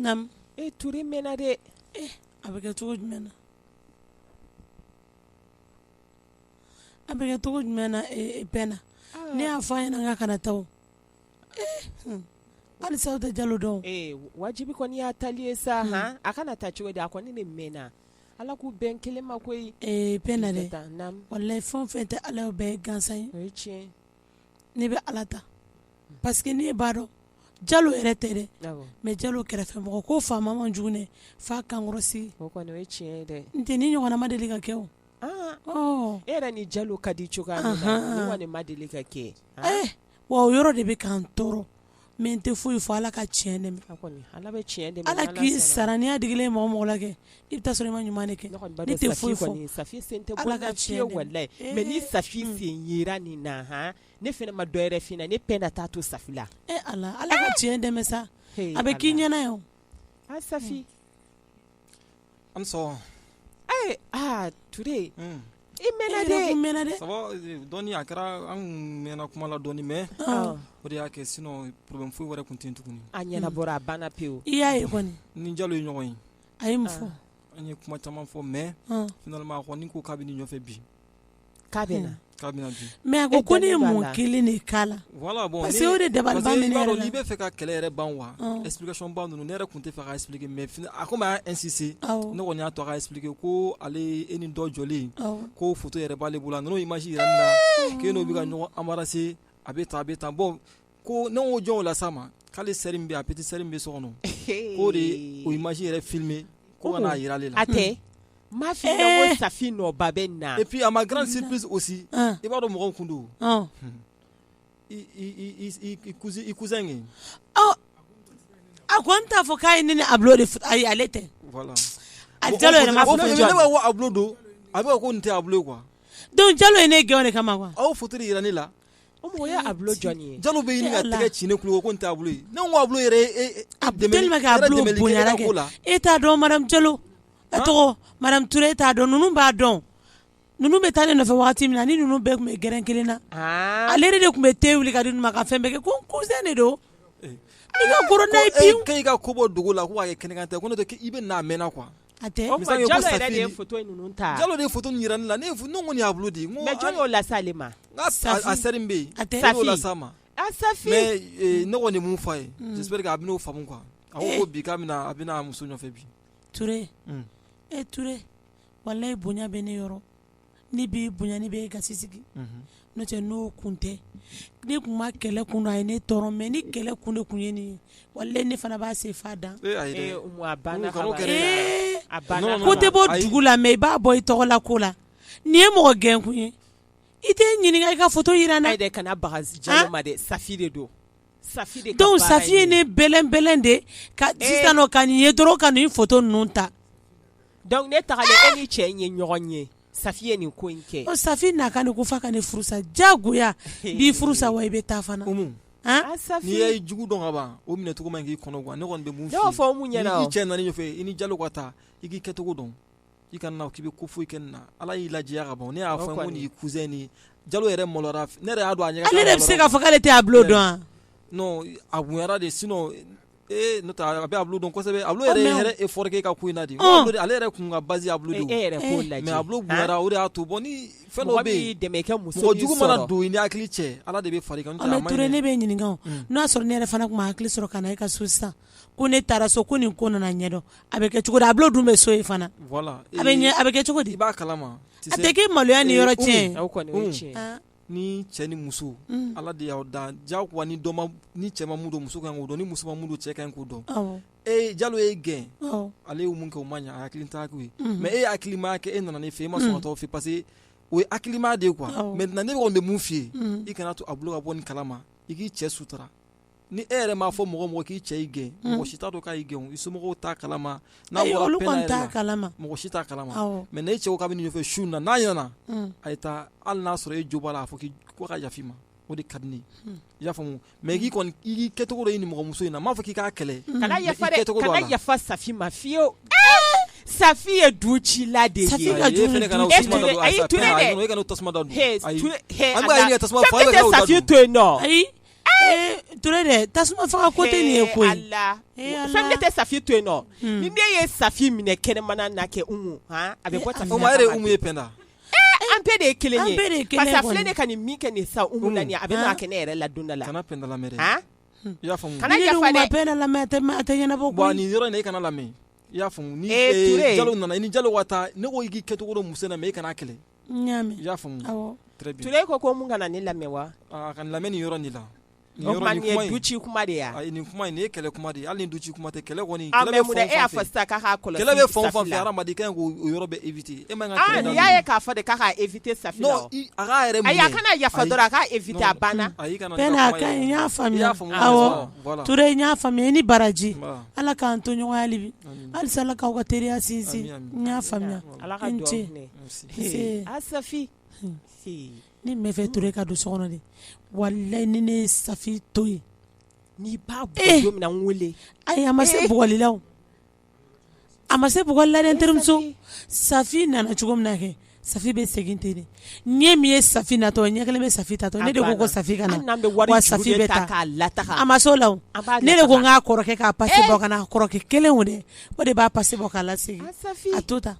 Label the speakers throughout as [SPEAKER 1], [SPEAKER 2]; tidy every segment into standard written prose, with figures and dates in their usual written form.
[SPEAKER 1] Nam.
[SPEAKER 2] Touré mɛnna dɛ.
[SPEAKER 1] A bɛ kɛ cogo jumɛn na? A bɛ kɛ cogo jumɛn na Pɛna? Ne y'a fɔ a ɲɛna n k'a kana taa o. Halisa aw tɛ Jalo dɔn.
[SPEAKER 2] Wajibi kɔni y'a tali ye sa han. A kana taa cogo di a kɔni de mɛnna. Ala k'u bɛn kelen ma koyi.
[SPEAKER 1] Pɛna dɛ. Walayi fɛn o fɛn tɛ Ala ye o bɛɛ ye gansan ye.
[SPEAKER 2] O ye tiɲɛ.
[SPEAKER 1] Ne bɛ Ala ta. Parce que ne b'a dɔn Jalo yɛrɛ tɛ dɛ.
[SPEAKER 2] Awɔ.
[SPEAKER 1] Mais Jalo kɛrɛfɛmɔgɔ ko faama man jugu dɛ f'a kankɔrɔsigi.
[SPEAKER 2] O kɔni o ye tiɲɛ ye dɛ.
[SPEAKER 1] N tɛ ni ɲɔgɔnna ma deli ka kɛ o.
[SPEAKER 2] E yɛrɛ ni Jalo ka di cogoya min na ne kɔni ma deli ka kɛ.
[SPEAKER 1] Wa o yɔrɔ de bɛ k'an tɔɔrɔ mais n tɛ foyi fɔ Ala ka tiɲɛ dɛmɛ.
[SPEAKER 2] Ala bɛ tiɲɛ dɛmɛ.
[SPEAKER 1] Ala k'i sara n'i y'a digilen mɔgɔ mɔgɔ la kɛ i bɛ taa sɔrɔ i ma ɲuman de kɛ. Ne tɛ foyi fɔ.
[SPEAKER 2] Safi sen tɛ bɔ na fiye walayi mais ni Safi sen yera nin na han ne fana ma dɔ yɛrɛ fina ne Pɛna t'a to Safi la.
[SPEAKER 1] Ala ka tiɲɛ dɛmɛ sa a bɛ k'i ɲɛna ye o.
[SPEAKER 2] Safi.
[SPEAKER 3] An sɔn.
[SPEAKER 2] Touré. I mɛnna dɛ.
[SPEAKER 3] Ça va dɔɔni a kɛra an mɛnna kuma la dɔɔni mais o de y'a kɛ sinon problème foyi wɛrɛ tun tɛ yen tuguni.
[SPEAKER 2] A ɲɛnabɔra a banna pewu.
[SPEAKER 1] I y'a ye kɔni.
[SPEAKER 3] Ni Jalo ye ɲɔgɔn ye.
[SPEAKER 1] A ye mun fɔ?
[SPEAKER 3] An ye kuma caman fɔ mais finalement a kɔni ko k'a bɛ nin nɔfɛ bi.
[SPEAKER 2] K'a bɛ na.
[SPEAKER 3] K'a bɛ na bi.
[SPEAKER 1] Mais a ko ko ne ye mun kelen de k'a la.
[SPEAKER 3] Voilà bon.
[SPEAKER 1] Parce que o de dabaliban bɛ ne yɛrɛ la.
[SPEAKER 3] N'i bɛ fɛ ka kɛlɛ yɛrɛ ban wa explication ba ninnu ne yɛrɛ tun tɛ fɛ ka expliquer mais a comme a y'a insister ne kɔni y'a to a ka expliquer ko ale e ni dɔ jɔlen ko photo yɛrɛ b'ale bolo a nana o image yira nin na k'e n'o bɛ ka ɲɔgɔn embrasser a bɛ tan bon ko ne ko jɔn o la sa ma k'ale sœur min bɛ a petite sœur min bɛ so kɔnɔ k'o de o image yɛrɛ filmer ko ka n'a yira ale la.
[SPEAKER 2] A tɛ. Ma fi na ko Safi nɔba bɛ na.
[SPEAKER 3] Et puis à ma grande surprise aussi i b'a dɔn mɔgɔw kun don. I cousin ye.
[SPEAKER 1] A ko n t'a fɔ k'a ye ne ni Ablo de ayi ale tɛ.
[SPEAKER 3] Voilà.
[SPEAKER 1] A Jalo yɛrɛ ma fɔ
[SPEAKER 3] fɛn jɔn. Ne b'a ko Ablo don a bɛ ko nin tɛ Ablo quoi.
[SPEAKER 1] Donc Jalo ye ne gɛn o de kama quoi.
[SPEAKER 3] Aw photo de yira ne la.
[SPEAKER 2] O mɔgɔ ye Ablo jɔn ye.
[SPEAKER 3] Jalo bɛ ɲini ka tɛgɛ ci ne kulo ko nin tɛ Ablo ye. Ne ko Ablo yɛrɛ
[SPEAKER 1] tellement que Ablo bonyara kɛ e t'a dɔn Madame Jalo a tɔgɔ Madame Touré t'a dɔn ninnu b'a dɔn ninnu bɛ taa ne nɔfɛ wagati min na ni ninnu bɛɛ tun bɛ gɛrɛn kelen na ale de tun bɛ thé wuli ka di ninnu ma ka fɛn bɛɛ kɛ ko n cousin de don i ka kɔrɔ n'a ye pewu.
[SPEAKER 3] K'e ka ko bɔ dogo la ko k'a kɛ kɛnɛkan tɛ ko n'o tɛ k'i bɛ n'a mɛnna quoi.
[SPEAKER 1] A tɛ.
[SPEAKER 2] O tuma Jalo yɛrɛ de ye photo ninnu ta.
[SPEAKER 3] Jalo de ye photo ninnu yira ne la ne ko nin y'Ablo de ye.
[SPEAKER 2] Mais jɔn y'o lase ale ma.
[SPEAKER 3] A sœur min bɛ yen.
[SPEAKER 1] A tɛ.
[SPEAKER 3] Safi y'o lase a ma.
[SPEAKER 2] Safi.
[SPEAKER 3] Mais ne kɔni ye mun f'a ye j'espère que a bɛ n'o faamu quoi. A ko bi k'a bɛna a muso nɔfɛ bi.
[SPEAKER 1] Touré. Touré walayi bonya bɛ ne yɔrɔ ni b'i bonya ni bɛ gasi sigi n'o tɛ n'o kun tɛ ne kun ma kɛlɛ kun don a ye ne tɔɔrɔ mais ni kɛlɛ kun de kun ye nin ye walayi ne fana b'a se f'a dan.
[SPEAKER 2] A banna
[SPEAKER 1] ko tɛ bɔ dugu la mais i b'a bɔ i tɔgɔ la ko la nin ye mɔgɔ gɛn kun ye i tɛ ɲininka i ka photo yira n na.
[SPEAKER 2] Ayi dɛ kana baga Jalo ma dɛ Safi de don. Safi de ka
[SPEAKER 1] donc Safi ye ne bɛlɛn de ka sisan nɔ ka nin ye dɔrɔn ka nin photo ninnu ta.
[SPEAKER 2] Donc ne tagalen e ni cɛ in ye ɲɔgɔn ye Safi ye nin ko in kɛ.
[SPEAKER 1] Safi n'a ka ne ko f'a ka ne furusa jagoya b'i furusa wa i bɛ taa fana.
[SPEAKER 3] N'i ye jugu dɔn ka ban o minɛ cogo ma k'i kɔnɔ quoi ne kɔni bɛ mun f'i ye.
[SPEAKER 2] Ne b'a fɔ mun ɲɛna
[SPEAKER 3] i cɛ nana i nɔfɛ i ni Jalo ka taa i k'i kɛcogo dɔn i kana k'i bɛ ko foyi kɛ nin na Ala y'i lajɛya ka ban ne y'a fɔ ko nin y'i cousin ni Jalo yɛrɛ maloyara ne yɛrɛ y'a dɔn a ɲɛ.
[SPEAKER 1] Ale de bɛ se k'a fɔ k'ale tɛ Ablo dɔn wa.
[SPEAKER 3] Non a bonyara de sinon n'o tɛ a bɛ Ablo dɔn kosɛbɛ Ablo yɛrɛ effort kɛ ka ko in na de ale yɛrɛ kun ka base Ablo de.
[SPEAKER 2] E yɛrɛ k'o lajɛ
[SPEAKER 3] mais Ablo bonyara o de y'a to bon ni fɛn dɔ bɛ yen
[SPEAKER 2] dɛmɛ kɛ muso
[SPEAKER 3] mɔgɔ jugu mana don i ni hakili cɛ Ala de bɛ far'i kan.
[SPEAKER 1] Mais Touré ne bɛ ɲininka o n'o y'a sɔrɔ ne yɛrɛ fana tun ma hakili sɔrɔ ka na e ka so sisan ko ne taara so ko nin ko nana ɲɛdɔn a bɛ kɛ cogo di Ablo dun bɛ so ye fana.
[SPEAKER 3] Voilà
[SPEAKER 1] a bɛ kɛ cogo di.
[SPEAKER 3] I b'a kalama.
[SPEAKER 1] A tɛ kɛ maloya ni yɔrɔ tiɲɛ.
[SPEAKER 2] O kɔni o ye tiɲɛ.
[SPEAKER 3] Ni cɛ ni muso Ala de y'aw dan jagoya ni cɛ ma mun don muso kan k'o dɔn ni muso ma mun don cɛ kan k'o dɔn. Jalo ye gɛn ale ye mun kɛ o ma ɲɛ a hakili t'a ko ye mais e hakili ma kɛ e nana ne fɛ e ma sɔn ka t'o fɛ parce que o ye hakilima de ye quoi maintenant ne kɔni bɛ mun f'i ye i kana to Ablo ka bɔ nin kalama i k'i cɛ sutura ni e yɛrɛ m'a fɔ mɔgɔ k'i cɛ y'i gɛn mɔgɔ si t'a dɔn k'a y'i gɛn i somɔgɔw t'a kalama n'a bɔra Pɛna yɛrɛ la mɔgɔ si t'a kalama mais n'e cɛ ko k'a bɛ nin ɲɛfɛ su na n'a ɲɛna a ye taa hali n'a sɔrɔ e jo b'a la a fɔ ko ka yafi ma o de ka di ne ye i y'a faamu mais k'i kɔni i k'i kɛcogo dɔ i ni mɔgɔ muso in na m'a fɔ k'i k'a kɛlɛ
[SPEAKER 2] kana yafa dɛ kana yafa Safi ma fiyewu Safi ye du cila de ye
[SPEAKER 1] Safi ka du
[SPEAKER 2] ayi Touré dɛ
[SPEAKER 3] e kana tasuma da dun
[SPEAKER 2] ayi
[SPEAKER 3] an b'a ɲini ka tasuma fa
[SPEAKER 2] Safi to yen nɔ
[SPEAKER 1] ayi ture de tasuma faga côté ni e koyi
[SPEAKER 2] Allah fɛn ne tɛ Safi to yen nɔ ni ne ye Safi minɛ kɛnɛmana na kɛ umu a bɛ bɔ Safi
[SPEAKER 3] o ma yɛrɛ umu ye pɛnda
[SPEAKER 2] an bɛɛ de ye kelen ye parce que filɛ ne ka nin min kɛ nin sa umu la nin a bɛ n'a kɛ ne yɛrɛ la don dɔ la
[SPEAKER 3] kana pɛnda lamɛn
[SPEAKER 2] han
[SPEAKER 3] i y'a faamu
[SPEAKER 2] kana yafa dɛ
[SPEAKER 1] pɛnda lamɛn a tɛ ɲɛnabɔ
[SPEAKER 3] bon nin yɔrɔ in e kana lamɛn i y'a faamu ni Jalo nana ni Jalo wa taa ne ko i k'i kɛcogo dɔ muso na mais e kana kɛlɛ
[SPEAKER 1] ɲaami
[SPEAKER 3] i y'a faamu
[SPEAKER 1] awɔ
[SPEAKER 3] très bien
[SPEAKER 2] Ture ko mun kana ne lamɛn wa
[SPEAKER 3] a kan lamɛn nin yɔrɔ nin la
[SPEAKER 2] o kuma nin ye duci kuma de ya
[SPEAKER 3] nin kuma nin ye kɛlɛ kuma de ye hali ni duci kuma tɛ kɛlɛ kɔni
[SPEAKER 2] kɛlɛ bɛ mun e y'a fɔ sisan k'a k'a kɔlɔsi
[SPEAKER 3] kɛlɛ bɛ fɛn o fɛn fɛ hadamaden kan k'o yɔrɔ bɛ éviter e man ka kɛlɛ
[SPEAKER 2] ni y'a ye k'a fɔ de k'a k'a éviter Safi la
[SPEAKER 3] non a k'a yɛrɛ minɛ
[SPEAKER 2] ayi a kana yafa dɔrɔn a k'a éviter a banna
[SPEAKER 1] pɛnda a ka ɲi n y'a faamuya awɔ Ture n y'a faamuya i ni baraji ala k'an to ɲɔgɔn hali bi halisa ala k'aw ka teriya sinsin n y'a faamuya
[SPEAKER 2] ala ka dugawu minɛ a Safi
[SPEAKER 1] ni mɛ fɛ Ture ka don so kɔnɔ de walayi ni ne ye Safi to yen
[SPEAKER 2] n'i b'a bɔ don min na n wele
[SPEAKER 1] ayi a ma se bugɔli la o a ma se bugɔli la dɛ n terimuso Safi nana cogo min na kɛ Safi bɛ segin ten de ɲɛ min ye Safi natɔ ɲɛ kelen bɛ Safi tatɔ ne de ko Safi ka na wa Safi bɛ taa a ma se o la o ne de ko n k'a kɔrɔkɛ k'a pase bɔ ka na kɔrɔkɛ kelen o dɛ o de b'a pase bɔ k'a lasegin a to ta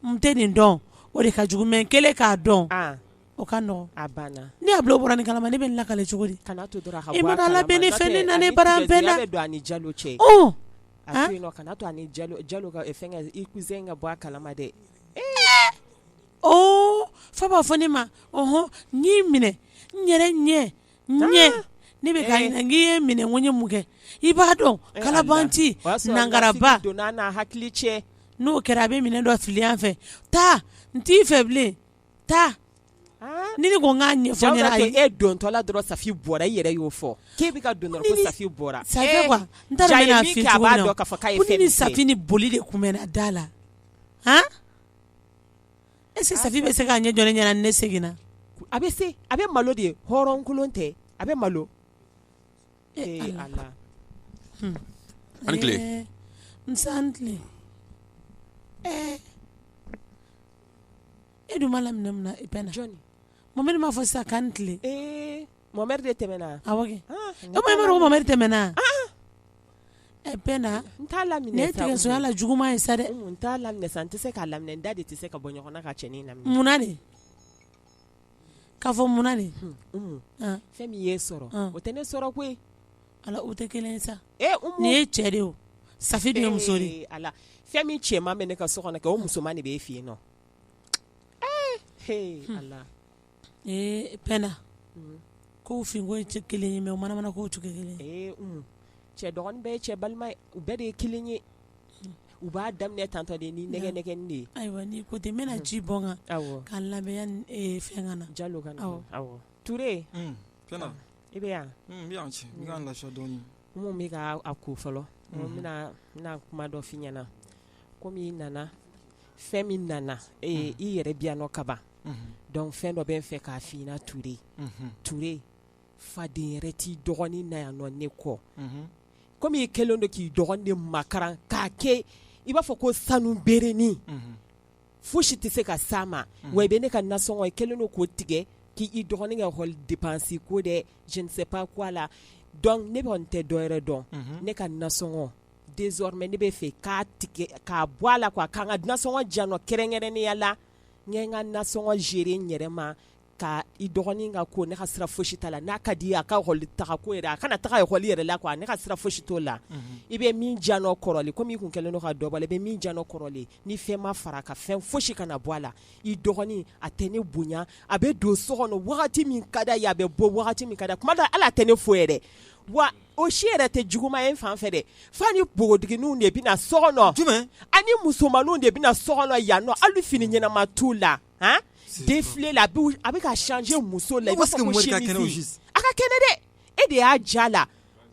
[SPEAKER 1] n tɛ nin dɔn o de ka jugu mais n kelen k'a dɔn o ka nɔgɔn
[SPEAKER 2] a banna
[SPEAKER 1] ne y'a bila o bɔra nin kalama ne bɛ nin lakale cogo di
[SPEAKER 2] kana to dɔrɔn a ka
[SPEAKER 1] i mana labɛn ni fɛn ne na ne bara n bɛɛ la
[SPEAKER 2] bɛ don a ni Jalo cɛ a to yen nɔ kana to a ni Jalo ka fɛngɛ i cousin ka bɔ a kalama dɛ
[SPEAKER 1] fa b'a fɔ ne ma ɔhɔn n y'i minɛ n yɛrɛ ɲɛ ne bɛ k'a ɲininka n k'i ye minɛ n ko n ye mun kɛ i b'a dɔn kalabanci nangaraba
[SPEAKER 2] donna n'a hakili cɛ
[SPEAKER 1] n'o kɛra a bɛ minɛ dɔ fili an fɛ taa n t'i fɛ bilen taa ni ne ko n k'a ɲɛfɔ ɲɛna ayi
[SPEAKER 2] e dontɔla dɔrɔn Safi bɔra i yɛrɛ y'o fɔ k'e bɛ ka don dɔrɔn ko Safi bɔra
[SPEAKER 1] Safi quoi n t'a dɔn n bɛna f'i ye cogo min na ko ni ni Safi ni boli de kun bɛ na da la han est-ce que Safi bɛ se k'a ɲɛ jɔ ne ɲɛna ni ne seginna
[SPEAKER 2] a bɛ se a bɛ malo de ye hɔrɔnkolon tɛ a bɛ malo ala
[SPEAKER 4] ani tile
[SPEAKER 1] n tile e dun ma laminɛ mun na i pɛna
[SPEAKER 2] jɔnni
[SPEAKER 1] Mamɛdi m'a fɔ sisan k'an tile
[SPEAKER 2] Mamɛdi de tɛmɛna
[SPEAKER 1] awɔ kɛ e ma i ma dɔn ko Mamɛdi tɛmɛna pɛna
[SPEAKER 2] n t'a laminɛ
[SPEAKER 1] ne tigɛ sonya la juguman ye sa dɛ
[SPEAKER 2] n t'a laminɛ sa n tɛ se k'a laminɛ n da de tɛ se ka bɔ ɲɔgɔn na ka cɛnin laminɛ
[SPEAKER 1] munna de k'a fɔ munna de
[SPEAKER 2] fɛn min y'e sɔrɔ o tɛ ne sɔrɔ koyi
[SPEAKER 1] ala o tɛ kelen ye sa nin ye cɛ de o Safi de ye muso de
[SPEAKER 2] ala fɛn min cɛman bɛ ne ka so kɔnɔ kɛ o musoman de bɛ e fɛ yen nɔ ala
[SPEAKER 1] pɛna ko finko ye kelen ye mais o manamana kow tɛ kelen
[SPEAKER 2] ye cɛ dɔgɔnin bɛɛ ye cɛ balima ye u bɛɛ de ye kelen ye u b'a daminɛ tantɔ de ni nɛgɛ-nɛgɛnin de ye
[SPEAKER 1] ayiwa ni ko ten n bɛna ji bɔn kan k'a labɛn fɛn ka na
[SPEAKER 2] Jalo ka na awɔ Ture
[SPEAKER 3] pɛna
[SPEAKER 2] i bɛ yan
[SPEAKER 3] n bɛ yan ci n ka lafiya dɔɔnin
[SPEAKER 2] mun bɛ ka a ko fɔlɔ n bɛna kuma dɔ f'i ɲɛna komi i nana fɛn min nana i yɛrɛ bi yan nɔ ka ban donc fɛn dɔ bɛ n fɛ k'a f'i ɲɛna Ture faden yɛrɛ t'i dɔgɔnin na yan nɔ ne kɔ komi i kɛlen don k'i dɔgɔnin makaran k'a kɛ i b'a fɔ ko sanu berenin fosi tɛ se ka s'a ma wa i bɛ ne ka nasɔngɔ i kɛlen don k'o tigɛ k'i dɔgɔnin ka école dépense ko dɛ je ne sais pas quoi la donc ne kɔni tɛ dɔ wɛrɛ dɔn ne ka nasɔngɔ désormais ne bɛ fɛ k'a tigɛ k'a bɔ a la quoi k'an ka nasɔngɔ diyan nɔ kɛrɛnkɛrɛnnenya la n ye n ka nasɔngɔ gérer n yɛrɛ ma ka i dɔgɔnin ka ko ne ka sira fosi t'a la n'a ka di a ka école taga ko yɛrɛ a kana taga école yɛrɛ la quoi ne ka sira fosi t'o la i bɛ min diyan nɔ kɔrɔlen komi i kun kɛlen don ka dɔ bɔ a la i bɛ min diyan nɔ kɔrɔlen ni fɛn ma fara ka fɛn fosi kana bɔ a la i dɔgɔnin a tɛ ne bonya a bɛ don so kɔnɔ wagati min ka d'a ye a bɛ bɔ wagati min ka d'a ye kuma dɔ hali a tɛ ne fo yɛrɛ wa o si yɛrɛ tɛ juguman ye n fan fɛ dɛ f'a ni npogotigininw de bɛna so kɔnɔ
[SPEAKER 3] jumɛn
[SPEAKER 2] ani musomaninw de bɛna so kɔnɔ yan nɔ hali fini ɲɛnama t'u la han défilé la a bɛ ka changer muso la i b'a fɔ ko chemise a ka kɛnɛ dɛ e de y'a ja la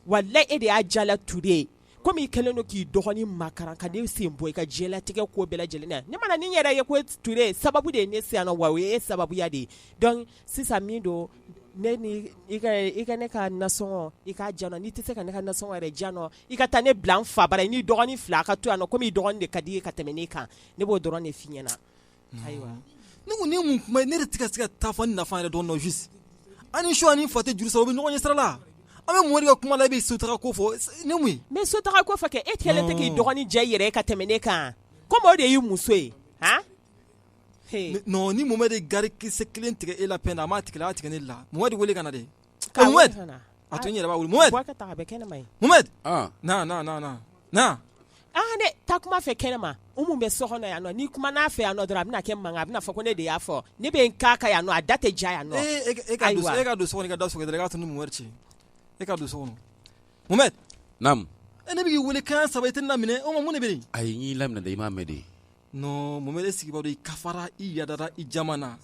[SPEAKER 2] walayi e de y'a ja la Ture komi i kɛlen don k'i dɔgɔnin makaran ka ne sen bɔ i ka diɲɛlatigɛ ko bɛɛ lajɛlen na ne mana ni n yɛrɛ ye ko Ture sababu de ye ne se yan nɔ wa o ye e sababuya de ye donc sisan min don ne ni i ka ne ka nasɔngɔ i k'a diyan nɔ n'i tɛ se ka ne ka nasɔngɔ yɛrɛ diyan nɔ i ka taa ne bila n fa bara n'i dɔgɔnin fila a ka to yan nɔ komi i dɔgɔnin de ka di ye ka tɛmɛ ne kan ne b'o dɔrɔn de f'i ɲɛna ayiwa
[SPEAKER 3] ne ko ni mun kuma ne yɛrɛ tɛ ka se ka taa fɔ ni nafa yɛrɛ dɔn nɔ juste ani su ani fa tɛ juru sara o bɛ ɲɔgɔn ɲɛ sira la an bɛ Mohamɛdi ka kuma la, e bɛ sotaga ko fɔ, ne mun ye?
[SPEAKER 2] Mais sotaga ko fɔ kɛ, e kɛlen tɛ k'i dɔgɔnin jɛ yɛrɛ ka tɛmɛ ne kan, comme o de y'i muso ye, han?
[SPEAKER 3] Non, ni Mohamɛdi gari kisɛ kelen tigɛ e la peine a m'a tigɛ a tigɛ ne la. Mohamɛdi wele ka na de. Mohamɛdi, a to n yɛrɛ b'a wele. Mohamɛdi, na.
[SPEAKER 2] Ne ta kuma fɛ kɛnɛma, mun bɛ so kɔnɔ yan nɔ, ni kuma n'a fɛ yan nɔ dɔrɔn a bɛna kɛ mankan, a bɛna fɔ ko ne de y'a fɔ, ne bɛ n k'a kan yan nɔ, a da tɛ ja yan nɔ.
[SPEAKER 3] E ka don so kɔnɔ ka da sɔgɔ dɔrɔn, e ka to ni Mohamɛdi cɛ. E ka don so kɔnɔ. Mohamɛdi.
[SPEAKER 4] Naam.
[SPEAKER 3] Ne bɛ k'i wele kan saba i tɛ na minɛ, o ma mun de bɛ yen?
[SPEAKER 4] Ayi, n y'i laminɛ dɛ, i m'a mɛn de.
[SPEAKER 3] Non, Mohamɛdi sigibaa dɔ, i kafara, i yadara, i jamana.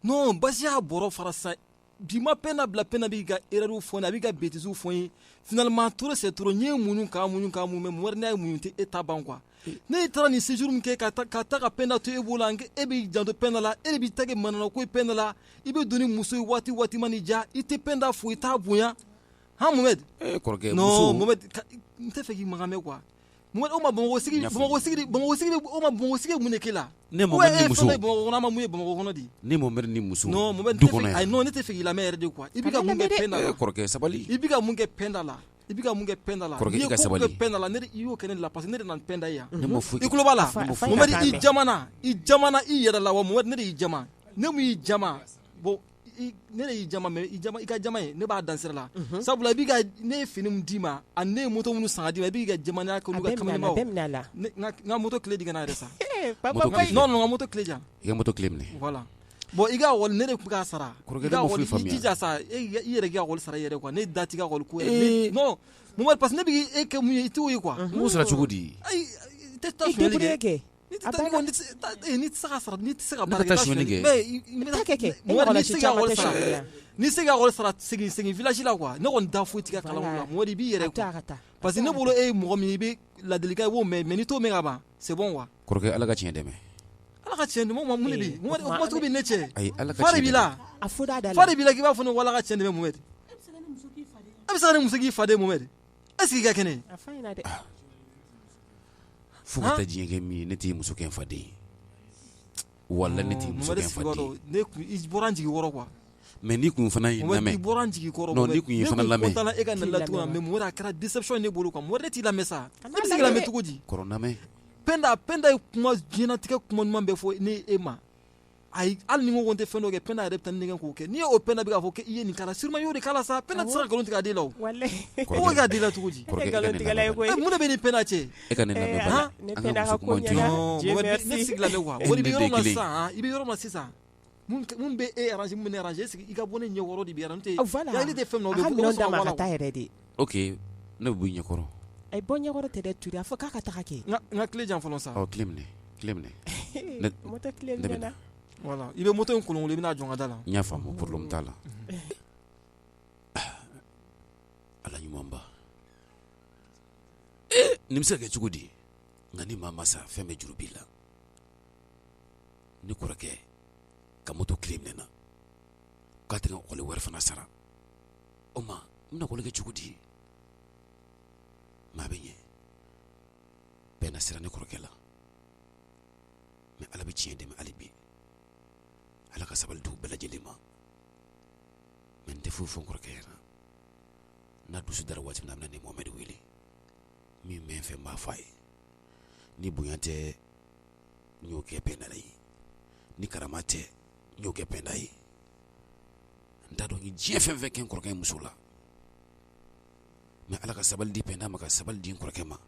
[SPEAKER 3] Non, basi y'a bɔrɔ fara sa. Bi ma peine na bila peine na b'i ka erreur fɔ, a b'i ka bêtises fɔ ye. Finalement, trop c'est trop. N ye muɲu ka muɲu, mais Mohamɛdi n'a ye muɲu tɛ e ta ban quoi. Ne taara nin séjour min kɛ ka ta ka peine to e bolo, e b'i janto peine la, e de b'i ta kɛ manana ko ye peine la. I bɛ don ni muso ye waati ma ni ja, i tɛ peine da fo, i t'a bonya. Han Mohamɛdi?
[SPEAKER 4] Kɔrɔkɛ, muso.
[SPEAKER 3] Non, Mohamɛdi, n tɛ fɛ k'i magan mɛn quoi. Mohamɛdi, o ma Bamakɔ sigi mun de kɛ la?
[SPEAKER 4] Ne Mohamɛdi ni muso.
[SPEAKER 3] Bamakɔ kɔnɔ, ma mun ye Bamakɔ kɔnɔ di?
[SPEAKER 4] Ne Mohamɛdi ni muso.
[SPEAKER 3] Non, Mohamɛdi, non, ne tɛ fɛ k'i lamɛn yɛrɛ de quoi. I bɛ ka mun kɛ peine la?
[SPEAKER 4] Kɔrɔkɛ, sabali.
[SPEAKER 3] I bɛ ka mun kɛ peine la?
[SPEAKER 4] Kɔrɔkɛ, i ka sabali.
[SPEAKER 3] N'i ye ko kɛ peine la, ne i y'o kɛ ne la parce que ne de nana peine da e yan.
[SPEAKER 4] Ne ma foyi.
[SPEAKER 3] I tulo b'a la? Mohamɛdi, i jamana i yɛrɛ la wa Mohamɛdi, ne de y'i jama. Ne mun y'i jama, bon ne de y'i jama, mais i ka jama ye, ne b'a dan sira la. Sabula ne ye fini mun d'i ma, a ne ye moto minnu san ka d'i ma, i b'i ka jamana kɛ olu ka kamalemanw. N ka moto clé di ka na yɛrɛ sa. Non, n ka moto clé di yan.
[SPEAKER 4] I ka moto clé minɛ.
[SPEAKER 3] Voilà. Bon, i ka école ne de tun k'a sara.
[SPEAKER 4] Kɔrɔkɛ, ne ma foyi faamuya.
[SPEAKER 3] I jija sa, i yɛrɛ k'i ka école sara i yɛrɛ quoi. Ne da t'i ka école ko ye. Non, Mohamɛdi, parce que ne bɛ e kɛ mun ye, i t'o ye quoi.
[SPEAKER 4] N b'o sara cogo di?
[SPEAKER 3] Ayi, i tɛ taa sonyali kɛ. Ni tɛ se ka sara, ni tɛ se ka baara kɛ.
[SPEAKER 4] Ne ka taa sonyali kɛ.
[SPEAKER 3] Ni se ka école sara segin village la quoi. Ne kɔni da foyi t'i ka kalan la. Mohamɛdi, i b'i yɛrɛ quoi. Parce que ne bolo e ye mɔgɔ min, i bɛ ladilikan i b'o mɛn, mais n'i t'o mɛn ka ban, c'est bon quoi.
[SPEAKER 4] Kɔrɔkɛ, Ala ka tiɲɛ dɛmɛ.
[SPEAKER 3] Ala ka tiɲɛ dɛmɛ, mun de bɛ yen? Mohamɛdi, kuma cogo bɛ ne cɛ.
[SPEAKER 4] Ayi, Ala ka tiɲɛ dɛmɛ.
[SPEAKER 3] Fa de b'i la. Fa de b'i la k'i b'a fɔ ne wala ka tiɲɛ dɛmɛ Mohamɛdi. E bɛ se ka ne muso k'i fa de Mohamɛdi? Est-ce qu'il ka kɛnɛ?
[SPEAKER 4] Fo ka taa diɲɛ kɛ min ye, ne t'i muso kɛ n faden ye. Wala ne t'i muso kɛ n faden ye.
[SPEAKER 3] Ne i bɔra n jigi kɔrɔ quoi.
[SPEAKER 4] Mais n'i kun fana y'i lamɛn.
[SPEAKER 3] I bɔra n jigi kɔrɔ.
[SPEAKER 4] Non, n'i kun y'i fana lamɛn.
[SPEAKER 3] Ne kun content e ka na laturu la, mais Mohamɛdi a kɛra déception ye ne bolo quoi. Mohamɛdi ne t'i lamɛn sa. Ne bɛ se k'i lamɛn cogo di?
[SPEAKER 4] Kɔrɔ lamɛn.
[SPEAKER 3] Penda ye kuma diɲɛnatigɛ kuma ɲuman bɛɛ fɔ ne e ma. Ayi, hali ni n ko n tɛ fɛn dɔ kɛ, Penda yɛrɛ bɛ taa ni nɛgɛ k'o kɛ. N'i ye o Penda bɛ k'a fɔ k'i ye nin kala, sûrement i y'o de kala sa. Penda tɛ se ka nkalon tigɛ a den la o. O k'a den la cogo di?
[SPEAKER 4] Kɔrɔkɛ, e ka ne lamɛn.
[SPEAKER 3] Mun de bɛ ni Penda cɛ?
[SPEAKER 4] E ka ne lamɛn bani. An ka muso kuma to yen.
[SPEAKER 3] Mohamɛdi, ne sigi lamɛn quoi. Mohamɛdi, i bɛ yɔrɔ min na sisan, i bɛ yɔrɔ min na sisan. Mun bɛ e arranger, mun bɛ ne arranger, est-ce que i ka bɔ ne ɲɛkɔrɔ de bi yan? N'o tɛ fɛn min na o bɛ bɔ
[SPEAKER 2] d'a ma ka taa yɛrɛ de.
[SPEAKER 4] Ok, ne bɛ bɔ i ɲɛkɔrɔ.
[SPEAKER 2] Ayi, bɔ ɲɛkɔrɔ tɛ dɛ Ture, a fɔ k'a ka taga kɛ.
[SPEAKER 3] N ka clé jan fɔlɔ sa.
[SPEAKER 4] Ɔ, clé minɛ.
[SPEAKER 2] Moto clé minɛ.
[SPEAKER 3] Voilà, i bɛ moto in kolon i bɛna jɔn ka da la.
[SPEAKER 4] N y'a faamu, problème t'a la. Ala ɲumanba. Nin bɛ se ka kɛ cogo di? Nka ni maa ma sa, fɛn bɛ juru b'i la. Ne kɔrɔkɛ ka moto clé minɛna k'a tɛ ka école wari fana sara. O ma, n bɛna école kɛ cogo di? Maa bɛ ɲɛ. Bɛɛ na sira ne kɔrɔkɛ la. Mais Ala bɛ tiɲɛ dɛmɛ hali bi. Ala ka sabali d'u bɛɛ lajɛlen ma. Mais n tɛ foyi fɔ n kɔrɔkɛ ɲɛna. N'a dusu dara waati min na a bɛna ne Mohamɛdi wele. Min bɛ n fɛ n b'a fɔ a ye. Ni bonya tɛ n y'o kɛ Penda ye. Ni karama tɛ n y'o kɛ Penda ye. N t'a dɔn n ye diɲɛ fɛn fɛn kɛ n kɔrɔkɛ muso la. Mais Ala ka sabali di Penda ma, ka sabali di n kɔrɔkɛ ma.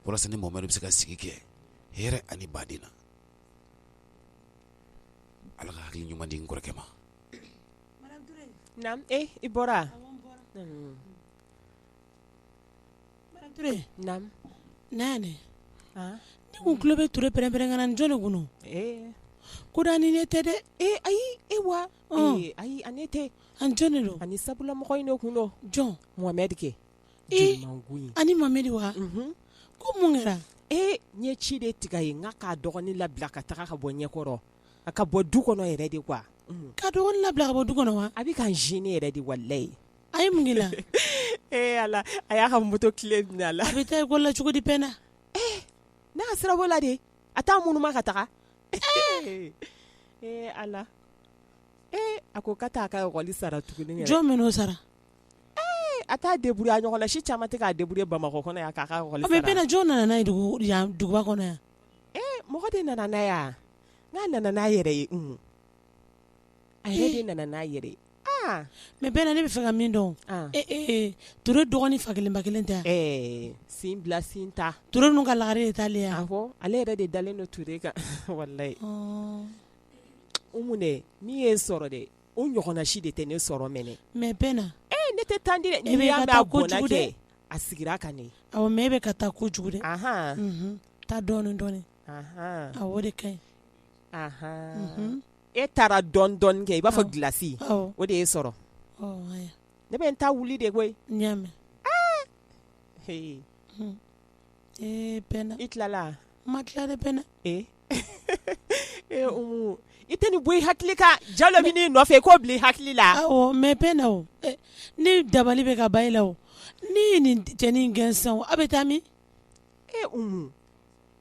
[SPEAKER 4] Walasa ni Mohamɛdi bɛ se ka sigi kɛ hɛrɛ ani baden na. Ala ka hakili ɲuman di n kɔrɔkɛ ma.
[SPEAKER 2] Naam, i bɔra?
[SPEAKER 1] Madame Ture.
[SPEAKER 2] Naam.
[SPEAKER 1] Nane. Ne kun tulo bɛ Ture pɛrɛn-pɛrɛn ka na nin jɔn de kun? Ko da ni ne tɛ dɛ.
[SPEAKER 2] Ayi, wa. Ayi, a ne tɛ.
[SPEAKER 1] An jɔn de don?
[SPEAKER 2] Ani sabula mɔgɔ in de kun don.
[SPEAKER 1] Jɔn?
[SPEAKER 2] Mohamɛdi kɛ.
[SPEAKER 1] Ani Mohamɛdi wa? Ko mun kɛra?
[SPEAKER 2] N ye ci de tigɛ ye, n k'a dɔgɔnin labila ka taga ka bɔ ɲɛkɔrɔ. A ka bɔ du kɔnɔ yɛrɛ de quoi.
[SPEAKER 1] Ka dɔgɔnin labila ka bɔ du kɔnɔ wa? A
[SPEAKER 2] bɛ ka n gêner yɛrɛ de walayi.
[SPEAKER 1] A ye mun k'i la?
[SPEAKER 2] Ala, a y'a ka moto clé minɛ a la.
[SPEAKER 1] A bɛ taa école la cogo di Penda?
[SPEAKER 2] Ne ka sirabɔ la de. A t'a munuma ka taga. Ala. A ko ka taa a ka école sara tuguni yɛrɛ.
[SPEAKER 1] Jɔn bɛ n'o sara?
[SPEAKER 2] a t'a débrouiller a ɲɔgɔn na si caman tɛ k'a débrouiller Bamakɔ kɔnɔ yan k'a ka école sara.
[SPEAKER 1] Mais bɛna jɔn nana n'a ye duguba kɔnɔ yan?
[SPEAKER 2] Mɔgɔ de nana n'a ye a. N'a nana n'a yɛrɛ ye. A yɛrɛ de nana n'a yɛrɛ ye.
[SPEAKER 1] Mais bɛna ne bɛ fɛ ka min dɔn. Ture dɔgɔnin fa kelen ba kelen tɛ?
[SPEAKER 2] Sin bila sin ta.
[SPEAKER 1] Ture ninnu ka lagare de t'ale yan?
[SPEAKER 2] Awɔ, ale yɛrɛ de dalen don Ture kan. Walayi. Umu dɛ, min ye n sɔrɔ dɛ, o ɲɔgɔnna si de tɛ ne sɔrɔ mɛnɛ. Mais
[SPEAKER 1] bɛna.
[SPEAKER 2] Ne tɛ taa di dɛ. N'i y'a mɛn a bɔnna kɛ, a sigira kan ne.
[SPEAKER 1] Awɔ, mais e bɛ ka taa kojugu dɛ. Taa dɔɔnin dɔɔnin. Awɔ, o de ka ɲi.
[SPEAKER 2] E taara dɔɔnin dɔɔnin kɛ i b'a fɔ gilasi. O de ye sɔrɔ. Ne bɛ n ta wuli de koyi.
[SPEAKER 1] N y'a mɛn. Bɛna.
[SPEAKER 2] I tilala?
[SPEAKER 1] N ma tila dɛ bɛna.
[SPEAKER 2] Umu, i tɛ nin bɔ i hakili kan. Jalo bɛ n'i nɔfɛ k'o bila i hakili la.
[SPEAKER 1] Awɔ, mais bɛna o. Ni dabali bɛ ka ban i la o. Ni ye nin cɛnin gɛn sisan o, a bɛ taa min?
[SPEAKER 2] Umu,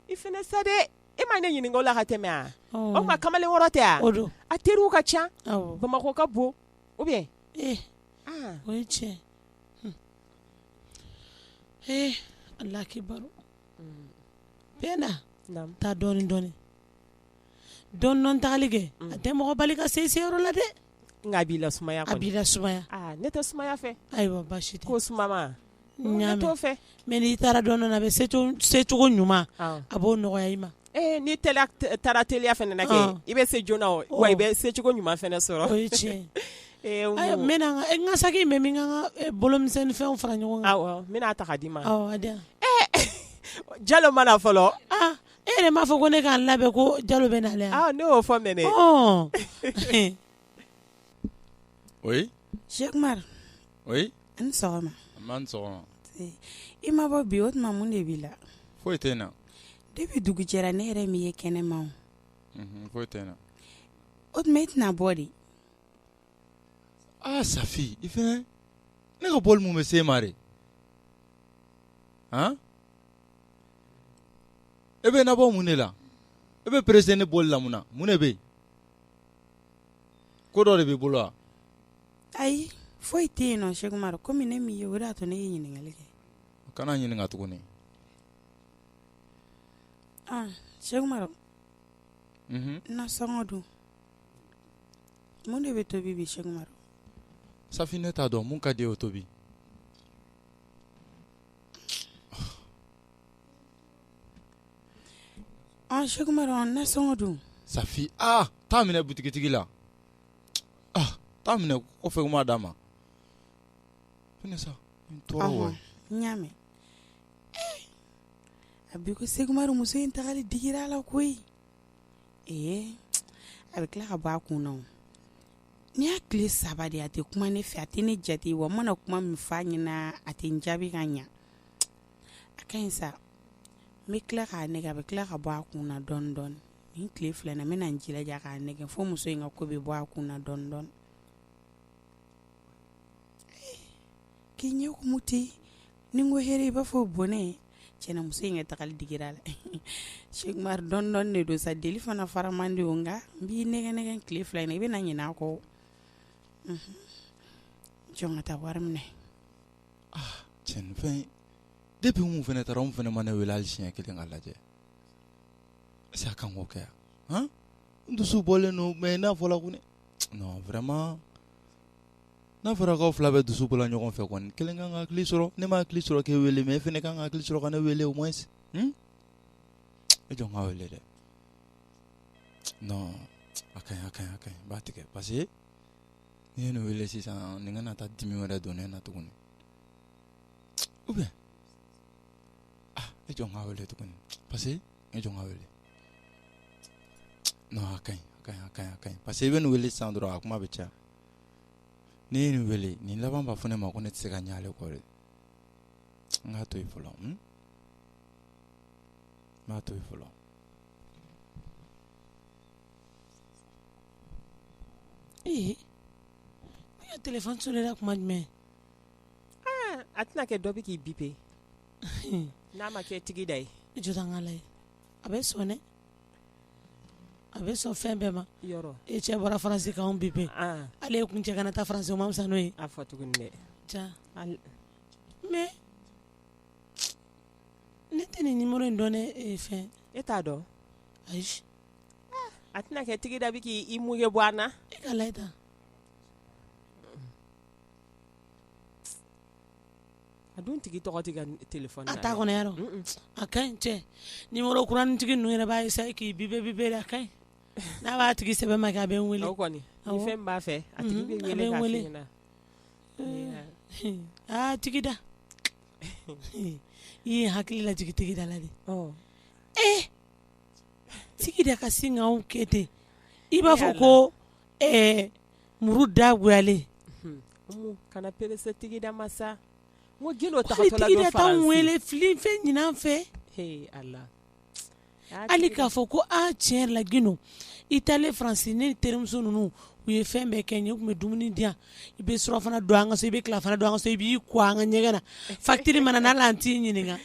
[SPEAKER 2] i fana sa dɛ. E ma ne ɲininka o la ka tɛmɛ a? O tuma kamalen wɔɔrɔ tɛ a?
[SPEAKER 1] O don.
[SPEAKER 2] A teriw ka ca.
[SPEAKER 1] Awɔ.
[SPEAKER 2] Bamakɔ ka bon. Ou bien?
[SPEAKER 1] O ye tiɲɛ. Ala kibaru. Bɛna. Taa dɔɔnin dɔɔnin. Dɔɔnin tagali kɛ. A tɛ mɔgɔ bali ka se yɔrɔ la dɛ.
[SPEAKER 2] Nka a b'i la sumaya kɔni.
[SPEAKER 1] A b'i la sumaya.
[SPEAKER 2] Ne tɛ sumaya fɛ.
[SPEAKER 1] Ayiwa baasi tɛ.
[SPEAKER 2] Ko sumama.
[SPEAKER 1] Ne
[SPEAKER 2] t'o fɛ.
[SPEAKER 1] Mais n'i taara dɔɔnin a bɛ se cogo ɲuman. A b'o nɔgɔya i ma.
[SPEAKER 2] Ni taara teliya fana na kɛ i bɛ se joona o wa i bɛ se cogo ɲuman fana sɔrɔ.
[SPEAKER 1] O ye tiɲɛ. N ka saki mɛ min ka bolomisɛnnin fɛnw fara ɲɔgɔn kan.
[SPEAKER 2] Awɔ, n bɛna ta k'a d'i ma.
[SPEAKER 1] Awɔ, a di yan.
[SPEAKER 2] Jalo mana fɔlɔ.
[SPEAKER 1] E yɛrɛ m'a fɔ ko ne k'an labɛn ko Jalo bɛ nalen yan.
[SPEAKER 2] Ne y'o fɔ mɛnɛ.
[SPEAKER 5] Oui.
[SPEAKER 6] Cheikh Umar.
[SPEAKER 5] Oui.
[SPEAKER 6] An sɔgɔma.
[SPEAKER 5] Man sɔgɔma.
[SPEAKER 6] I ma bɔ bi o tuma mun de b'i la?
[SPEAKER 5] Foyi tɛ na.
[SPEAKER 6] Depuis dugu jɛra ne yɛrɛ min ye kɛnɛma o.
[SPEAKER 5] Foyi tɛ na.
[SPEAKER 6] O tuma e tɛna bɔ de.
[SPEAKER 5] Safi, i fɛnɛ ne ka bɔli mun bɛ se ma de. E bɛ na bɔ mun de la? E bɛ pressé ne bɔli la mun na? Mun de bɛ yen? Ko dɔ de b'i bolo wa?
[SPEAKER 6] Ayi, foyi tɛ yen nɔ Cheikh Umar, komi ne min ye o de y'a to ne ye ɲininkali kɛ.
[SPEAKER 5] Kana ɲininka tuguni.
[SPEAKER 6] Cheikh Umar. Na sɔngɔ dun. Mun de bɛ tobi bi Cheikh Umar?
[SPEAKER 5] Safi, ne t'a dɔn mun ka di ye o tobi.
[SPEAKER 6] Cheikh Umar, na sɔngɔ dun.
[SPEAKER 5] Safi, taa minɛ butigitigi la. Taa minɛ kɔfɛ kuma d'a ma. Fɛnɛ sa, n tɔɔrɔ wa.
[SPEAKER 6] N y'a mɛn. A bi ko Cheikh Umar muso in tagali digira a la koyi. A bɛ tila ka bɔ a kun na o. Ni y'a tile 3 de a tɛ kuma ne fɛ, a tɛ ne jate wa n mana kuma min f'a ɲɛna a tɛ n jaabi ka ɲa. A ka ɲi sa. N bɛ tila k'a nɛgɛ, a bɛ tila ka bɔ a kun na dɔɔnin dɔɔnin. Nin tile 2 na n bɛna n jilaja k'a nɛgɛ fo muso in ka ko bɛ bɔ a kun na dɔɔnin dɔɔnin. K'i ɲɛ kumu ten, ni n ko hɛrɛ i b'a fɔ bɔnɛ. Tiɲɛna muso in ka tagali digira a la. Cheikh Umar dɔɔnin dɔɔnin de don sa, deli fana fara man di o nka n b'i nɛgɛ nɛgɛ tile 2 in na i bɛna ɲinɛ a kɔ. Jɔn ka taa wari minɛ.
[SPEAKER 5] Tiɲɛ fɛn depuis mun fɛnɛ taara mun fɛnɛ ma ne wele hali siɲɛ kelen ka lajɛ. Est-ce que a kan k'o kɛ yan? N dusu bɔlen don mais n'a fɔla ko ne non vraiment n'a fɔra k'aw fila bɛ dusu bɔla ɲɔgɔn fɛ kɔni kelen kan ka hakili sɔrɔ, ne ma hakili sɔrɔ k'e wele mais e fɛnɛ kan ka hakili sɔrɔ ka ne wele au moins. E jɔn k'a wele dɛ. Non, a kaɲi n b'a tigɛ parce que n'i ye ne wele sisan nin kana taa dimi wɛrɛ don ne na tuguni. Ou bien e jɔn k'a wele tuguni parce que e jɔn k'a wele. Non, a kaɲi parce que i bɛ nin wele sisan dɔrɔn a kuma bɛ caya. N'i ye nin wele nin laban b'a fɔ ne ma ko ne tɛ se ka ɲɛ ale kɔ dɛ. N k'a to yen fɔlɔ. N b'a to yen fɔlɔ.
[SPEAKER 1] Ne ka téléphone sonnera kuma jumɛn?
[SPEAKER 2] A tɛna kɛ dɔ bɛ k'i bipe. N'a ma kɛ tigi da ye.
[SPEAKER 1] Jɔ an ka lajɛ. A bɛ sɔn dɛ. A bɛ sɔn fɛn bɛɛ ma.
[SPEAKER 2] Yɔrɔ.
[SPEAKER 1] E cɛ bɔra France k'anw bipe. Ale kun cɛ kana taa France o ma fisa n'o ye.
[SPEAKER 2] A fɔ tuguni dɛ.
[SPEAKER 1] Ja. mais ne tɛ nin numéro in dɔn ne fɛn
[SPEAKER 2] e t'a dɔn
[SPEAKER 1] ayi
[SPEAKER 2] a tɛna kɛ tigi da bi k'i muge bɔ an na
[SPEAKER 1] e ka lajɛ tan
[SPEAKER 2] a dun tigi tɔgɔ tɛ ka téléphone
[SPEAKER 1] a t'a kɔnɔ yarɔ a ka ɲi cɛ numéro kuranitigi ninnu yɛrɛ b'a essayer k'i bibe a ka ɲi n'a b'a tigi sɛbɛn ma kɛ a bɛ n wele
[SPEAKER 2] o kɔni ni fɛn b'a fɛ a tigi bɛ wele k'a f'i ɲɛna
[SPEAKER 1] tigi da i ye hakili lajigi tigi da la de tigi da ka sin ka anw kɛ ten i b'a fɔ ko muru dagoyalen
[SPEAKER 2] kana perese tigi da masa n ko Guindo tagatɔla
[SPEAKER 1] hali
[SPEAKER 2] dɔ
[SPEAKER 1] tigi da
[SPEAKER 2] Faransi
[SPEAKER 1] t'anw wele fili fɛn ɲinan fɛ
[SPEAKER 2] Allah
[SPEAKER 1] hali k'a fɔ ko tiɲɛ yɛrɛ la Guindo i taalen Faransi ne terimuso ninnu u ye fɛn bɛɛ kɛ n ye u tun bɛ dumuni di yan i bɛ surafana don an ka so i bɛ tilafana don an ka so i b'i ko an ka ɲɛgɛn na facture mana n'ala an t'i ɲininka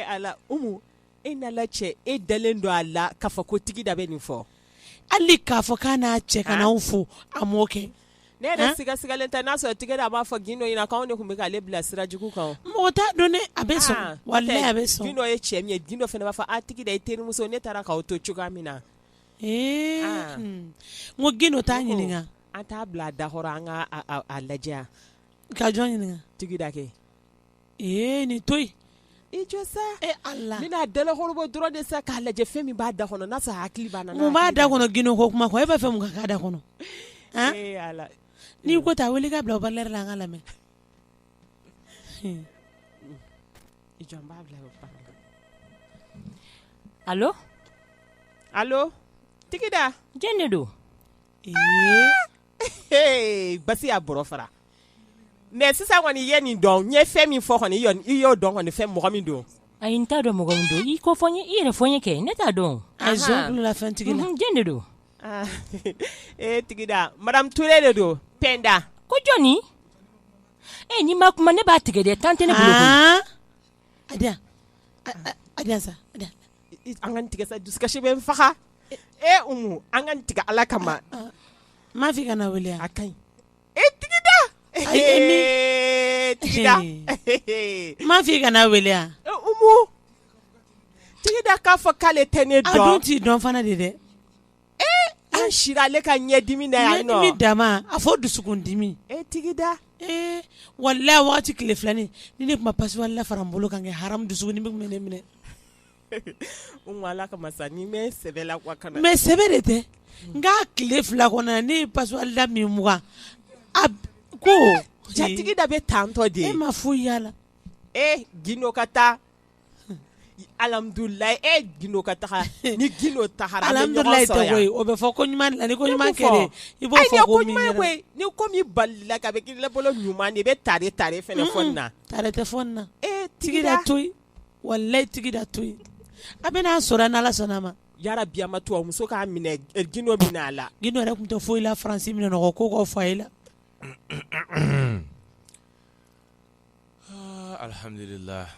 [SPEAKER 2] Allah Umu e n'ala cɛ e dalen don a la k'a fɔ ko tigi da bɛ nin fɔ
[SPEAKER 1] hali k'a fɔ k'a n'a cɛ ka n'anw fo a m'o kɛ
[SPEAKER 2] ne yɛrɛ sigasigalen tɛ n'a sɔrɔ tigi da b'a fɔ Guindo ɲɛna k'anw de tun bɛ k'ale bila sira jugu kan
[SPEAKER 1] mɔgɔ t'a dɔn ne a bɛ sɔn walahi a bɛ sɔn
[SPEAKER 2] Guindo ye cɛ min ye Guindo fana b'a fɔ tigi da i terimuso ne taara k'aw to cogoya min na
[SPEAKER 1] n ko Guindo t'a ɲininka
[SPEAKER 2] an t'a bila a da hɔrɔn an ka a lajɛ
[SPEAKER 1] ka jɔn ɲininka
[SPEAKER 2] tigi da kɛ
[SPEAKER 1] nin to yen
[SPEAKER 2] i jɔ sa
[SPEAKER 1] Allah
[SPEAKER 2] ni n'a dala hɔrɔbɔ dɔrɔn de sa k'a lajɛ fɛn min b'a da kɔnɔ n'a sɔrɔ hakili b'a na
[SPEAKER 1] mun b'a da kɔnɔ Guindo ko kuma kɔ e b'a fɛ mun ka k'a da kɔnɔ
[SPEAKER 2] Allah
[SPEAKER 1] n'i ko ta wele k'a bila o balɛri la an ka lamɛn
[SPEAKER 2] i jɔ n b'a bila o
[SPEAKER 7] allo
[SPEAKER 2] allo tigi da
[SPEAKER 7] jɛn de don
[SPEAKER 2] basi y'a bɔrɔ fara mais sisan kɔni i ye nin dɔn n ye fɛn min fɔ kɔni i y'o dɔn kɔni fɛn mɔgɔ min don
[SPEAKER 7] ayi n t'a dɔn mɔgɔ min don i ko fɔ n ye i yɛrɛ fɔ n ye kɛ ne t'a dɔn
[SPEAKER 1] a zon kulo la fɛn tigi la
[SPEAKER 7] jɛn de don
[SPEAKER 2] tigi da madame Touré de don Penda
[SPEAKER 7] ko jɔnni ni ma kuma ne b'a tigɛ dɛ tan tɛ ne bolo
[SPEAKER 1] adiya sa
[SPEAKER 2] an ka nin tigɛ sa dusukasi bɛ n faga Umu an ka nin tigɛ Ala kama
[SPEAKER 1] m'a f'i ka na wele
[SPEAKER 2] a ka ɲi tigi da tigi da
[SPEAKER 1] m'a f'i ka na wele
[SPEAKER 2] Umu tigi da k'a fɔ k'ale tɛ ne dɔn
[SPEAKER 1] a dun t'i dɔn fana de dɛ
[SPEAKER 2] an sira ale ka ɲɛdimi na yan nɔ
[SPEAKER 1] ɲɛdimi dama a fɔ dusukundimi
[SPEAKER 2] tigi da
[SPEAKER 1] walahi waati tile filani ni ne tun ma pasiwali la fara n bolo kan kɛ haramu dusukundimi tun bɛ ne minɛ
[SPEAKER 2] Umu Ala kama sa ni mɛ sɛbɛ la quoi kana
[SPEAKER 1] mais sɛbɛ de tɛ n ka tile fila kɔnɔ ne ye pasiwali la min mugan ko
[SPEAKER 2] jatigi da bɛ tantɔ de
[SPEAKER 1] e ma foyi y'a la
[SPEAKER 2] Guindo ka taa alhamdulilayi Guindo ka taga ni Guindo tagara
[SPEAKER 1] alhamdulilayi tɛ koyi o bɛ fɔ ko ɲuman la ni ko ɲuman kɛra i b'o fɔ ko min yɛrɛ
[SPEAKER 2] ni ko min balila ka bɛ k'i la bolo ɲuman de bɛ tare fɛnɛ fɔ nin na
[SPEAKER 1] tare tɛ fɔ nin na tigi da to yen walayi tigi da to yen a bɛ n'a sɔrɔ n'Ala sɔnna a ma
[SPEAKER 2] yarabi a ma to a muso k'a minɛ Guindo minɛ a la
[SPEAKER 1] Guindo yɛrɛ tun tɛ foyi la Faransi minɛ nɔgɔ ko k'o fɔ a ye la
[SPEAKER 5] alhamdulillah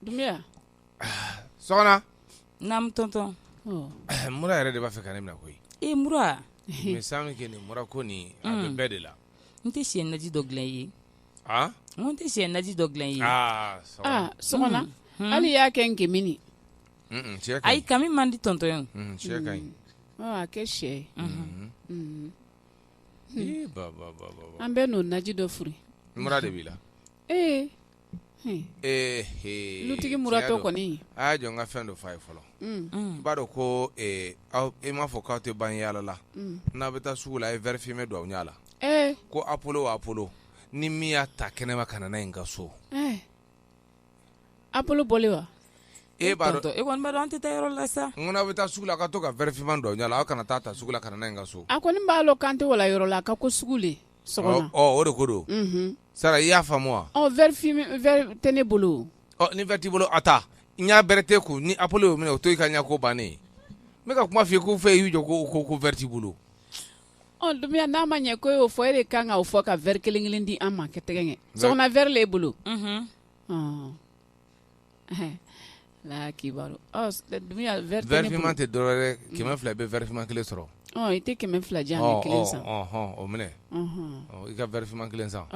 [SPEAKER 6] Dumbuya
[SPEAKER 5] sɔgɔna
[SPEAKER 7] naam tonton
[SPEAKER 5] mura yɛrɛ de b'a fɛ ka ne minɛ koyi
[SPEAKER 7] mura
[SPEAKER 5] mais sami kɛ nin mura ko nin a bɛ bɛɛ de la
[SPEAKER 7] n tɛ siɲɛ naji dɔ dilan i ye n tɛ siɲɛ naji dɔ dilan i ye
[SPEAKER 6] sɔgɔna hali y'a kɛ nkemini
[SPEAKER 7] ayi kami man di tonton ye
[SPEAKER 5] sɛ ka ɲi
[SPEAKER 6] a kɛ sɛ
[SPEAKER 5] an
[SPEAKER 6] bɛ n'o naji dɔ furi
[SPEAKER 5] mura de b'i la
[SPEAKER 6] lutigi muratɔ kɔni
[SPEAKER 5] a y'a jɔ n ka fɛn dɔ f'a ye fɔlɔ i b'a dɔn ko e m'a fɔ k'aw tɛ ban yaala la n'a bɛ taa sugu la a ye verre fumé don aw ɲɛ la ko Apollo ni min y'a ta kɛnɛma ka na n'a ye n ka so
[SPEAKER 6] Apollo bɔlen wa
[SPEAKER 5] e b'a dɔn
[SPEAKER 7] e kɔni b'a dɔn an tɛ taa yɔrɔ la sa
[SPEAKER 5] n ko n'aw bɛ taa sugu la a ka to ka verre fumé don aw ɲɛ la aw kana taa ta sugu la ka na n'a ye n ka so
[SPEAKER 6] a kɔni b'a lɔ k'an tɛ wala yɔrɔ la a ka ko sugu le sɔgɔma
[SPEAKER 5] o de ko don Sara i y'a faamu wa
[SPEAKER 6] verre tɛ ne bolo
[SPEAKER 5] ni verre t'i bolo a ta n y'a bɛrɛ tɛ kun ni Apollo y'o minɛ o to i ka ɲɛ ko bannen n bɛ ka kuma f'i ye ko fɛ i y'u jɔ ko verre t'i bolo
[SPEAKER 6] Dumbuya n'a ma ɲɛ ko y'o fɔ e de kan k'o fɔ ka verre kelen di an ma kɛ tɛgɛ ŋɛ sɔgɔna verre le bolo la kibaru Dumbuya verre
[SPEAKER 5] fiman tɛ dɔwɛrɛ 200 bɛ verre fiman kelen sɔrɔ
[SPEAKER 6] I tɛ 200 di yan bɛ 1 san.
[SPEAKER 8] O minɛ. I ka verre fiman 1 san.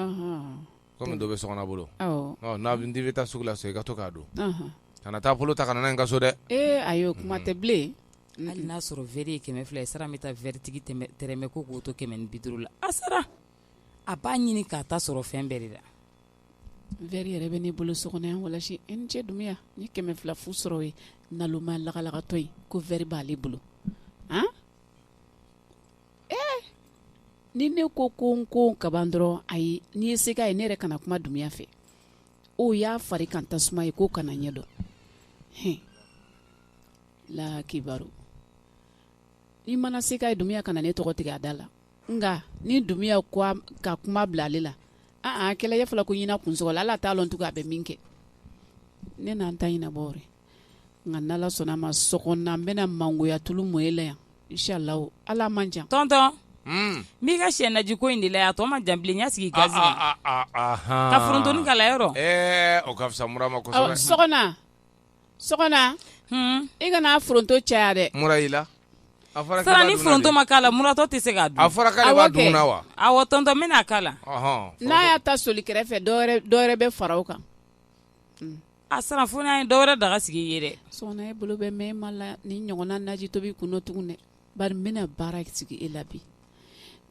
[SPEAKER 8] Comme dɔ bɛ sokɔnɔ bolo. N'a bɛ taa sugu la so i ka to k'a don. Kana taa bolo ta ka na n'a ye n ka so dɛ.
[SPEAKER 6] Ayo kuma tɛ bilen.
[SPEAKER 7] Hali n'a sɔrɔ verre ye 200 ye sara n bɛ taa verre tigi tɛrɛmɛ ko k'o to 150 la a sara a b'a ɲini k'a ta sɔrɔ fɛn bɛɛ de la.
[SPEAKER 6] Verre yɛrɛ bɛ ne bolo so kɔnɔ yan walasi e ni cɛ Dunbiya n ye 200 fu sɔrɔ ye naloma lagalagatɔ ye ko verre b'ale bolo ni ne ko n ko kaban dɔrɔn ayi n'i ye se k'a ye ne yɛrɛ kana kuma Dunbiya fɛ o y'a fari kan tasuma ye k'o kana ɲɛdɔn la kibaru ni mana se k'a ye Dunbiya kana ne tɔgɔ tigɛ a da la nka ni Dunbiya ko ka kuma bila ale la kɛlɛ ye fɔlɔ ko ɲina kunsɔgɔ la ala t'a lɔn tugun a bɛ min kɛ ne n'an ta ɲina bɔ nka n'ala sɔnna ma sɔgɔnna n bɛna mangoya tulu mɔ e la yan inshallah ala man jan
[SPEAKER 7] tonton n b'i ka sɛ naji ko in de la yan a tɔ ma jan bilen n y'a sigi gazi kan ka forontoni k'a la yɔrɔ
[SPEAKER 8] o ka fisa mura ma kosɛbɛ
[SPEAKER 6] sɔgɔna i kana foronto caya dɛ
[SPEAKER 8] mura y'i la
[SPEAKER 7] sara ni foronto ma k'a la muratɔ tɛ se k'a dun
[SPEAKER 8] a fɔra k'ale b'a dun na wa
[SPEAKER 7] awɔ tonton n bɛna k'a la
[SPEAKER 6] n'a y'a ta soli kɛrɛfɛ dɔwɛrɛ bɛ fara o kan
[SPEAKER 7] a sara fo n'a ye dɔwɛrɛ daga sigi i ye dɛ
[SPEAKER 6] sɔgɔna e bolo bɛ mɛn e ma la ni ɲɔgɔnna naji tobi kunnɔ tugun dɛ bari n bɛna baara sigi e la bi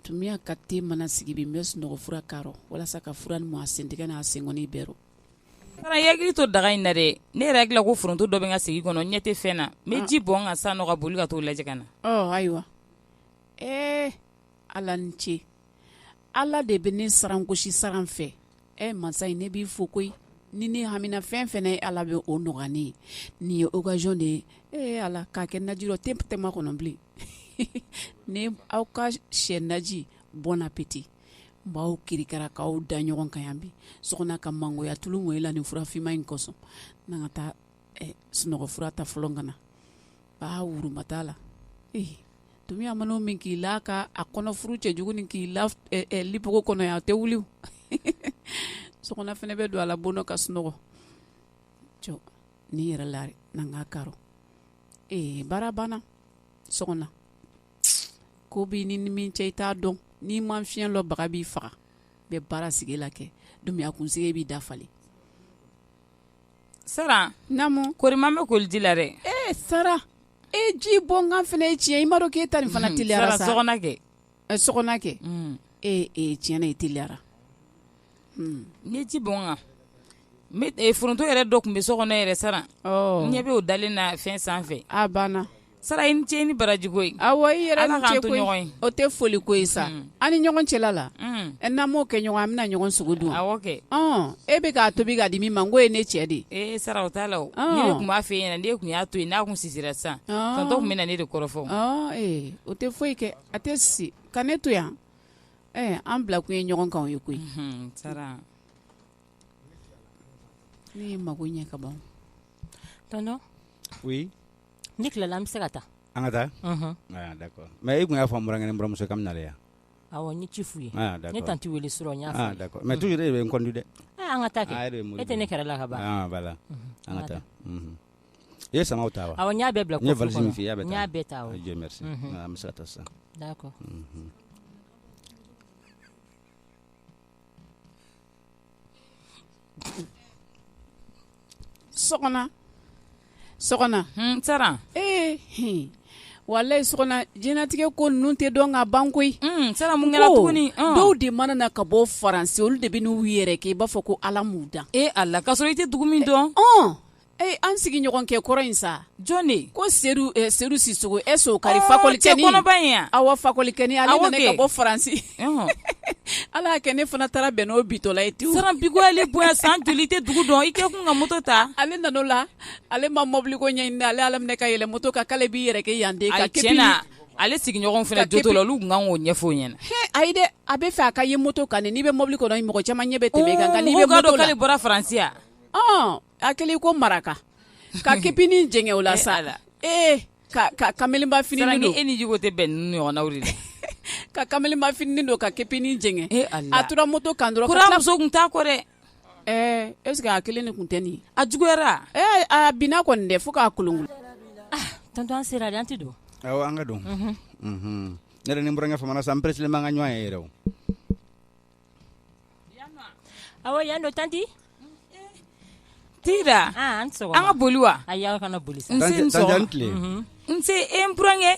[SPEAKER 6] Dunbiya ka te mana sigi bi n bɛ sunɔgɔ fura k'arɔ walasa ka fura ni mɔ a sentigɛ n'a senkɔni bɛɛ rɔ
[SPEAKER 7] sara i hakili to daga in na dɛ ne yɛrɛ hakili la ko foronto dɔ bɛ n ka sigi kɔnɔ ɲɛ tɛ fɛn na n bɛ ji bɔn ka sa nɔ ka boli ka t'o lajɛ ka na
[SPEAKER 6] ayiwa ala ni ce ala de bɛ ne sarangosi saran fɛ mansa in ne b'i fo koyi ni ne hamina fɛn fɛn ye ala bɛ o nɔgɔya ne ye nin ye occasion de ye ala k'a kɛ naji rɔ tɛ ma kɔnɔ bilen ne aw ka sɛ naji bon appétit n b'aw kirikara k'aw da ɲɔgɔn kan yan bi sɔgɔna ka mangoya tulu mɔ e la nin furafima in kɔsɔn n'an ka taa sunɔgɔ fura ta fɔlɔ ka na wuruma t'a la Dunbiya man'o min k'i la ka a kɔnɔ furu cɛjugu ni k'i la lipogo kɔnɔ yan a tɛ wuli sɔgɔna fɛnɛ bɛ don a la bon dɔ ka sunɔgɔ jɔ ni yɛrɛ lari n'an ka karo baara banna sɔgɔna ko bi ni min cɛ i t'a dɔn n'i ma fiɲɛ lɔ baga b'i faga bɛ baara sigi la kɛ Dunbiya kunsigi b'i dafali
[SPEAKER 7] sara
[SPEAKER 6] namu
[SPEAKER 7] korima bɛ koliji la dɛ
[SPEAKER 6] sara ji bɔn kan fɛnɛ ye tiɲɛ i ma dɔn k'e ta nin fana teliyara sa
[SPEAKER 7] sɔgɔna kɛ
[SPEAKER 6] sɔgɔna kɛ tiɲɛ na i teliyara
[SPEAKER 7] ni ji bɔn kan foronto yɛrɛ dɔ tun bɛ sɔgɔnɔ yɛrɛ sara ɲɛ bɛ o dalen na fɛn sanfɛ
[SPEAKER 6] a banna
[SPEAKER 7] sara i ni ce ni baraji ko ye
[SPEAKER 6] awɔ i yɛrɛ ni ce koyi o tɛ foli ko ye sa an ni ɲɔgɔn cɛla la n'an m'o kɛ ɲɔgɔn an bɛna ɲɔgɔn sogo dun
[SPEAKER 7] awɔ kɛ
[SPEAKER 6] e bɛ k'a tobi k'a di min ma n ko ye ne cɛ de
[SPEAKER 7] sara o t'a la o ni ne tun b'a fɛ ɲɛna n'e tun y'a to yen n'a tun sisira sisan tonton tun bɛ na ne de kɔrɔfɔ
[SPEAKER 6] o tɛ foyi kɛ a tɛ sisi ka ne to yan an bila kun ye ɲɔgɔn kan o ye koyi
[SPEAKER 7] sara
[SPEAKER 6] ne ye mago ɲɛ ka ban
[SPEAKER 9] tonton
[SPEAKER 10] oui
[SPEAKER 9] ni tilala an bɛ se ka taa
[SPEAKER 10] an ka taa d'accord mais i kun y'a fɔ n bɔra n buramuso ka minale yan
[SPEAKER 9] awɔ n ye ci f'u ye
[SPEAKER 10] d'accord
[SPEAKER 9] ne tanti wele surɔ n y'a fɔ
[SPEAKER 10] d'accord mais toujours e de bɛ n conduit dɛ
[SPEAKER 9] an ka taa kɛ e tɛ ne kɛrɛ la ka ban
[SPEAKER 10] voilà an ka taa i ye samaw ta wa
[SPEAKER 9] awɔ n y'a bɛɛ bila
[SPEAKER 10] kɔfɛ kɔnɔ n ye valise min f'i ye
[SPEAKER 9] n y'a bɛɛ ta awɔ
[SPEAKER 10] Dieu merci an bɛ se ka taa sisan
[SPEAKER 9] d'accord
[SPEAKER 6] sɔgɔna
[SPEAKER 7] sara
[SPEAKER 6] walayi sɔgɔna jɛnatigɛ ko ninnu tɛ dɔn ka ban koyi
[SPEAKER 7] sara mun kɛra tuguni
[SPEAKER 6] dɔw de mana na ka bɔ faransi olu de bɛ n'u yɛrɛ kɛ i b'a fɔ ko ala m'u dan
[SPEAKER 7] ala ka sɔrɔ i tɛ dugu min dɔn
[SPEAKER 6] an sigi ɲɔgɔn kɛ kɔrɔ in sa
[SPEAKER 7] jɔn de
[SPEAKER 6] ko seru Sisogo so kari fakolikɛni
[SPEAKER 7] kɔnɔba in yan
[SPEAKER 6] awɔ fakolikɛni ale nana ka bɔ faransi ala y'a kɛ ne fana taara bɛn n'o bitɔla ye tewu
[SPEAKER 7] sara bi ko ale bonya san joli tɛ dugu dɔn i kɛ kun ka moto ta
[SPEAKER 6] ale nan'o la ale ma mobili ko ɲɛɲini ale ala minɛ ka yɛlɛ moto kan k'ale b'i yɛrɛ kɛ yan de ka
[SPEAKER 7] kepini ale sigiɲɔgɔn fana joto la olu kun kan k'o ɲɛfɔ ɲɛna
[SPEAKER 6] ayi dɛ a bɛ fɛ a ka ye moto kan n'i bɛ mobili kɔnɔ mɔgɔ caman ɲɛ bɛ tɛmɛ kan nka n'i bɛ moto la
[SPEAKER 7] k'ale bɔra faransi yan
[SPEAKER 6] a kɛlen ko maraka ka kepini jɛngɛ o la sa ka kamelenba fini
[SPEAKER 7] don e ni jiko tɛ bɛn ninnu ɲɔgɔnnaw de la
[SPEAKER 6] ka kamelenba fini don ka kepini jɛngɛ a tora moto kan dɔrɔn
[SPEAKER 7] kura muso kun t'a kɔ dɛ
[SPEAKER 6] est-ce que a kelen de kun tɛ nin
[SPEAKER 7] a juguyara
[SPEAKER 6] a binna kɔni dɛ fo k'a kolonkolon
[SPEAKER 9] tonton an sera de an tɛ don
[SPEAKER 10] aw anga dum nere ni mburange famana sam presle manga nywa yero
[SPEAKER 9] awo yando tanti
[SPEAKER 6] tira anga boluwa
[SPEAKER 9] aya kana bolisa
[SPEAKER 10] tanjantle
[SPEAKER 6] nse mburange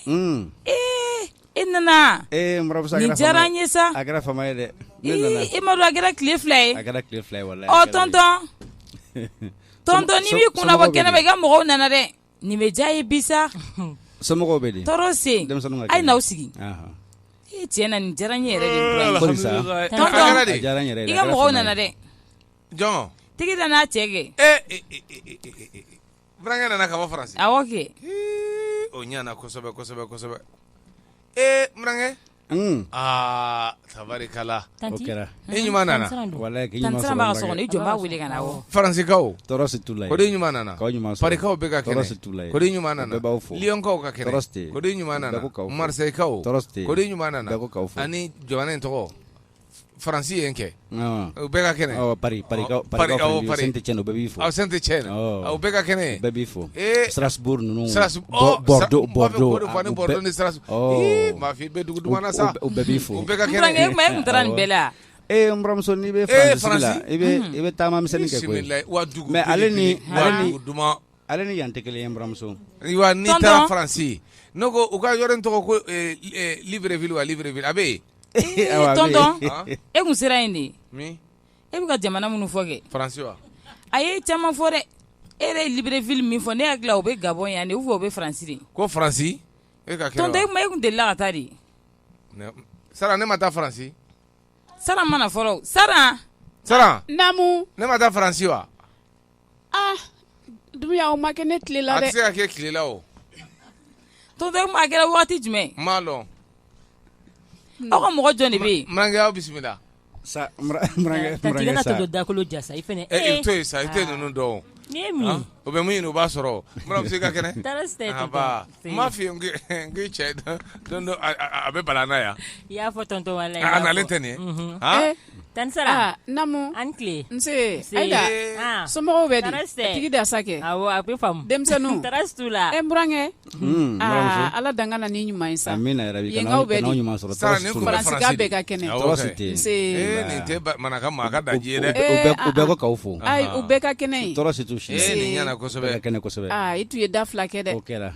[SPEAKER 6] inana
[SPEAKER 10] mbrabsa
[SPEAKER 6] ni jaranye sa
[SPEAKER 10] agra fama de
[SPEAKER 6] imadu agra clé fly
[SPEAKER 10] wallahi
[SPEAKER 6] oh tonton ni bi kuna ba kena be ga mo nana de ni be jaye bisa
[SPEAKER 10] somo be de
[SPEAKER 6] torose ay na usigi tiena ni jaranye re de mburange tonton
[SPEAKER 10] jaranye re
[SPEAKER 6] iga mo nana de
[SPEAKER 8] John
[SPEAKER 6] tigida na chege
[SPEAKER 8] Mburange nana ka ba France
[SPEAKER 6] awoke
[SPEAKER 8] o nyana kosobe Mburange tabarikala
[SPEAKER 10] okera
[SPEAKER 8] nyuma nana
[SPEAKER 10] wallahi ke nyuma
[SPEAKER 6] tansara ba so ni jomba wile kana wo
[SPEAKER 8] France kaw
[SPEAKER 10] torose tulay
[SPEAKER 8] ko de nyuma nana
[SPEAKER 10] ko nyuma
[SPEAKER 8] pari kaw be ka kene
[SPEAKER 10] torose tulay
[SPEAKER 8] ko de nyuma nana Lyon kaw ka kene
[SPEAKER 10] Toroste.
[SPEAKER 8] ko de nyuma nana Marseille kaw
[SPEAKER 10] Toroste.
[SPEAKER 8] ko de nyuma nana
[SPEAKER 10] Beko kaw fo.
[SPEAKER 8] ani Joanne to France yenke be ka kene
[SPEAKER 10] Paris Saint-Etienne baby fo
[SPEAKER 8] Saint-Etienne be ka kene
[SPEAKER 10] baby fo
[SPEAKER 8] Eh,
[SPEAKER 10] Strasbourg non
[SPEAKER 8] Bordeaux ni Strasbourg
[SPEAKER 10] Oh.
[SPEAKER 8] ma fi be dugu mana sa
[SPEAKER 10] baby fo
[SPEAKER 8] be ka
[SPEAKER 6] mburange
[SPEAKER 8] kene
[SPEAKER 6] ma mutran bela
[SPEAKER 10] mbramso ni be France ibe tamam sen ke ko
[SPEAKER 8] bismillah wa dugu
[SPEAKER 10] mais aleni
[SPEAKER 8] duma
[SPEAKER 10] aleni yante kele mbramso
[SPEAKER 8] iwa ni ta France noko uka yoren to ko Libreville abe
[SPEAKER 6] tonton e kun sera indi
[SPEAKER 8] mi
[SPEAKER 6] e bi ka jamana munu foge
[SPEAKER 8] France wa
[SPEAKER 6] aye chama fore ere Libreville min fo ne akla o be Gabon ya ne o be France di
[SPEAKER 8] ko France e ka kene
[SPEAKER 6] tonton e ma e kun de la atari
[SPEAKER 8] Sara ne mata France
[SPEAKER 6] sara mana foro sara
[SPEAKER 11] namu
[SPEAKER 8] ne mata France wa
[SPEAKER 11] dumiya o makene tile la de
[SPEAKER 8] a tse ka ke kile la o
[SPEAKER 6] tonton e ma kɛra waati jumɛn
[SPEAKER 8] malo
[SPEAKER 6] aw ka mɔgɔ jɔn de bɛ yen
[SPEAKER 8] Mburange aw bisimila
[SPEAKER 10] sa
[SPEAKER 9] tanti kana to dakolo jasa ifene
[SPEAKER 8] to sa ite nunu do
[SPEAKER 9] ni mi
[SPEAKER 8] o be mun o ba sɔrɔ mura se ka kɛnɛ
[SPEAKER 9] tarasta
[SPEAKER 8] ba ma fi ngi che don a be balana ya
[SPEAKER 9] ya fo tonto wala
[SPEAKER 8] ya ana lentene
[SPEAKER 9] tansara
[SPEAKER 11] namu
[SPEAKER 9] ankle
[SPEAKER 11] nse aida somɔgɔw bɛ di tigi da sake
[SPEAKER 9] awo a be fam
[SPEAKER 11] denmisɛnninw
[SPEAKER 9] tarastula
[SPEAKER 11] mburange ala dangana ni ɲuman ye sa
[SPEAKER 10] amina yarabi
[SPEAKER 11] yengaw bɛ di
[SPEAKER 10] ɲuman sɔrɔ
[SPEAKER 11] faransikan bɛɛ ka kɛnɛ
[SPEAKER 10] nse
[SPEAKER 8] ni te mana ka ma ka daji ye dɛ
[SPEAKER 10] u bɛɛ ko kaw fo
[SPEAKER 11] ayi u bɛɛ ka kɛnɛ ye
[SPEAKER 10] tɔɔrɔ si t'u si
[SPEAKER 8] ni ɲana kosɛbɛ
[SPEAKER 10] ka kɛnɛ kosɛbɛ
[SPEAKER 11] i tun ye da fila kɛ dɛ
[SPEAKER 10] o kɛra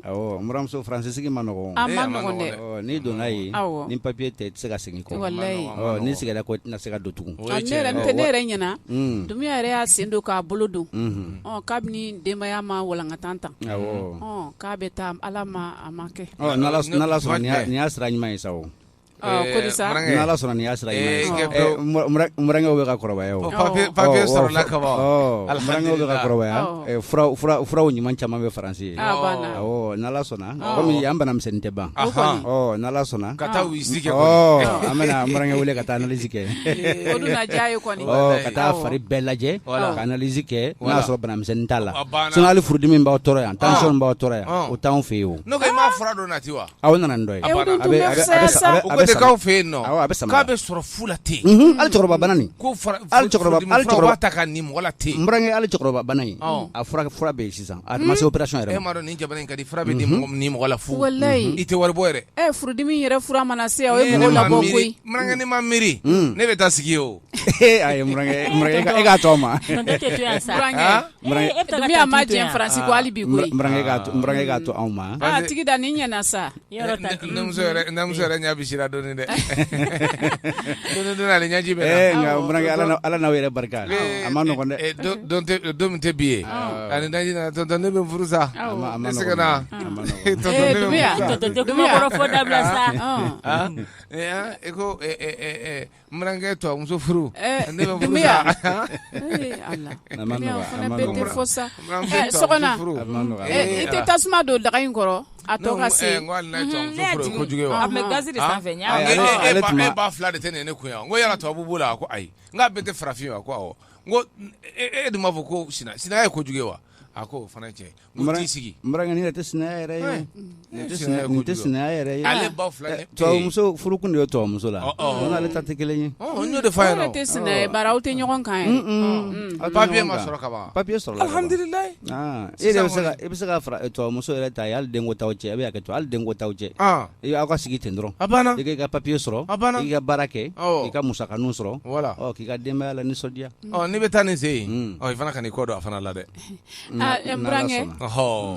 [SPEAKER 10] awɔ muramuso faransi sigi ma nɔgɔn
[SPEAKER 11] a ma nɔgɔn dɛ
[SPEAKER 10] n'i donna ye ni papiye tɛ i tɛ se ka segin kɔ
[SPEAKER 11] wallahi
[SPEAKER 10] n'i sigira ko i tɛna se ka don tugun
[SPEAKER 11] ne yɛrɛ ɲɛna dumiya yɛrɛ y'a sen don k'a bolo don kabini denbaya ma walankatan tan k'a bɛ taa ala ma a ma kɛ
[SPEAKER 10] n'ala sɔnna nin y'a sira ɲuman ye sa o
[SPEAKER 11] kodisa
[SPEAKER 10] n'ala sɔnna nin y'a sira ɲuman ye murankɛw bɛ ka kɔrɔbaya o
[SPEAKER 8] papiye sɔrɔla ka bɔ
[SPEAKER 10] murankɛw bɛ ka kɔrɔbaya furaw ɲuman caman bɛ faransi ye n'ala sɔnna komi yan banamisɛnnin tɛ ban n'ala sɔnna
[SPEAKER 8] ka taa wisi kɛ
[SPEAKER 10] an bɛna murankɛ wele ka taa analyse kɛ
[SPEAKER 11] o dun na diya ye kɔni
[SPEAKER 10] ka taa fari bɛɛ lajɛ ka analyse kɛ n'a sɔrɔ banamisɛnnin t'a la sinon hali furudimi b'aw tɔɔrɔ yan tension b'aw tɔɔrɔ yan o t'anw fɛ yen o
[SPEAKER 8] n'o ko i m'a fura dɔ nati wa
[SPEAKER 10] aw nana nin dɔ ye
[SPEAKER 8] a bɛ k'aw fɛ yen nɔ k'a bɛ sɔrɔ fu la ten
[SPEAKER 10] hali cɛkɔrɔba bana nin
[SPEAKER 8] ko hali cɛkɔrɔba b'a ta ka nin mɔgɔ la ten
[SPEAKER 10] murankɛ hali cɛkɔrɔba bana in a fura bɛ yen sisan a ma se opération yɛrɛ ma
[SPEAKER 8] e m'a dɔn nin jamana in ka di fura bɛ di mɔgɔ la fu i tɛ wari bɔ yɛrɛ
[SPEAKER 11] furudimi yɛrɛ fura mana se o ye mɔgɔ labɔ koyi
[SPEAKER 8] murankɛ ni ma miiri ne bɛ taa sigi o
[SPEAKER 10] ayi murankɛ e k'a tɔ ma
[SPEAKER 11] dumiya ma jɛn faransi ko hali bi koyi
[SPEAKER 10] murankɛ k'a to anw ma
[SPEAKER 11] tigi da nin ɲɛna sa
[SPEAKER 8] namuso yɛrɛ ɲɛ bisira dɔɔni dɛ don ale ɲɛji bɛ
[SPEAKER 10] nka murankɛ ala n'aw yɛrɛ barika a ma nɔgɔn dɛ
[SPEAKER 8] don min tɛ bi ye ani daji na tonton ne bɛ furu sa ne sɛgɛnna
[SPEAKER 9] dumiya kɔrɔ fɔ dabila sa
[SPEAKER 8] e ko murankɛ tɔ muso furu ne bɛ furu
[SPEAKER 11] dumiya
[SPEAKER 8] sa
[SPEAKER 11] fana bɛɛ tɛ fɔ sa sɔgɔna i tɛ tasuma don daga in kɔrɔ a tɔ ka se
[SPEAKER 8] n ko hali n'a ye tɔ muso furu ye kojugu ye wa
[SPEAKER 6] a tun bɛ gazi de sanfɛ
[SPEAKER 8] e ba fila de tɛ nin ne kun yan n ko yala tubabu b'o la ko ayi n k'a bɛɛ tɛ farafin wa ko awɔ n ko e dun b'a fɔ ko sinaya ye kojugu ye wa a ko fana cɛ n t'i sigi
[SPEAKER 10] mbarange ni tɛ sinaya yɛrɛ ye nin tɛ sinaya yɛrɛ ye
[SPEAKER 8] ale ba fila
[SPEAKER 10] tubabumuso furukun de ye tubabumuso la o n'ale ta tɛ kelen ye
[SPEAKER 8] n y'o de f'a ɲɛna
[SPEAKER 11] tɛ sinaya bara aw tɛ ɲɔgɔn kan ye
[SPEAKER 8] papiye ma sɔrɔ ka ban
[SPEAKER 10] papiye sɔrɔ
[SPEAKER 8] alhamdulilayi
[SPEAKER 10] e bɛ se ka fara tubabumuso yɛrɛ ta ye hali denko t'aw cɛ e bɛ hakɛ to hali denko t'aw cɛ aw ka sigi ten dɔrɔn
[SPEAKER 8] a banna
[SPEAKER 10] i k'i ka papiye sɔrɔ i ka baara kɛ i ka musakaninw sɔrɔ k'i ka denbaya la nisɔndiya
[SPEAKER 8] n'i bɛ taa nin se yen i fana ka n'i kɔ don a fana la dɛ
[SPEAKER 11] n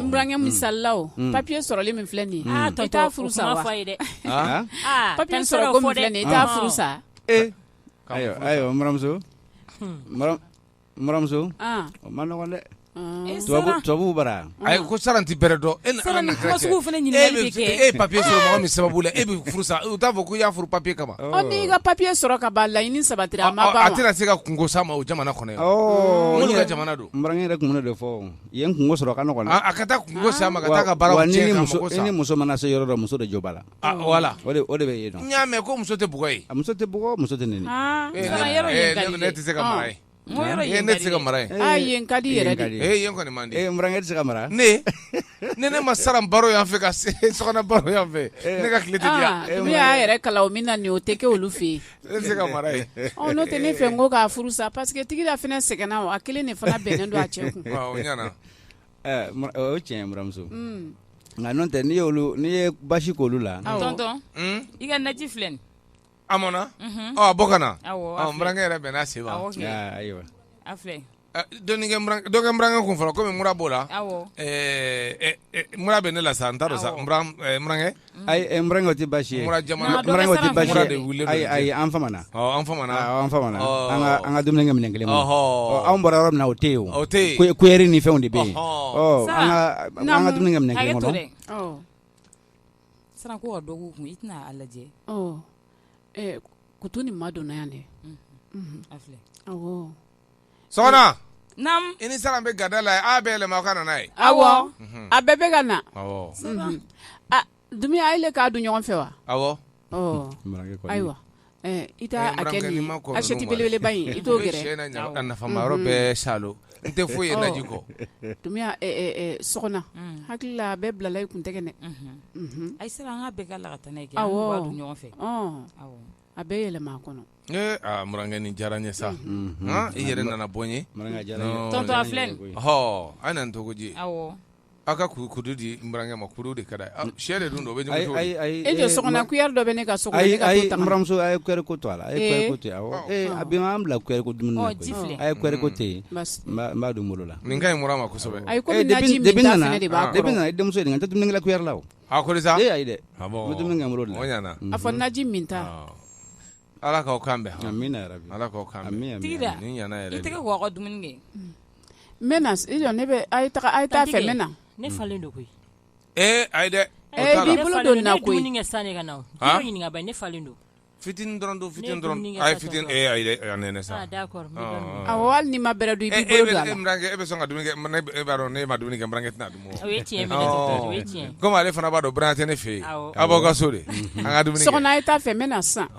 [SPEAKER 11] burankɛ misalila o papiye sɔrɔli min filɛ nin ye i t'a furu sa wa papiye sɔrɔ ko min filɛ nin ye i t'a furu sa
[SPEAKER 10] ayiwa muramuso o ma nɔgɔn dɛ tubabu bara
[SPEAKER 8] ayi ko saran tɛ bɛrɛ dɔn e papiye sɔrɔ mɔgɔ min sababu la e bɛ furu sa u t'a fɔ ko i y'a furu papiye kama
[SPEAKER 11] n'i ka papiye sɔrɔ ka ban laɲini sabatira a ma ban
[SPEAKER 8] a tɛna se ka kungo s'a ma o jamana kɔnɔ yan minnu ka jamana don
[SPEAKER 10] n barankɛ yɛrɛ kun bɛ de fɔ yen kungo sɔrɔ ka nɔgɔn
[SPEAKER 8] a ka taa kungo s'a ma ka taa ka baaraw tiɲɛ ka mago sa
[SPEAKER 10] ni muso mana se yɔrɔ dɔ muso de jɔ b'a la
[SPEAKER 8] wala
[SPEAKER 10] o de bɛ yen nɔ
[SPEAKER 8] n y'a mɛn ko muso tɛ bugɔ ye
[SPEAKER 10] muso tɛ bugɔ muso tɛ nɛni
[SPEAKER 8] ne tɛ se ka mara ye ne tɛ se ka mara ye
[SPEAKER 11] yen ka di yɛrɛ de
[SPEAKER 8] yen kɔni man di
[SPEAKER 10] n barankɛ tɛ se ka mara
[SPEAKER 8] ne ma saran baro yan fɛ ka sokɔnɔ baro yan fɛ ne ka tile tɛ diya
[SPEAKER 11] ne y'a yɛrɛ kalan o min na nin o tɛ kɛ olu fɛ yen
[SPEAKER 8] ne tɛ se ka mara ye
[SPEAKER 11] n'o tɛ ne fɛ n ko k'a furu sa parce que tigi la fana sɛgɛnna o a kelen de fana bɛnnen don a cɛ kun
[SPEAKER 8] o ɲana
[SPEAKER 10] o ye tiɲɛ ye muramuso nka n'o tɛ n'i ye basi k'olu la
[SPEAKER 7] tonton i ka naji filɛ nin
[SPEAKER 8] a mɔna a bɔ ka na n burankɛ yɛrɛ bɛn n'a se ma
[SPEAKER 10] ayiwa
[SPEAKER 7] a filɛ
[SPEAKER 8] dɔ kɛ n burankɛ kun fɔlɔ komi mura b'o la mura bɛ ne la sa n t'a dɔn sa n burankɛ
[SPEAKER 10] ayi n burankɛ o tɛ baasi ye
[SPEAKER 8] mura jamana
[SPEAKER 10] o tɛ baasi
[SPEAKER 8] mura de wuli
[SPEAKER 10] ayi an famana
[SPEAKER 8] an famana
[SPEAKER 10] an ka dumuni kɛ minɛn kelen ma anw bɔra yɔrɔ min na o tɛ yen o tɛ yen kuyɛri ni fɛnw de bɛ yen an ka dumuni kɛ minɛn kelen kɔnɔ
[SPEAKER 7] sisan ko ka dɔ k'u kun i tɛna a lajɛ
[SPEAKER 11] kutu ni ma donna yan dɛ
[SPEAKER 7] a filɛ
[SPEAKER 8] sɔgɔna
[SPEAKER 7] naam
[SPEAKER 8] i ni saran bɛ gada la a bɛ yɛlɛma aw ka na n'a ye
[SPEAKER 11] awɔ a bɛɛ bɛ ka na Dumbuya a yɛlɛ k'a dun ɲɔgɔn fɛ wa
[SPEAKER 8] awɔ
[SPEAKER 11] ayiwa i t'a a kɛ nin assiette belebeleba in i t'o gɛrɛ
[SPEAKER 8] a nafama yɔrɔ bɛɛ salo n tɛ foyi ye naji kɔ
[SPEAKER 11] Dumbuya sɔgɔna hakili la a bɛɛ bilala i kun tɛgɛ dɛ
[SPEAKER 7] ayi sera an ka bɛɛ ka la ka taa n'a ye kɛ an b'a dun ɲɔgɔn fɛ
[SPEAKER 11] a bɛɛ yɛlɛma a kɔnɔ
[SPEAKER 8] murankɛ nin diyara n ye sa i yɛrɛ nana bɔ n ye
[SPEAKER 7] tonton a filɛ nin
[SPEAKER 8] a na n togo ji aw ka kudu di n burankɛ ma kudu de ka d'a ye sɛ de dun don o bɛ ɲɔgɔn cogo
[SPEAKER 11] e de sɔgɔna kuyɛri dɔ bɛ ne ka so kɔnɔ ne ka t'o tama
[SPEAKER 10] n buramuso a ye kuyɛri ko to a la a ye kuyɛri ko to yen awɔ a bɛ an bila kuyɛri ko dumuni na koyi a ye kuyɛri ko to yen n b'a dun bolo la
[SPEAKER 8] nin ka ɲi mura ma kosɛbɛ
[SPEAKER 11] ayi komi naji min ta fɛnɛ de b'a kɔrɔ
[SPEAKER 10] depuis nana i denmuso ye nin n tɛ dumuni kɛ kuyɛri la o
[SPEAKER 8] a ko sa
[SPEAKER 10] ayi dɛ n bɛ dumuni kɛ n bolo de la
[SPEAKER 8] o ɲana
[SPEAKER 11] a fɔ naji min ta
[SPEAKER 8] ala k'aw kan bɛn
[SPEAKER 10] amina yarabi
[SPEAKER 8] ala k'aw kan bɛn
[SPEAKER 7] tigi da
[SPEAKER 8] nin ɲana yɛrɛ
[SPEAKER 7] i tɛgɛ ko aw ka dumuni kɛ
[SPEAKER 11] n bɛ na ne bɛ a ye t'a fɛ n bɛ na
[SPEAKER 9] ne falen don koyi
[SPEAKER 8] ayi dɛ
[SPEAKER 11] b'i bolo don na koyi
[SPEAKER 9] dumuni kɛ sanni ka na o ɲininka ba ne falen don
[SPEAKER 8] fitinin dɔrɔn don fitinin dɔrɔn a ye fitinin ayi dɛ a nɛnɛ sa
[SPEAKER 9] d'accord
[SPEAKER 11] awɔ hali ni ma bɛrɛ dun i b'i bolo don a la
[SPEAKER 8] e bɛ sɔn ka dumuni kɛ e b'a dɔn ne ma dumuni kɛ n burankɛ tɛna dun
[SPEAKER 9] o ye tiɲɛ o ye tiɲɛ
[SPEAKER 8] komi ale fana b'a dɔn burankɛ tɛ ne fɛ yen a b'aw ka so de an ka dumuni kɛ
[SPEAKER 11] sɔgɔna a ye t'a fɛ n bɛ na sisan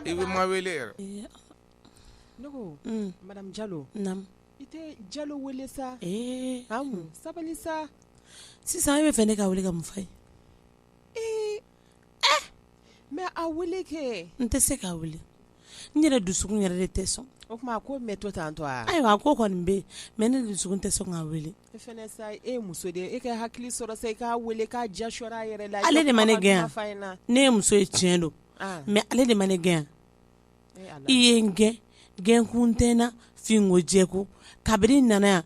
[SPEAKER 8] i bɛ ma wele yɛrɛ
[SPEAKER 2] ne ko madame Jalo i tɛ Jalo wele sa sabali sa
[SPEAKER 1] sisan e bɛ fɛ ne ka wele ka mun f'a ye
[SPEAKER 2] mais a wele kɛ
[SPEAKER 1] n tɛ se k'a wele n yɛrɛ dusukun yɛrɛ de tɛ sɔn
[SPEAKER 2] o tuma ko mɛ to tan to a
[SPEAKER 1] ayiwa a ko kɔni bɛ yen mais ne dusukun tɛ sɔn k'a wele
[SPEAKER 2] e fɛnɛ sa e ye muso de e ka hakili sɔrɔ sa i k'a wele k'a jasɔrɔ a yɛrɛ la
[SPEAKER 1] ale de ma ne gɛn ne ye muso ye tiɲɛ don mais ale de ma ne gɛn i ye n gɛn gɛnkun tɛ n na finko jɛko kabini nana yan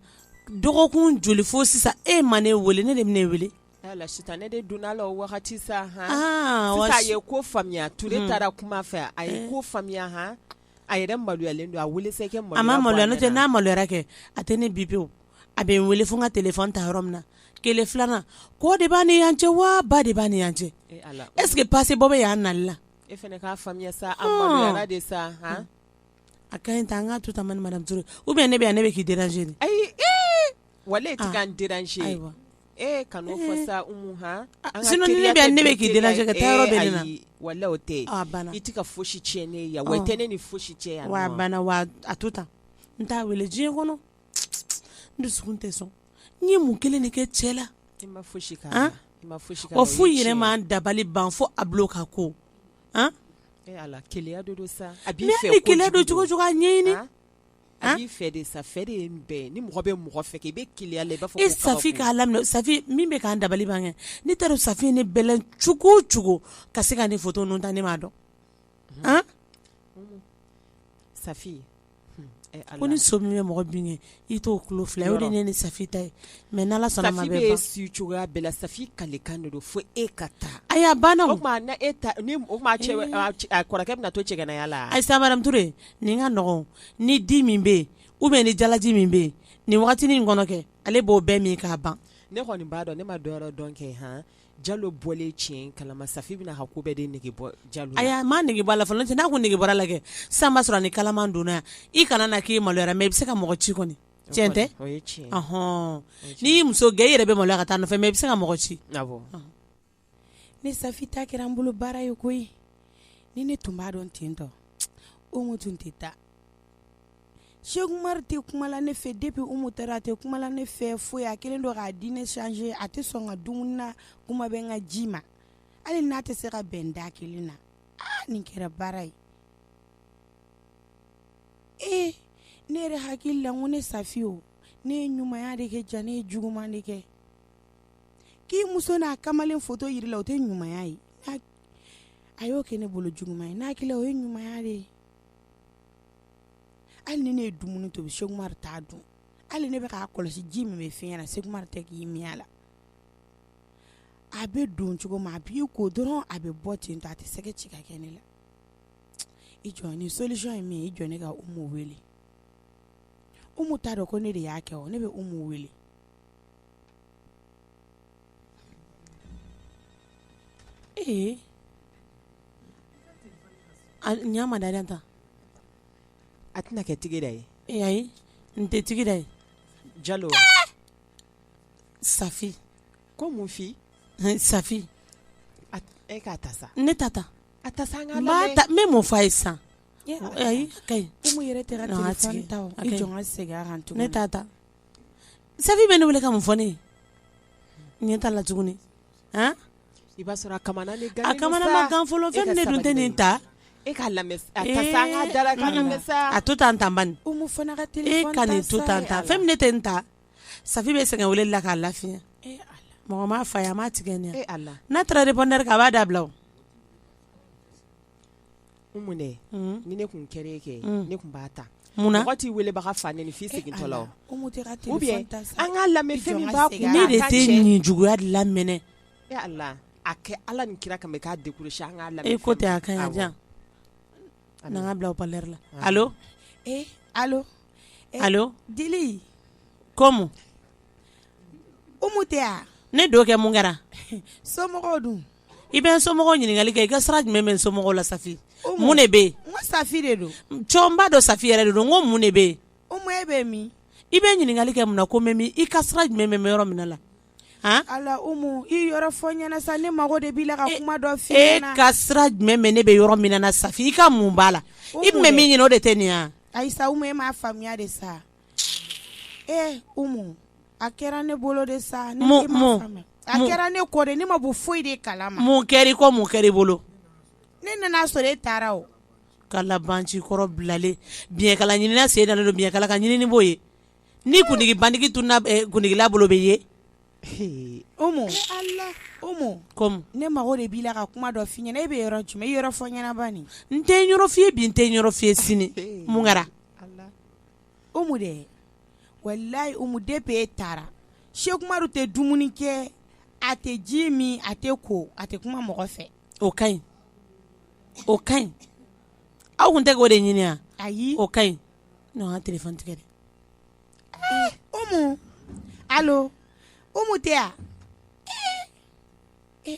[SPEAKER 1] dɔgɔkun joli fo sisan e ma ne wele ne de bɛ ne wele
[SPEAKER 2] ala sitan ne de donna la o wagati sa sisan a ye ko faamuya Ture taara kuma fɛ a ye ko faamuya a yɛrɛ maloyalen don a wele se kɛ maloya
[SPEAKER 1] a ma maloya n'o tɛ n'a maloyara kɛ a tɛ ne bi pewu a bɛ n wele fo n ka téléphone ta yɔrɔ min na kelen filanan ko de b'a ni yan cɛ wa ba de b'a ni yan cɛ est ce que passe bɔ bɛ yan nali la
[SPEAKER 2] e fɛnɛ k'a faamuya sa a maloyara de sa
[SPEAKER 1] a ka ɲi ta an ka to ta mani madame Ture ou bien ne bɛ yan ne bɛ k'i déranger de
[SPEAKER 2] ayi wale ti ka n déranger
[SPEAKER 1] ayiwa
[SPEAKER 2] kan'o fɔ sa
[SPEAKER 1] sinon ni ne bɛ yan ne bɛ k'i déranger ka taa yɔrɔ bɛ ne na
[SPEAKER 2] wala o tɛ i ti ka fosi tiɲɛ ne ye wa i tɛ ne ni fosi tiɲɛ yan
[SPEAKER 1] wa a banna wa a to tan n t'a wele diɲɛ kɔnɔ dusukun tɛ sɔn n ye mun kelen de kɛ cɛ la
[SPEAKER 2] i ma fosi k'a
[SPEAKER 1] wa foyi yɛrɛ m'an dabali ban fo a bilo ka ko
[SPEAKER 2] ala keleya do sa a
[SPEAKER 1] b'i fɛ ko keleya do cogo cogo a ɲɛɲini
[SPEAKER 2] a b'i fɛ de sa fɛ de ye bɛɛ ni mɔgɔ bɛ mɔgɔ fɛ k'i bɛ keleya la i b'a fɔ
[SPEAKER 1] ko Safi k'a laminɛ Safi min bɛ k'an dabali ban kɛ ne t'a dɔn Safi ye ne bɛlɛn cogo cogo ka se ka ne photo ninnu ta ne m'a dɔn
[SPEAKER 2] Safi
[SPEAKER 1] ko ni so min bɛ mɔgɔ bin kɛ i t'o kulo fila o de ne ni Safi ta ye mais n'Ala sɔnna ma bɛ ban
[SPEAKER 2] Safi bɛ si cogoya bɛɛ la Safi kalekan de don fo e ka taa
[SPEAKER 1] ayi a banna
[SPEAKER 2] o tuma na e ta ni o tuma a kɔrɔkɛ bɛna to cɛgɛnaya la
[SPEAKER 1] ayi sa madame Touré nin ka nɔgɔn ni di min bɛ yen ou bien ni jalaji min bɛ yen nin wagati nin kɔnɔ kɛ ale b'o bɛɛ min k'a ban
[SPEAKER 2] ne kɔni b'a dɔn ne ma dɔyɔrɔ dɔn kɛ Jalo bɔlen tiɲɛ kalama Safi bɛna ka ko bɛɛ de nege bɔ Jalo la.
[SPEAKER 1] Aya ma nege bɔ la fɔlɔ n'a kun nege bɔra la kɛ san b'a sɔrɔ ni kalaman donna yan i kana na k'i maloyara mais i bɛ se ka mɔgɔ ci kɔni tiɲɛ tɛ
[SPEAKER 2] o ye tiɲɛ
[SPEAKER 1] n'i y'i muso gɛn i yɛrɛ bɛ maloya ka taa nɔfɛ mais i bɛ se ka mɔgɔ ci
[SPEAKER 2] awɔ
[SPEAKER 6] ne Safi ta kɛra n bolo baara ye koyi ni ne tun b'a dɔn ten tɔ Umu tun tɛ taa Cheikh Umar tɛ kuma la ne fɛ depuis Umu taara a tɛ kuma la ne fɛ foyi a kelen don k'a diinɛ changer a tɛ sɔn ka dumuni na kuma bɛ n ka ji ma hali n'a tɛ se ka bɛn da kelen na nin kɛra baara ye ne yɛrɛ hakili la n ko ne Safi o ne ye ɲumanya de kɛ ja ne ye juguman de kɛ k'i muso n'a kamalen photo yiri la o tɛ ɲumanya ye a y'o kɛ ne bolo juguman ye n'a hakili la o ye ɲumanya de ye hali ni ne ye dumuni tobi Cheikh Umar t'a dun hali ne bɛ k'a kɔlɔsi ji min bɛ fiɲɛ na Cheikh Umar tɛ k'i min a la a bɛ don cogo min a b'i ko dɔrɔn a bɛ bɔ ten tɔ a tɛ sɛgɛ ci ka kɛ ne la i jɔ ni solution ye min ye i jɔ ne ka Umu wele Umu t'a dɔn ko ne de y'a kɛ o ne bɛ Umu wele
[SPEAKER 1] ɲa ma da ta
[SPEAKER 2] a tɛna kɛ tigi da ye
[SPEAKER 1] ayi n tɛ tigi da ye
[SPEAKER 2] Jalo
[SPEAKER 1] Safi
[SPEAKER 2] ko mun fi
[SPEAKER 1] Safi
[SPEAKER 2] e k'a ta sa
[SPEAKER 1] ne ta ta
[SPEAKER 2] a ta sa n ka lamɛn
[SPEAKER 1] n bɛ mun fɔ a ye sisan ayi kayi
[SPEAKER 6] Umu yɛrɛ tɛ ka téléphone ta o i jɔ n ka segin a kan tuguni
[SPEAKER 1] ne ta ta Safi bɛ ne wele ka mun fɔ ne ye ɲɛ t'a la tuguni
[SPEAKER 2] i b'a sɔrɔ a kamana ni gan
[SPEAKER 1] a kamana ma gan fɔlɔ fɛn ne dun tɛ nin ta
[SPEAKER 2] e k'a lamɛn a ta sa n ka dala ka lamɛn sa
[SPEAKER 1] a to tan tan bani
[SPEAKER 6] Umu fana ka téléphone
[SPEAKER 1] ka nin to tan tan fɛn min ne tɛ n ta Safi bɛ sɛgɛn wele la k'a lafiya mɔgɔ m'a fa ye a m'a tigɛ ne n'a taara répondeur kɛ a b'a dabila o
[SPEAKER 2] Umu ne ni ne kun kɛra e kɛ ne kun b'a ta
[SPEAKER 1] munna
[SPEAKER 2] mɔgɔ t'i welebaga fa nɛni f'i segintɔ la o
[SPEAKER 6] Umu tɛ ka téléphone ta sa
[SPEAKER 2] an k'a lamɛn fɛn min b'a kun
[SPEAKER 1] ne de tɛ nin juguya lamɛnɛ
[SPEAKER 2] Allah a kɛ Ala ni kira kama k'a décourager an k'a lamɛn
[SPEAKER 1] ko tɛ a kan ya jan n'an ka bila o parleur la allo
[SPEAKER 6] allo
[SPEAKER 1] allo
[SPEAKER 6] Dili
[SPEAKER 1] comme
[SPEAKER 6] Umu tɛ a
[SPEAKER 1] ne do kɛ mun kɛra
[SPEAKER 6] somɔgɔw dun
[SPEAKER 1] i bɛ n somɔgɔw ɲininkali kɛ i ka sira jumɛn bɛ n somɔgɔw la Safi mun de bɛ yen
[SPEAKER 6] n ko Safi de don
[SPEAKER 1] cɔnba dɔ Safi yɛrɛ de don n ko mun de bɛ yen
[SPEAKER 6] Umu e bɛ min
[SPEAKER 1] i bɛ ɲininkali kɛ mun na ko mɛ min i ka sira jumɛn bɛ yɔrɔ min la
[SPEAKER 6] ala Umu i yɔrɔ fɔ ɲɛna sa ne mago de b'i la ka kuma dɔ f'i ɲɛna
[SPEAKER 1] e ka sira jumɛn bɛ ne bɛ yɔrɔ min na Safi i ka mun b'a la i tun bɛ min ɲini o de tɛ nin ya
[SPEAKER 6] ayi sa Umu e m'a faamuya de sa Umu a kɛra ne bolo de sa ne m'a faamuya a kɛra ne kɔ de ne ma bɔ foyi de kalama
[SPEAKER 1] mun kɛra i kɔ mun kɛra i bolo
[SPEAKER 6] ne nana sɔrɔ e taara o
[SPEAKER 1] kala banci kɔrɔ bilalen biɲɛkala ɲinina sen dalen don biɲɛkala ka ɲinini b'o ye ni kundigi bandigi tunna kundigila bolo bɛ ye
[SPEAKER 6] Umu Allah Umu
[SPEAKER 1] comme
[SPEAKER 6] ne mago de b'i la ka kuma dɔ f'i ɲɛna e bɛ yɔrɔ jumɛn i yɔrɔ fɔ ɲɛna bani
[SPEAKER 1] n tɛ yɔrɔ f'i ye bi n tɛ yɔrɔ f'i ye sini mun kɛra
[SPEAKER 6] Umu de wallahi Umu depuis e taara Cheikh Umaru tɛ dumuni kɛ a tɛ ji min a tɛ ko a tɛ kuma mɔgɔ fɛ
[SPEAKER 1] o ka ɲi o ka ɲi aw kun tɛ k'o de ɲini wa
[SPEAKER 6] ayi
[SPEAKER 1] o ka ɲi non an ka téléphone tigɛ dɛ
[SPEAKER 6] Umu allo Umu tɛ a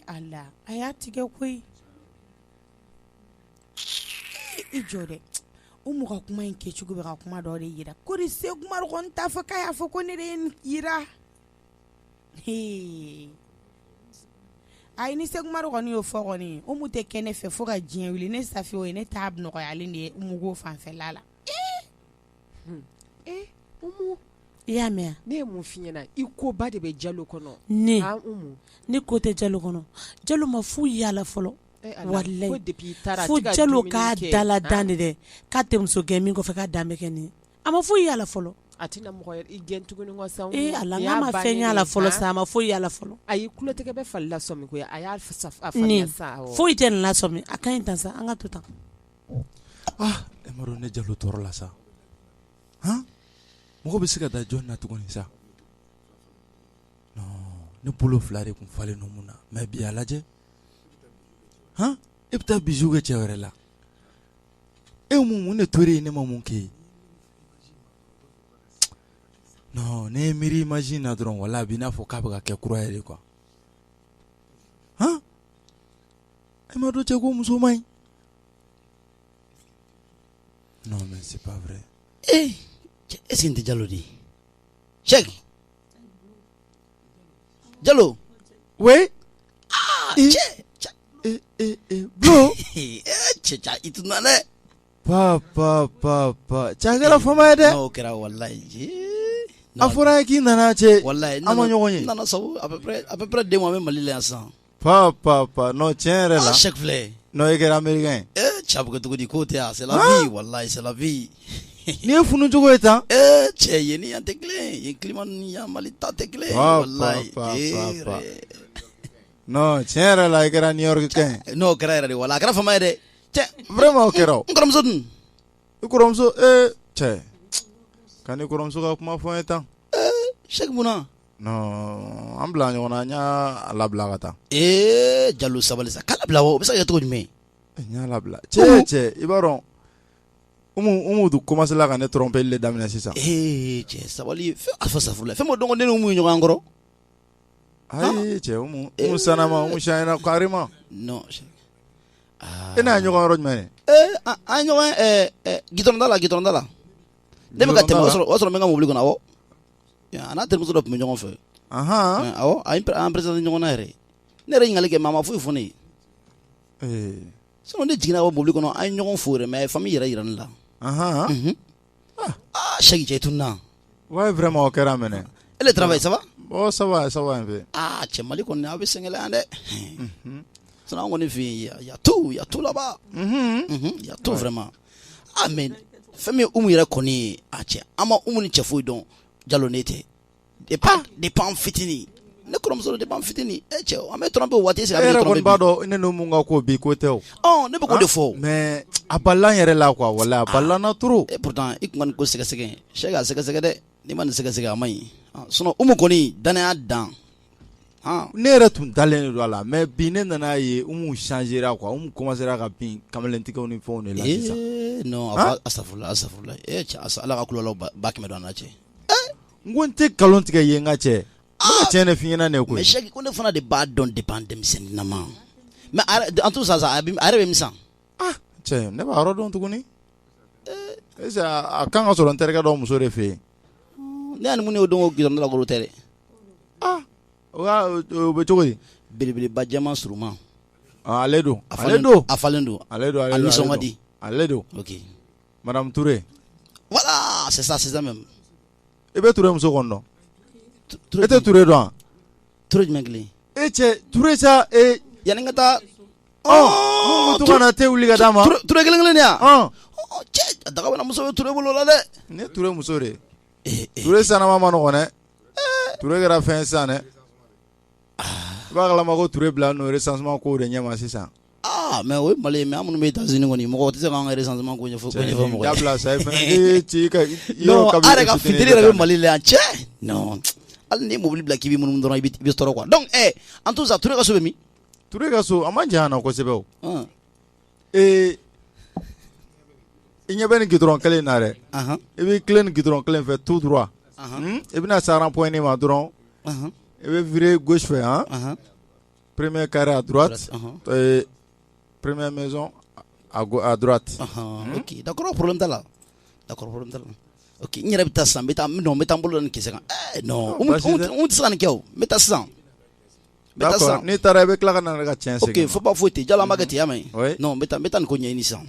[SPEAKER 6] Allah a y'a tigɛ koyi i jɔ dɛ Umu ka kuma in kɛcogo bɛ ka kuma dɔ de yira ko de Cheikh Umaru kɔni t'a fɔ k'a y'a fɔ ko ne de ye nin yira ayi ni Cheikh Umaru kɔni y'o fɔ kɔni Umu tɛ kɛ ne fɛ fo ka diɲɛ wili ne Safi o ye ne t'a nɔgɔyalen de ye Umu ko fanfɛla la
[SPEAKER 2] Umu
[SPEAKER 1] I y'a mɛn
[SPEAKER 2] ne ye mun f'i ɲɛna i ko ba de bɛ Jalo kɔnɔ
[SPEAKER 1] ne ko tɛ Jalo kɔnɔ Jalo ma foyi yala fɔlɔ wallahi fo Jalo k'a dala dan de dɛ k'a tɛ muso gɛn min kɔfɛ k'a dan bɛ kɛ nin a ma foyi yala fɔlɔ
[SPEAKER 2] a tɛna mɔgɔ i gɛn tuguni ko sa
[SPEAKER 1] ala n'a ma fɛn yala fɔlɔ sa a ma foyi yala fɔlɔ
[SPEAKER 2] ayi kulotigɛ bɛ falila sɔmi ko a y'a falen sa
[SPEAKER 1] foyi tɛ nin la sɔmi a ka ɲi tan sa an ka to tan
[SPEAKER 5] e ma dɔn ne Jalo tɔɔrɔ la sa mɔgɔ bɛ se ka da jɔn na tuguni sa non ne bolo fila de kun falen no mun na mais bi a lajɛ e bɛ taa bijou kɛ cɛ wɛrɛ la e mun ne tori ne ma mun kɛ non ne ye miiri imagine na dɔrɔn wala a b'i n'a fɔ k'a bɛ ka kɛ kura yɛrɛ quoi e ma dɔn cɛ ko muso man ɲi non mais c'est pas vrai
[SPEAKER 12] est-ce que n tɛ Jalo de ye Cheikh Jalo
[SPEAKER 5] oui bro
[SPEAKER 12] cɛ i tun na dɛ
[SPEAKER 5] papa cɛ a kɛra fama ye dɛ
[SPEAKER 12] n'o kɛra wallahi
[SPEAKER 5] a fɔra ye k'i nana cɛ
[SPEAKER 12] wallahi
[SPEAKER 5] an ma ɲɔgɔn ye
[SPEAKER 12] nana sabu à peu près 2 mois bɛ Mali la yan sisan
[SPEAKER 5] papa non tiɲɛ yɛrɛ la
[SPEAKER 12] Cheikh filɛ
[SPEAKER 5] non i kɛra américain
[SPEAKER 12] cɛ a bɛ kɛ cogo di k'o tɛ yan c'est la vie wallahi c'est la vie
[SPEAKER 5] ni ye funu cogo ye tan
[SPEAKER 12] cɛ yen ni yan tɛ kelen yen climat ni yan Mali ta tɛ kelen wallahi
[SPEAKER 5] non tiɲɛ yɛrɛ la i kɛra New York kɛ
[SPEAKER 12] n'o kɛra yɛrɛ de wala a kɛra fama ye dɛ
[SPEAKER 5] cɛ vraiment o kɛra
[SPEAKER 12] n kɔrɔmuso dun
[SPEAKER 5] i kɔrɔmuso cɛ ka ni kɔrɔmuso ka kuma fɔ n ye tan
[SPEAKER 12] Cheikh munna
[SPEAKER 5] non an bila ɲɔgɔn na n y'a labila ka taa
[SPEAKER 12] Jalo sabali sa k'a labila o bɛ se ka kɛ cogo jumɛn
[SPEAKER 5] n y'a labila cɛ i b'a dɔn Umu du commencé la ka ne tromper le daminɛ sisan
[SPEAKER 12] cɛ sabali a fɔ safurula fɛn mo dɔn ko ne ni Umu ye ɲɔgɔn kɔrɔ
[SPEAKER 5] ayi cɛ Umu sanama Umu changera carrément
[SPEAKER 12] non
[SPEAKER 5] e n'a ɲɔgɔn yɔrɔ jumɛn
[SPEAKER 12] an ɲɔgɔn gitɔrɔnda la ne bɛ ka tɛmɛ o sɔrɔ n bɛ ka mobili kɔnɔ awɔ a n'a terimuso dɔ tun bɛ ɲɔgɔn fɛ awɔ an présenté ɲɔgɔn na yɛrɛ ne yɛrɛ ɲininkali kɛ mais a ma foyi fɔ ne ye sinon ne jiginna o mobili kɔnɔ an ye ɲɔgɔn fo yɛrɛ mais a ye famille yɛrɛ yira ne la Cheikh cɛ i tun na
[SPEAKER 5] ouais vraiment o kɛra mɛnɛ
[SPEAKER 12] et le travail ça va
[SPEAKER 5] ça va un peu
[SPEAKER 12] cɛ Mali kɔni aw bɛ sɛgɛn yan dɛ sinon an kɔni fɛ yen y a tout là-bas y a tout vraiment mais fɛn min Umu yɛrɛ kɔni ye cɛ an ma Umu ni cɛ foyi dɔn Jalo ne tɛ depuis fitini ne kɔrɔmuso depuis fitini cɛ an bɛ tromper o waati
[SPEAKER 5] e yɛrɛ kɔni b'a dɔn ne n'o mun ka ko bi ko tɛ o
[SPEAKER 12] ne bɛ k'o de fɔ
[SPEAKER 5] mais a balila yɛrɛ la quoi wala a balila na trop
[SPEAKER 12] pourtant i kun ko sɛgɛsɛgɛ Cheikh a sɛgɛsɛgɛ dɛ ni ma nin sɛgɛsɛgɛ a man ɲi sinon Umu kɔni danaya dan
[SPEAKER 5] ne yɛrɛ tun dalen de don a la mais bi ne nana ye Umu changera quoi Umu commencera ka bin kamalentigɛw ni fɛnw de la sisan
[SPEAKER 12] non astafurla cɛ Ala ka kulolaw ba kɛmɛ don an na cɛ
[SPEAKER 5] n ko n tɛ nkalon tigɛ ye n ka cɛ n bɛ tiɲɛ de f'i ɲɛna ne koyi
[SPEAKER 12] mais Cheikh ko ne fana de b'a dɔn depuis an denmisɛnnin ma mais en tout ça a yɛrɛ bɛ min san
[SPEAKER 5] cɛ ne b'a yɔrɔ dɔn tuguni est-ce que a kan ka sɔrɔ n terikɛ dɔ muso de fɛ yen
[SPEAKER 12] ne y'a ni mun y'o dɔn o gidɔrɔn da la k'o tɛ dɛ
[SPEAKER 5] o bɛ cogo di
[SPEAKER 12] belebeleba jɛman suruma
[SPEAKER 5] ale don
[SPEAKER 12] a falen don a nisɔn ka di
[SPEAKER 5] ale don
[SPEAKER 12] ok
[SPEAKER 5] Madame Touré
[SPEAKER 12] voilà c'est ça même
[SPEAKER 5] i bɛ Touré muso kɔni dɔn e tɛ Touré dɔn wa
[SPEAKER 12] Touré jumɛn kelen
[SPEAKER 5] e cɛ Touré sa
[SPEAKER 12] yanni n ka taa
[SPEAKER 5] mun to kana te wuli ka d'a ma
[SPEAKER 12] Touré kelen de yan cɛ daga bɛna muso bɛ Touré bolo la dɛ
[SPEAKER 5] ne Touré muso de Touré sanama ma nɔgɔn dɛ Touré kɛra fɛn sisan dɛ i b'a kalama ko Touré bila n'o recensement kow de ɲɛma sisan
[SPEAKER 12] mais o ye Mali ye mais an minnu bɛ États-Unis kɔni mɔgɔ tɛ se k'an ka recensement ko ɲɛfɔ mɔgɔ ye
[SPEAKER 5] dabila sa fɛnɛ ci ka
[SPEAKER 12] non a yɛrɛ ka fitiri yɛrɛ bɛ Mali la yan cɛ non hali ni mobili bila k'i bɛ munumunu dɔrɔn i bɛ tɔɔrɔ quoi donc en tout ça Touré ka so bɛ min
[SPEAKER 5] Touré ka so a man jan na kosɛbɛ o i ɲɛ bɛ nin gidɔrɔn kelen na dɛ i b'i tilen nin gidɔrɔn kelen fɛ tout droit i bɛna se rond-point ma dɔrɔn i bɛ virer gauche fɛ premier carré à droite première maison à droite
[SPEAKER 12] ok d'accord problème t'a la ok n yɛrɛ bɛ taa sisan n bɛ taa n bolo da nin kisɛ kan non n tɛ se ka nin kɛ o n bɛ taa sisan
[SPEAKER 5] d'accord n'i taara i bɛ tila ka na ne ka tiɲɛ segin
[SPEAKER 12] ok faut pas foyi tɛ Jalo an b'a kɛ ten y'a mɛn non n bɛ taa nin ko ɲɛɲini sisan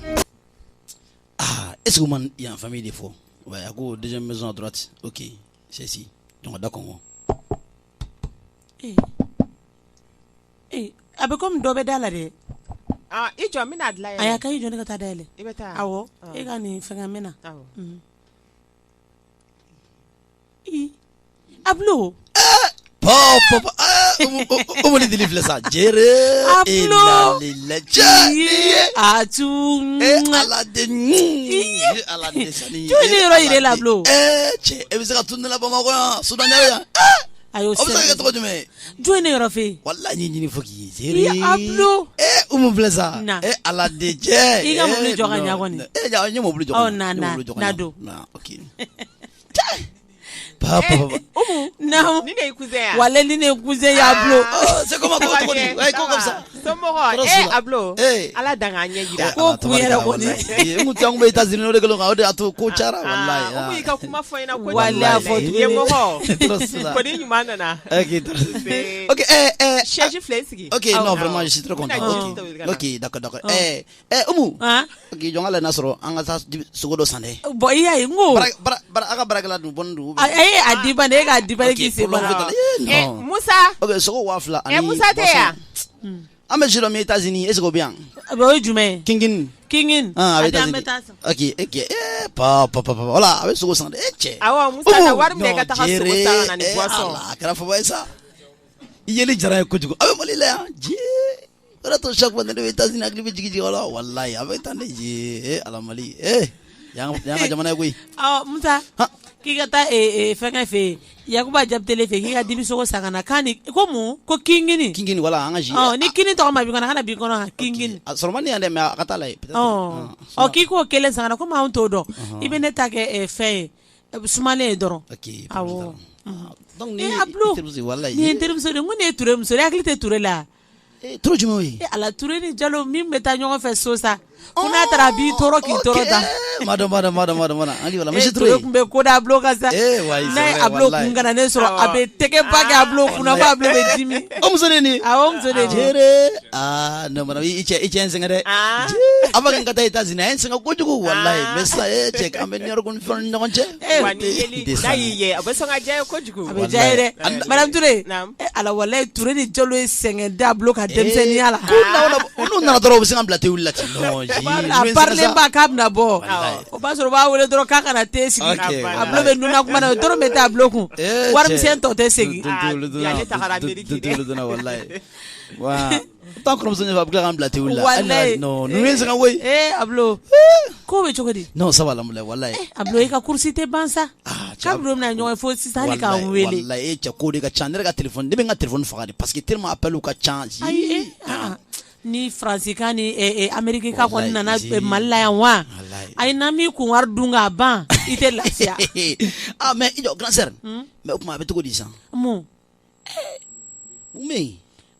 [SPEAKER 12] est-ce que o ma yan famille de fɔ ouais a ko deuxième maison à droite ok C'est si. Donc d'accord.
[SPEAKER 1] A bɛ komi dɔ bɛ da la dɛ.
[SPEAKER 2] I jɔ n bɛna dilan yɛlɛ.
[SPEAKER 1] A ka i jɔ ne ka taa da yɛlɛ.
[SPEAKER 2] I bɛ taa.
[SPEAKER 1] Awɔ. E ka nin fɛngɛ n bɛna.
[SPEAKER 2] Awɔ.
[SPEAKER 1] Ablo.
[SPEAKER 12] Papa. Comment les délivrer ça? Jere.
[SPEAKER 1] Ablo.
[SPEAKER 12] Atu. Ala de. Ala de sani.
[SPEAKER 1] Tu es héros il est là Ablo.
[SPEAKER 12] Che. E bisa ka tunna la Bamako. Soudan ya.
[SPEAKER 1] Ayo
[SPEAKER 12] sɛ obisa ka tɔgɔ jumɛn
[SPEAKER 1] jɔn ne yɔrɔ fɛ
[SPEAKER 12] wallahi ɲini fo k'i ye
[SPEAKER 1] ablo
[SPEAKER 12] filɛ sa ala de cɛ
[SPEAKER 1] i ka mobili jɔ ka ɲa kɔni
[SPEAKER 12] n ye mobili jɔ
[SPEAKER 1] na don
[SPEAKER 12] ok
[SPEAKER 2] Papa. Non. Ni ne cousin ya.
[SPEAKER 1] Wale ni ne cousin ya Ablo.
[SPEAKER 12] C'est comment ko to ni? Ay ko comme ça.
[SPEAKER 2] Somoro Ablo. Ala danga nya jira.
[SPEAKER 1] Ko ku yera ko ni.
[SPEAKER 12] Mu tangu be États-Unis no de ko ngawde atu ko chara wallahi.
[SPEAKER 2] Ko yi ka kuma fo ina ko.
[SPEAKER 1] Wale fo tu
[SPEAKER 2] ye mo ho. Ko ni nyuma na.
[SPEAKER 12] OK
[SPEAKER 2] Cherche flesigi.
[SPEAKER 12] OK non vraiment je suis très content. OK d'accord. Umu. OK jongala nasoro anga sa sugodo sande.
[SPEAKER 1] Bo iya ngo.
[SPEAKER 12] Bara aga barakala du bondu.
[SPEAKER 1] Adiba ne ka adiba ki se bana.
[SPEAKER 2] Musa.
[SPEAKER 12] OK so wafla
[SPEAKER 2] ani. Musa te ya.
[SPEAKER 12] Ame jiro mi États-Unis est-ce que bien?
[SPEAKER 1] Bo jume.
[SPEAKER 12] Kingin.
[SPEAKER 1] Avec
[SPEAKER 12] OK. Papa. Voilà, avec so sande.
[SPEAKER 2] Awa Musa na war me ka ta so sande na ni boisson.
[SPEAKER 12] Allah, kara fa boisa. Yeli jara ko jugo. Awe mali la. Je. Ora to chaque fois de États-Unis agri jigi wala wallahi avec tande je ala mali. Yang jamana koy.
[SPEAKER 1] Musa. Ki ka taa fɛngɛ fɛ Yakuba Jabitele fɛ k'i ka dibisogo san ka na kan ni ko mun ko kingini
[SPEAKER 12] wala an ka ji
[SPEAKER 1] ni kini tɔgɔ ma bi kɔnɔ kana bi kɔnɔ kingini
[SPEAKER 12] sɔrɔ man di yan dɛ mais a ka taa la ye
[SPEAKER 1] k'i k'o kelen san ka na komi anw t'o dɔn i bɛ ne ta kɛ fɛn ye sumalen ye dɔrɔn awɔ Ablo nin ye n terimuso de n ko nin ye Ture muso de hakili tɛ Ture la
[SPEAKER 12] Ture jumɛn ye
[SPEAKER 1] ala Ture ni Jalo min bɛ taa ɲɔgɔn fɛ so sa ko n'a taara a b'i tɔɔrɔ k'i tɔɔrɔ ta
[SPEAKER 12] madam ali wala monsieur
[SPEAKER 1] Ture kun bɛ ko da Ablo ka sa n'a ye Ablo kun kana ne sɔrɔ a bɛ tɛgɛ ba kɛ Ablo kunna ko Ablo bɛ dimi
[SPEAKER 12] o muso de ni
[SPEAKER 1] awɔ muso de
[SPEAKER 12] jere non madame i cɛ n sɛgɛn dɛ a b'a kɛ n ka taa États-Unis a ye n sɛgɛn kojugu wallahi mais sisan cɛ k'an bɛ ɲɔgɔn kun fɛn ɲɔgɔn cɛ
[SPEAKER 2] wa ni yeli n'a y'i ye a bɛ sɔn ka diya ye kojugu
[SPEAKER 1] a bɛ diya ye dɛ madame Ture ala wallahi Ture ni Jalo ye sɛgɛn da Ablo ka denmisɛnniya la
[SPEAKER 12] n'u nana dɔrɔn u bɛ se ka bila te wuli la ten non
[SPEAKER 1] a parlen ba k'a bɛna bɔ o b'a sɔrɔ u b'a wele dɔrɔn k'a kana te sigi Ablo bɛ nuna kuma na dɔrɔn bɛ taa Ablo kun warimisɛn tɔ tɛ segin
[SPEAKER 2] ale tagara Ameriki
[SPEAKER 12] dɛ wallahi wa tant que nous avons bien remblaté là non nous rien ça oui
[SPEAKER 1] Ablo ko be cogo di
[SPEAKER 12] non ça va alhamdulillah wallahi
[SPEAKER 1] Ablo i ka kursi tɛ ban sa ka Ablo na ɲɔgɔn fo sisan hali ka wele
[SPEAKER 12] wallahi cɛ ko de ka ca ne ka téléphone de bɛ n ka téléphone faga de parce que tellement appel ka ca
[SPEAKER 1] ni Fransikan ni Ameriki ka kɔni nana Mali la yan wa ayi na mi kun wari dun ka ban i tɛ lafiya
[SPEAKER 12] mais i jɔ grand sœur mais o kuma a bɛ cogo di sisan
[SPEAKER 1] mun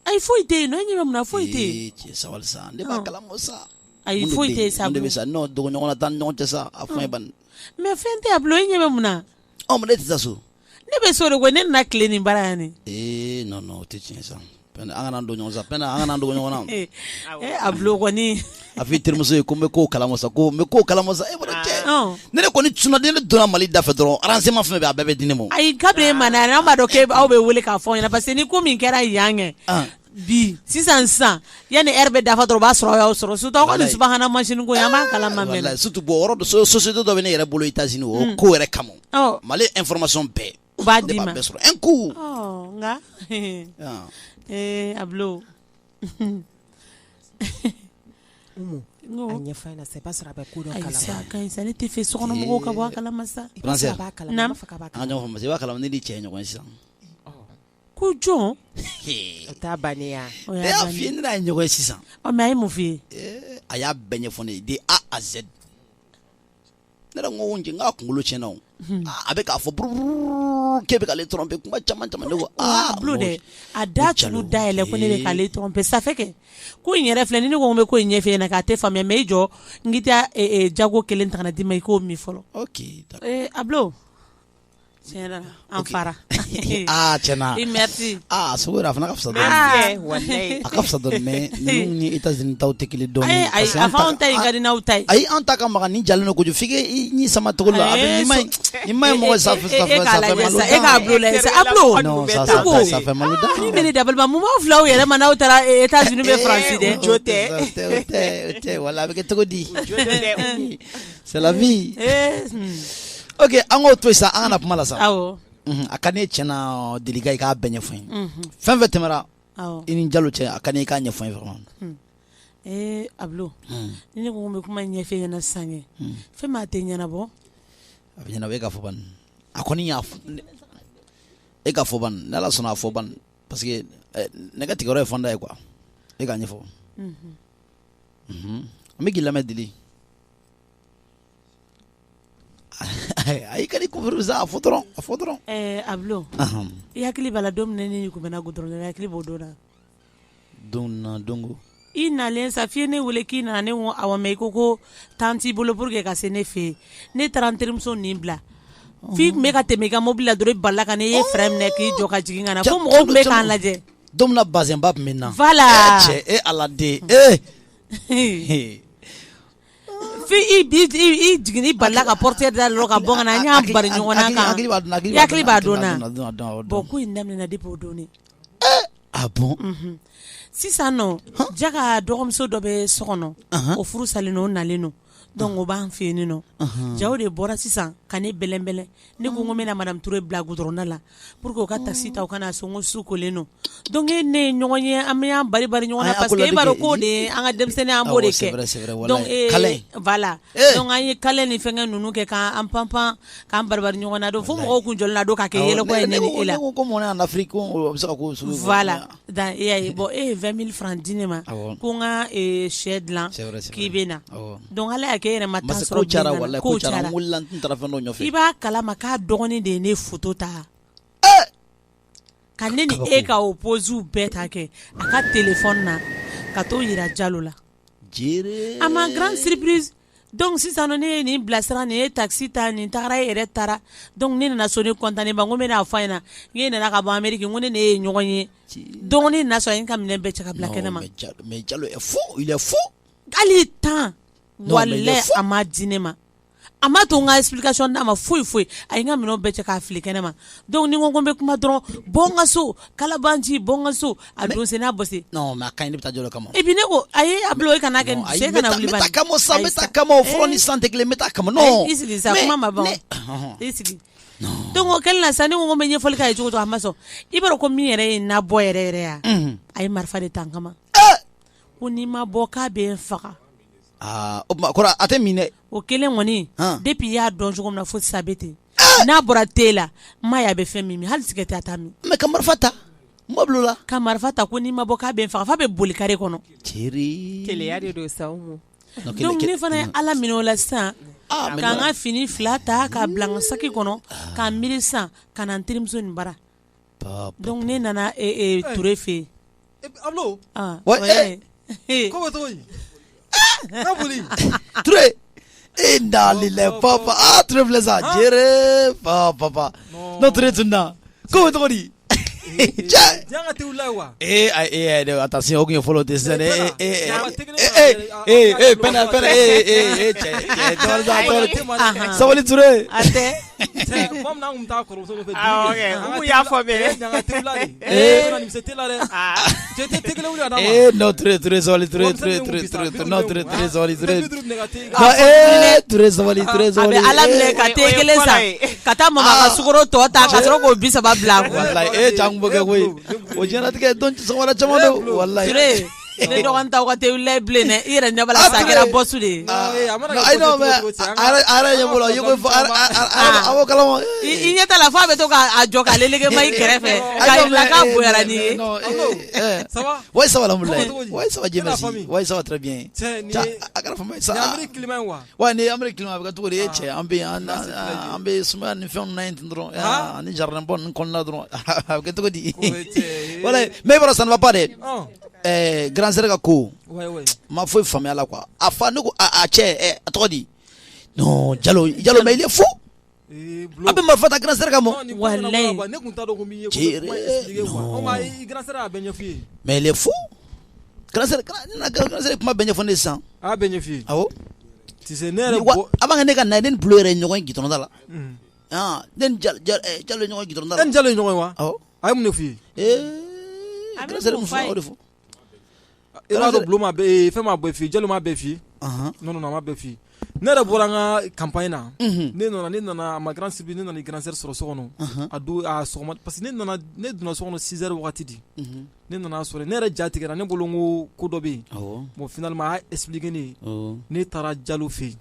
[SPEAKER 1] ayi foyi tɛ yen nɔ e ɲɛ bɛ mun na foyi tɛ yen
[SPEAKER 12] cɛ sabali sa ne b'a kalama sa
[SPEAKER 1] ayi foyi tɛ yen sa
[SPEAKER 12] mun de bɛ sa non dogo ɲɔgɔn na taa ɲɔgɔn cɛ sa a fɔ n ye ban
[SPEAKER 1] mais fɛn tɛ Ablo e ɲɛ bɛ mun na
[SPEAKER 12] mais ne tɛ taa so
[SPEAKER 1] ne bɛ so de ko ne nana tile nin baara yan ni
[SPEAKER 12] non o tɛ tiɲɛ sa an kana don ɲɔgɔn sa pɛnɛ an kana dogo ɲɔgɔn na
[SPEAKER 1] Ablo kɔni
[SPEAKER 12] a fɔ i terimuso ye ko n bɛ ko kalama sa ko n bɛ ko kalama sa e bɔra cɛ ne kɔni tuna ne donna Mali da fɛ dɔrɔn renseignement fɛn bɛɛ a bɛɛ bɛ di ne ma
[SPEAKER 1] ayi kabini e ma na an b'a dɔn k'aw bɛ wele k'a fɔ ɲɛna parce que ni ko min kɛra yan kɛ bi sisan yanni heure bɛ dafa dɔrɔn o b'a sɔrɔ y'aw sɔrɔ surtout aw kɔni subahana machine ko an b'a kalama mɛn
[SPEAKER 12] surtout bon yɔrɔ société dɔ bɛ ne yɛrɛ bolo États-Unis o ko yɛrɛ kama Mali information bɛɛ
[SPEAKER 1] u b'a d'i ma
[SPEAKER 12] bɛɛ sɔrɔ un coup
[SPEAKER 1] nka Ablo
[SPEAKER 2] a ɲɛfɔ ɲɛna c'est pas sɔrɔ a bɛ ko dɔ kalama
[SPEAKER 1] ayi sa ne tɛ fɛ sokɔnɔ mɔgɔw ka bɔ a kalama sa
[SPEAKER 12] an ka ɲɔgɔn faamu i b'a kalama ne de cɛ ɲɔgɔn sisan
[SPEAKER 1] ko jɔn
[SPEAKER 2] o t'a bannen ya
[SPEAKER 12] ne y'a f'i ye ne n'a ye ɲɔgɔn ye sisan
[SPEAKER 1] mais a ye mun f'i ye
[SPEAKER 12] a y'a bɛɛ ɲɛfɔ ne ye de A à Z ne yɛrɛ ko n k'a kunkolo tiɲɛna o a bɛ k'a fɔ buruburu k'e bɛ k'ale tromper kuma caman ne ko
[SPEAKER 1] Ablo dɛ a da tulu dayɛlɛ ko ne bɛ k'ale tromper ça fait que ko in yɛrɛ filɛ ni ne ko n bɛ ko in ɲɛfɛ ɲɛna k'a tɛ faamuya mais i jɔ n k'i taa jago kelen ta ka na d'i ma i k'o min fɔlɔ
[SPEAKER 12] ok
[SPEAKER 1] Ablo Tiɲɛ an fara
[SPEAKER 12] tiɲɛna
[SPEAKER 1] merci
[SPEAKER 12] sogo a fana ka fisa
[SPEAKER 2] wallahi
[SPEAKER 12] a ka fisa dɔɔni mais ninnu ni États-Unis taw tɛ kelen dɔɔni
[SPEAKER 1] ayi a fa anw ta in ka di n'aw ta ye
[SPEAKER 12] ayi an ta ka magan ni jalen do kojugu f'i k'i sama cogo la ni ma ɲi mɔgɔ sanfɛ
[SPEAKER 1] e k'a bulo lajɛ sa a bulo
[SPEAKER 12] non ça fait malo da
[SPEAKER 1] ni bɛ ne dabalima mun b'aw fila aw yɛrɛ ma n'aw taara États-Unis bɛ France dɛ
[SPEAKER 2] jo tɛ
[SPEAKER 12] o tɛ wala a bɛ kɛ cogo di c'est la vie ok an k'o to yen sa an kana kuma la sa a ka ne tiɲɛna Delika i k'a bɛɛ ɲɛfɔ n ye fɛn fɛn tɛmɛra i ni Jalo cɛ a ka ne i k'a ɲɛfɔ n ye vraiment
[SPEAKER 1] Ablo ni ne ko n bɛ kuma ɲɛfɛ ɲɛna sisan kɛ fɛn min a tɛ ɲɛnabɔ
[SPEAKER 12] a bɛ ɲɛnabɔ e ka fɔ bani a kɔni y'a e ka fɔ bani ni Ala sɔnna a fɔ bani parce que ne ka tigɛyɔrɔ ye fanda ye quoi e k'a ɲɛfɔ an bɛ k'i lamɛn Dili ayi kadi kufurisa a fɔ dɔrɔn
[SPEAKER 1] Ablo i hakili b'a la don min ne kun bɛ na goudron na hakili b'o don na
[SPEAKER 12] dongo
[SPEAKER 1] i nalen sa fie ne wele k'i nana ne ko awɔ mais i ko temps t'i bolo pour que ka se ne fɛ ne taara n terimuso nin bila f'i kun bɛ ka tɛmɛ i ka mobili la dɔrɔn i balila ka ne ye frein minɛ k'i jɔ ka jigin ka na fo mɔgɔw kun bɛ k'an lajɛ
[SPEAKER 12] don min na bazɛn ba tun bɛ na
[SPEAKER 1] voilà
[SPEAKER 12] cɛ Ala den
[SPEAKER 1] i jigin i balila ka portière da lɔ ka bɔ ka na an y'a bari ɲɔgɔn na kan i hakili b'a don na bon ko in daminɛna depuis o don
[SPEAKER 12] ah bon
[SPEAKER 1] sisan nɔ Jaka dɔgɔmuso dɔ bɛ so kɔnɔ o furu salen o nalen no donc o b'an fɛ yen nɔ Jawo de bɔra sisan ka ne bɛlɛnbɛlɛn ne ko n ko n bɛna Madame Touré bila goudron la pour que o ka taxi ta o kana sɔn n ko su kolen no donc e ne ye ɲɔgɔn ye an bɛ an bari ɲɔgɔn na parce que e b'a dɔn k'o de ye an ka denmisɛnnin an b'o de kɛ donc voilà donc an ye kale ni fɛnkɛ ninnu kɛ k'an panpan k'an bari ɲɔgɔn na don fo mɔgɔw kun jɔlen na don ka kɛ yɛlɛko ye ne ni e la
[SPEAKER 12] ko mon en Afrique ko bɛ se ka ko sugu
[SPEAKER 1] voilà dan e y'a ye bon e ye 20 000 francs di ne ma ko n ka sɛ dilan k'i bɛ na donc ala y'a kɛ e yɛrɛ ma temps sɔrɔ
[SPEAKER 12] ko cara
[SPEAKER 1] i b'a kalama k'a dɔgɔnin de ye ne photo ta ka ne ni e ka opposiw bɛɛ ta kɛ a ka téléphone na ka t'o yira Jalo la a ma grande surprise donc sisan ne ye nin bilasira nin ye taxi ta nin tagara e yɛrɛ taara donc ne nana so ne content ne ba n ko n bɛna fɔ a ɲɛna n nana ka bɔ Amérique n ko ne ye ɲɔgɔn ye donc ne nana sɔrɔ n ka minɛn bɛɛ cɛ ka bila kɛnɛ ma
[SPEAKER 12] mais Jalo est fou il est fou
[SPEAKER 1] hali temps wallahi a ma di ne ma a ma to n ka explication d'a ma foyi a ye n ka minɛnw bɛɛ cɛ k'a fili kɛnɛ ma donc ni n ko n bɛ kuma dɔrɔn bɔ n ka so kalabanci bɔ n ka so a don se n'a bɔse
[SPEAKER 12] non mais a kaɲi ne bɛ taa Jalo kama
[SPEAKER 1] et puis ne ko ayi Ablo e kana kɛ cɛ kana wuli bani
[SPEAKER 12] n bɛ taa kama o fɔlɔ ni san tɛ kelen n bɛ taa kama non
[SPEAKER 1] i sigi sa kuma ma ban i sigi donc o kɛlen na sa ne ko n bɛ ɲɛfɔli k'a ye cogo a ma sɔn i b'a dɔn ko min yɛrɛ ye n nabɔ yɛrɛ ya a ye marifa de ta n kama ko n'i ma bɔ k'a bɛ n faga
[SPEAKER 12] o kɔrɔ a tɛ min dɛ
[SPEAKER 1] o kelen kɔni depuis i y'a dɔn cogo min na fo sisan a bɛ ten n'a bɔra te la n m'a ye a bɛ fɛn min min hali sigarɛti a t'a min
[SPEAKER 12] mais ka marifa ta mobili la
[SPEAKER 1] ka marifa ta ko n'i ma bɔ k'a bɛ n faga f'a bɛ boli kare kɔnɔ
[SPEAKER 2] keleya de don sa Umu
[SPEAKER 1] donc ne fana ye Ala minɛ o la sisan k'an ka fini 2 ta k'a bila n ka saki kɔnɔ k'a miiri sisan ka na n terimuso nin bara donc ne nana Touré fɛ yen
[SPEAKER 3] Ablo
[SPEAKER 12] ko bɛ cogo di Touré indalile papa Touré filɛ sa jere papa no Touré tun na ko bɛ cogo di attention o kun ye fɔlɔ tɛ sisan sabali Touré non Touré sabali
[SPEAKER 1] Ala minɛ ka te kelen san ka taa mama ka sukaro tɔ ta ka sɔrɔ k'o 30 bila
[SPEAKER 12] o jɛnatigɛ don sɔgɔmada caman don wallahi
[SPEAKER 1] ne dɔgɔnin ta ka te wuli bilen dɛ i yɛrɛ ɲɛ b'a la sa kɛra boss de ye
[SPEAKER 12] ayi non mais ara ɲɛ bolo i ko fɔ awo kalama
[SPEAKER 1] i ɲɛ t'a la f'a bɛ to k'a jɔ k'ale lege ma i kɛrɛfɛ k'a yirila k'a bonyara n'i ye
[SPEAKER 12] ouais ça va alhamdoulilah ouais ça va Dieu merci ouais ça va très bien a kɛra fama sa ouais ni Amérique climat bɛ ka cogo di e cɛ an bɛ sumaya ni fɛnw na yen ten dɔrɔn ani jardin bɔ ninnu kɔnɔna dɔrɔn a bɛ kɛ cogo di voilà mais bɔra ça ne va pas dɛ grand sœur ka ko ma foyi faamuya la quoi a fa ne ko a cɛ a tɔgɔ di non Jalo mais il est fou a bɛ bɛ marifa ta grand sœur ka mɔ.
[SPEAKER 1] Wallahi.
[SPEAKER 3] Ne kun t'a dɔn ko min ye.
[SPEAKER 12] Non.
[SPEAKER 3] Grand sœur a bɛ ɲɛf'i ye.
[SPEAKER 12] Mais il est fou. Grand sœur kuma bɛ ɲɛfɔ ne sisan.
[SPEAKER 3] A bɛ ɲɛf'i ye.
[SPEAKER 12] Awɔ.
[SPEAKER 3] Tu sais ne yɛrɛ bɔ.
[SPEAKER 12] Avant que ne ka na ne ni Bulo yɛrɛ ɲɔgɔn ye gitɔrɔnda la. Ne ni Jalo ye ɲɔgɔn ye gitɔrɔnda la.
[SPEAKER 3] E ni Jalo ye ɲɔgɔn ye wa?
[SPEAKER 12] Awɔ.
[SPEAKER 3] A ye mun de f'i ye?
[SPEAKER 12] Grand sœur mun fɔ o de fɔ.
[SPEAKER 3] I b'a dɔn Bulo ma bɛ fɛn ma bɛɛ f'i ye, Jalo ma bɛɛ f'i ye. Non, a ma bɛɛ f'i ye. Ne yɛrɛ bɔra an ka campagne na. Ne nana a ma grand surprise ne nana grand sœur sɔrɔ so kɔnɔ. A don a sɔgɔma parce que ne donna so kɔnɔ 6 heures wagati di. Ne nana sɔrɔ ne yɛrɛ ja tigɛra ne bolo n ko dɔ bɛ yen. Bon finalement a y'a expliqué ne ye. Ne taara Jalo fɛ yen.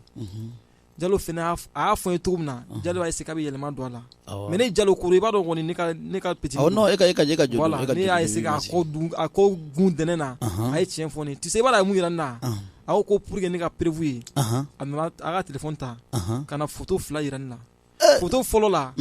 [SPEAKER 3] Jalo fana a y'a fɔ n ye cogo min na Jalo y'a essayer k'a bɛ yɛlɛma don a la. Mais ne Jalo kɔrɔ i b'a dɔn kɔni ne ka petit.
[SPEAKER 12] Non e ka joli.
[SPEAKER 3] Voilà ne y'a essayer k'a kɔ gun dɛnɛ na. A ye tiɲɛ fɔ ne ye. Tu sais i b'a dɔn a ye mun yira ne na. A ko pour que ne ka prévu ye. A nana a ka téléphone ta. Ka na photo 2 yira ne la. Photo fɔlɔ la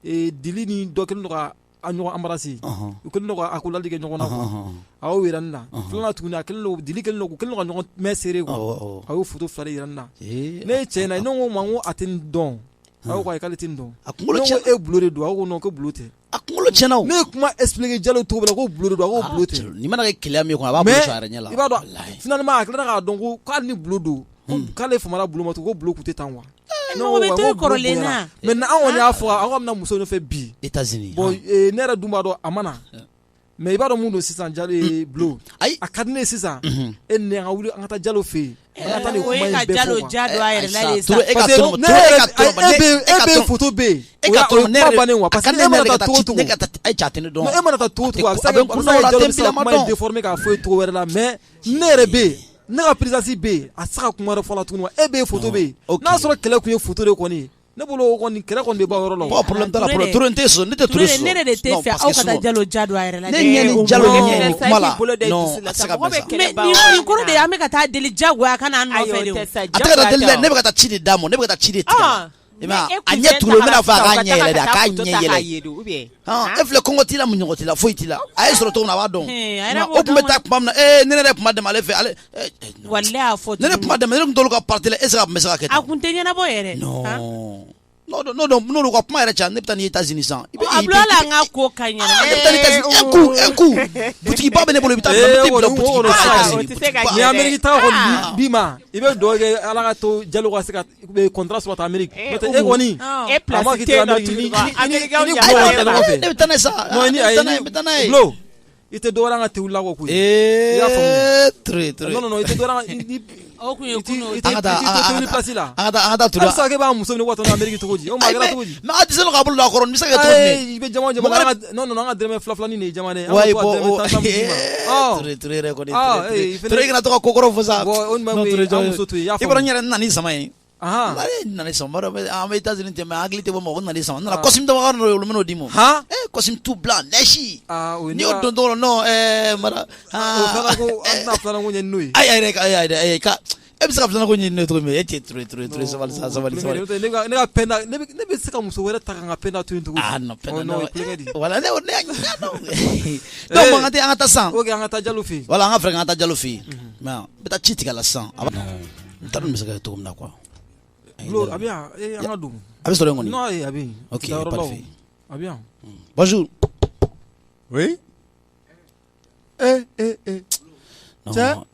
[SPEAKER 3] Dili ni dɔ kɛlen don ka a ɲɔgɔn embrasser. U kɛlen don ka accolade kɛ ɲɔgɔn na quoi. A y'o yira ne la. Filanan tuguni a kɛlen don Dili kɛlen don ka ɲɔgɔn main serré quoi. A y'o photo 2 yira ne la. Ne ye cɛ in na ne ko ma ko a tɛ nin dɔn. A ko ayi k'ale tɛ nin dɔn. A kunkolo tiɲɛna. Ne ko e Bulo de don. A ko non ko Bulo tɛ.
[SPEAKER 12] A kunkolo tiɲɛna o.
[SPEAKER 3] Ne ye kuma expliquer Jalo cogo la ko Bulo de don. A ko Bulo tɛ.
[SPEAKER 12] Ni mana kɛ keleya min kɔnɔ a b'a bolo sɔrɔ a yɛrɛ ɲɛ la.
[SPEAKER 3] I b'a dɔn finalement a tilala k'a dɔn ko k'ale ni Bulo don. K'ale famana Bulo ma tugun ko Bulo kun tɛ tan wa.
[SPEAKER 1] Non mais to kɔrɔlen na.
[SPEAKER 3] Maintenant an kɔni y'a fɔ an ka bɛna muso nɔfɛ bi.
[SPEAKER 12] États-Unis.
[SPEAKER 3] Bon ne yɛrɛ dun b'a dɔn a ma na. Mais i b'a dɔn mun don sisan Jalo Bulo. Ayi a ka di ne ye sisan. E ni an ka wuli an ka taa Jalo fɛ yen. An ka taa nin kuma in bɛɛ fɔ. O ye ka Jalo ja don a yɛrɛ la de sa. E bɛ photo bɛ yen.
[SPEAKER 12] E ka tɔrɔ ne yɛrɛ
[SPEAKER 3] parce que ne mana taa cogo cogo.
[SPEAKER 12] Ne ka taa a ye jate ne dɔn.
[SPEAKER 3] E mana taa cogo cogo a bɛ se ka Jalo bɛ se ka kuma in déformer k'a fɔ e cogo wɛrɛ la mais ne yɛrɛ bɛ yen. Ne ka présidence bɛ yen a tɛ se ka kuma wɛrɛ fɔ la tuguni wa e bɛ yen photo bɛ yen. N'a sɔrɔ kɛlɛ kun ye photo de kɔni. Ne bolo kɔni kɛlɛ kɔni bɛ ban yɔrɔ la.
[SPEAKER 12] Problème t'a la Touré n tɛ sɔn ne tɛ Touré sɔn.
[SPEAKER 1] Ne yɛrɛ de tɛ fɛ aw ka taa Jalo ja don a yɛrɛ la.
[SPEAKER 12] Ne ɲɛ ni Jalo ɲɛ kuma la non a tɛ se ka bɛn sa.
[SPEAKER 1] Mais nin kɔrɔ de ye an bɛ ka taa deli jagoya ka na an nɔfɛ de o.
[SPEAKER 12] A tɛ ka taa deli dɛ ne bɛ ka taa ci de d'a ma ne bɛ ka taa ci de tigɛ. A ɲɛ tugu n bɛna fɔ a k'a ɲɛ yɛlɛ de a k'a ɲɛ yɛlɛ. E filɛ kɔngɔ t'i la muɲɔgɔ t'i la foyi t'i la a ye sɔrɔ cogo min na a b'a dɔn. O tun bɛ taa kuma min na ne yɛrɛ kuma dɛmɛ ale fɛ ale.
[SPEAKER 1] Walahi a fɔ.
[SPEAKER 12] Ne kuma dɛmɛ ne tun t'olu ka parti la est ce que a tun bɛ se ka kɛ tan.
[SPEAKER 1] A kun tɛ ɲɛnabɔ yɛrɛ.
[SPEAKER 12] Non. N'olu ka kuma yɛrɛ ca ne bɛ taa ni États-Unis san.
[SPEAKER 1] A bila la an ka ko ka ɲɛna.
[SPEAKER 12] Ne bɛ taa ni États-Unis un coup butikiba bɛ ne bolo i bɛ taa butikiba.
[SPEAKER 3] Ni Amérique taga kɔni bi ma i bɛ dugawu kɛ Ala ka to Jalo ka se ka contrat sɔrɔ ta Amérique. N'o tɛ e kɔni
[SPEAKER 11] e place tɛ yen nɔ tuguni Américain
[SPEAKER 12] ne bɛ taa n'a ye sa.
[SPEAKER 3] Non ni ayi ni Bulo i tɛ dɔwɛrɛ an ka tewu la kɔ koyi. I y'a faamu.
[SPEAKER 12] Très.
[SPEAKER 3] Non i tɛ dɔwɛrɛ ni.
[SPEAKER 1] O kun ye kunu.
[SPEAKER 3] I tɛ place la.
[SPEAKER 12] An ka taa Touré.
[SPEAKER 3] A bɛ se ka kɛ b'a muso minɛ waati Amérique cogo di. O ma kɛra cogo di.
[SPEAKER 12] Mais a tɛ se ka bolo don a kɔrɔ n bɛ se ka kɛ cogo di.
[SPEAKER 3] I bɛ jama non an ka dɛrɛmɛ fila ni nin ye jama dɛ.
[SPEAKER 12] Wa Touré yɛrɛ kɔni Touré kana to ka kokɔrɔ fɔ sa.
[SPEAKER 3] O ɲuman ye an muso to yen.
[SPEAKER 12] I bɔra n yɛrɛ nana ni sama ye. Nana sama an bɛ États-Unis tɛ mais hakili tɛ bɔ mɔgɔ nana sama nana costume dama olu bɛn'o di ma. Costume tout blanc neige. N'i y'o don dɔrɔn non mara.
[SPEAKER 3] O fana ko an tɛna filanan ko ɲɛ n'o ye.
[SPEAKER 12] Ayi ka e bɛ se ka filanan ko ɲɛ n'o ye cogo min e tɛ Touré sabali.
[SPEAKER 3] Ne ka penda ne bɛ se ka muso wɛrɛ ta ka n ka penda to yen cogo di.
[SPEAKER 12] Non penda wala ne donc an ka taa san.
[SPEAKER 3] Ok an ka taa Jalo fɛ yen.
[SPEAKER 12] Wala an ka fɛɛrɛ an ka taa Jalo fɛ yen mais n bɛ taa ci tigɛ la sisan n t'a dɔn n bɛ se ka kɛ cogo min na quoi.
[SPEAKER 3] Bulo a bɛ yan an ka don.
[SPEAKER 12] A bɛ sɔrɔ yen kɔni.
[SPEAKER 3] Non a bɛ yen.
[SPEAKER 12] Ok parfait.
[SPEAKER 3] A bɛ yan.
[SPEAKER 5] Bonjour. Oui. Cɛ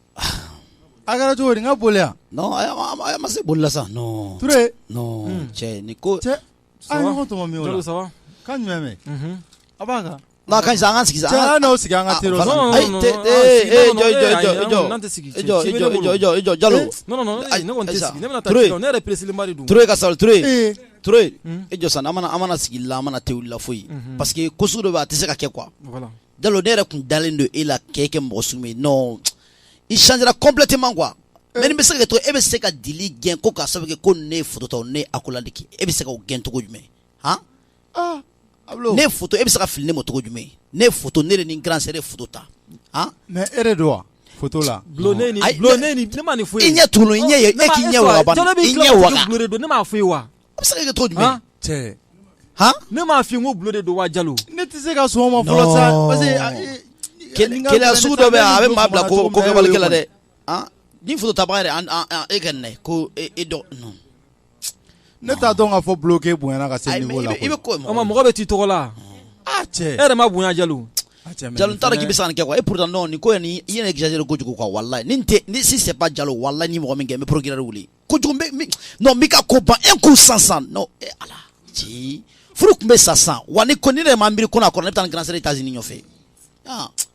[SPEAKER 5] a kɛra cogo di n ka boli yan.
[SPEAKER 12] Non a ma se boli la sa non.
[SPEAKER 5] Touré.
[SPEAKER 12] Non cɛ ni ko.
[SPEAKER 5] Cɛ a ye ɲɔgɔn tɔmɔ min o la.
[SPEAKER 3] Jalo ça va.
[SPEAKER 5] Kan jumɛn mɛ. A b'a kan.
[SPEAKER 12] Non kan sisan an ka sigi sa.
[SPEAKER 5] Cɛ an n'aw sigi an ka teri o sa.
[SPEAKER 12] Jɔ Jalo.
[SPEAKER 3] Non ne kɔni tɛ sigi ne bɛna taa ci ne yɛrɛ président mari dun.
[SPEAKER 12] Touré ka sabali Touré e jɔ san an mana sigi la an mana tewu la foyi parce que ko sugu dɔ bɛ a tɛ se ka kɛ quoi. Jalo ne yɛrɛ kun dalen don e la k'e kɛ mɔgɔ sugu min non il changera complètement quoi. Mais ni bɛ se ka kɛ to e bɛ se ka Dili gɛn ko k'a sababu kɛ ko ne ye photo ta ne accolade kɛ e bɛ se ka o gɛn cogo jumɛn han. Ne photo e bɛ se ka fili ne ma cogo jumɛn ne photo ne de ni grand sœur photo ta han.
[SPEAKER 5] Mais e de don wa photo la.
[SPEAKER 3] Bulo ne ni ne ma ni foyi.
[SPEAKER 12] I ɲɛ tunu i ɲɛ ye e k'i ɲɛ waga ban i ɲɛ waga.
[SPEAKER 3] Bulo de don ne m'a fɔ ye wa.
[SPEAKER 12] A bɛ se ka kɛ cogo jumɛn.
[SPEAKER 5] Cɛ.
[SPEAKER 12] Han.
[SPEAKER 3] Ne m'a fɔ n ko Bulo de don wa Jalo.
[SPEAKER 5] Ne tɛ se ka sɔn o ma fɔlɔ sa parce que
[SPEAKER 12] keleya sugu dɔ bɛ yan a bɛ maa bila ko kɛwalikɛla dɛ han ni photo tabaga yɛrɛ e ka nin ko e dɔ non
[SPEAKER 5] ne t'a dɔn k'a fɔ bloqué bonyana ka se niveau la
[SPEAKER 12] i bɛ ko
[SPEAKER 3] o ma mɔgɔ bɛ t'i tɔgɔ la
[SPEAKER 5] cɛ
[SPEAKER 3] e yɛrɛ ma bonya Jalo
[SPEAKER 12] Jalo t'a dɔn k'i bɛ se ka nin kɛ quoi et pourtant non nin ko in i ye exagérer kojugu quoi wallahi ni si c'est pas Jalo wallahi ni mɔgɔ min kɛ n bɛ procureur wuli kojugu non mi ka ko ban un coup sans non ala ci furu tun bɛ sa san wa ni ko ni ne ma miiri ko n'a kɔrɔ ne bɛ taa ni grand sœur États-Unis ɲɔfɛ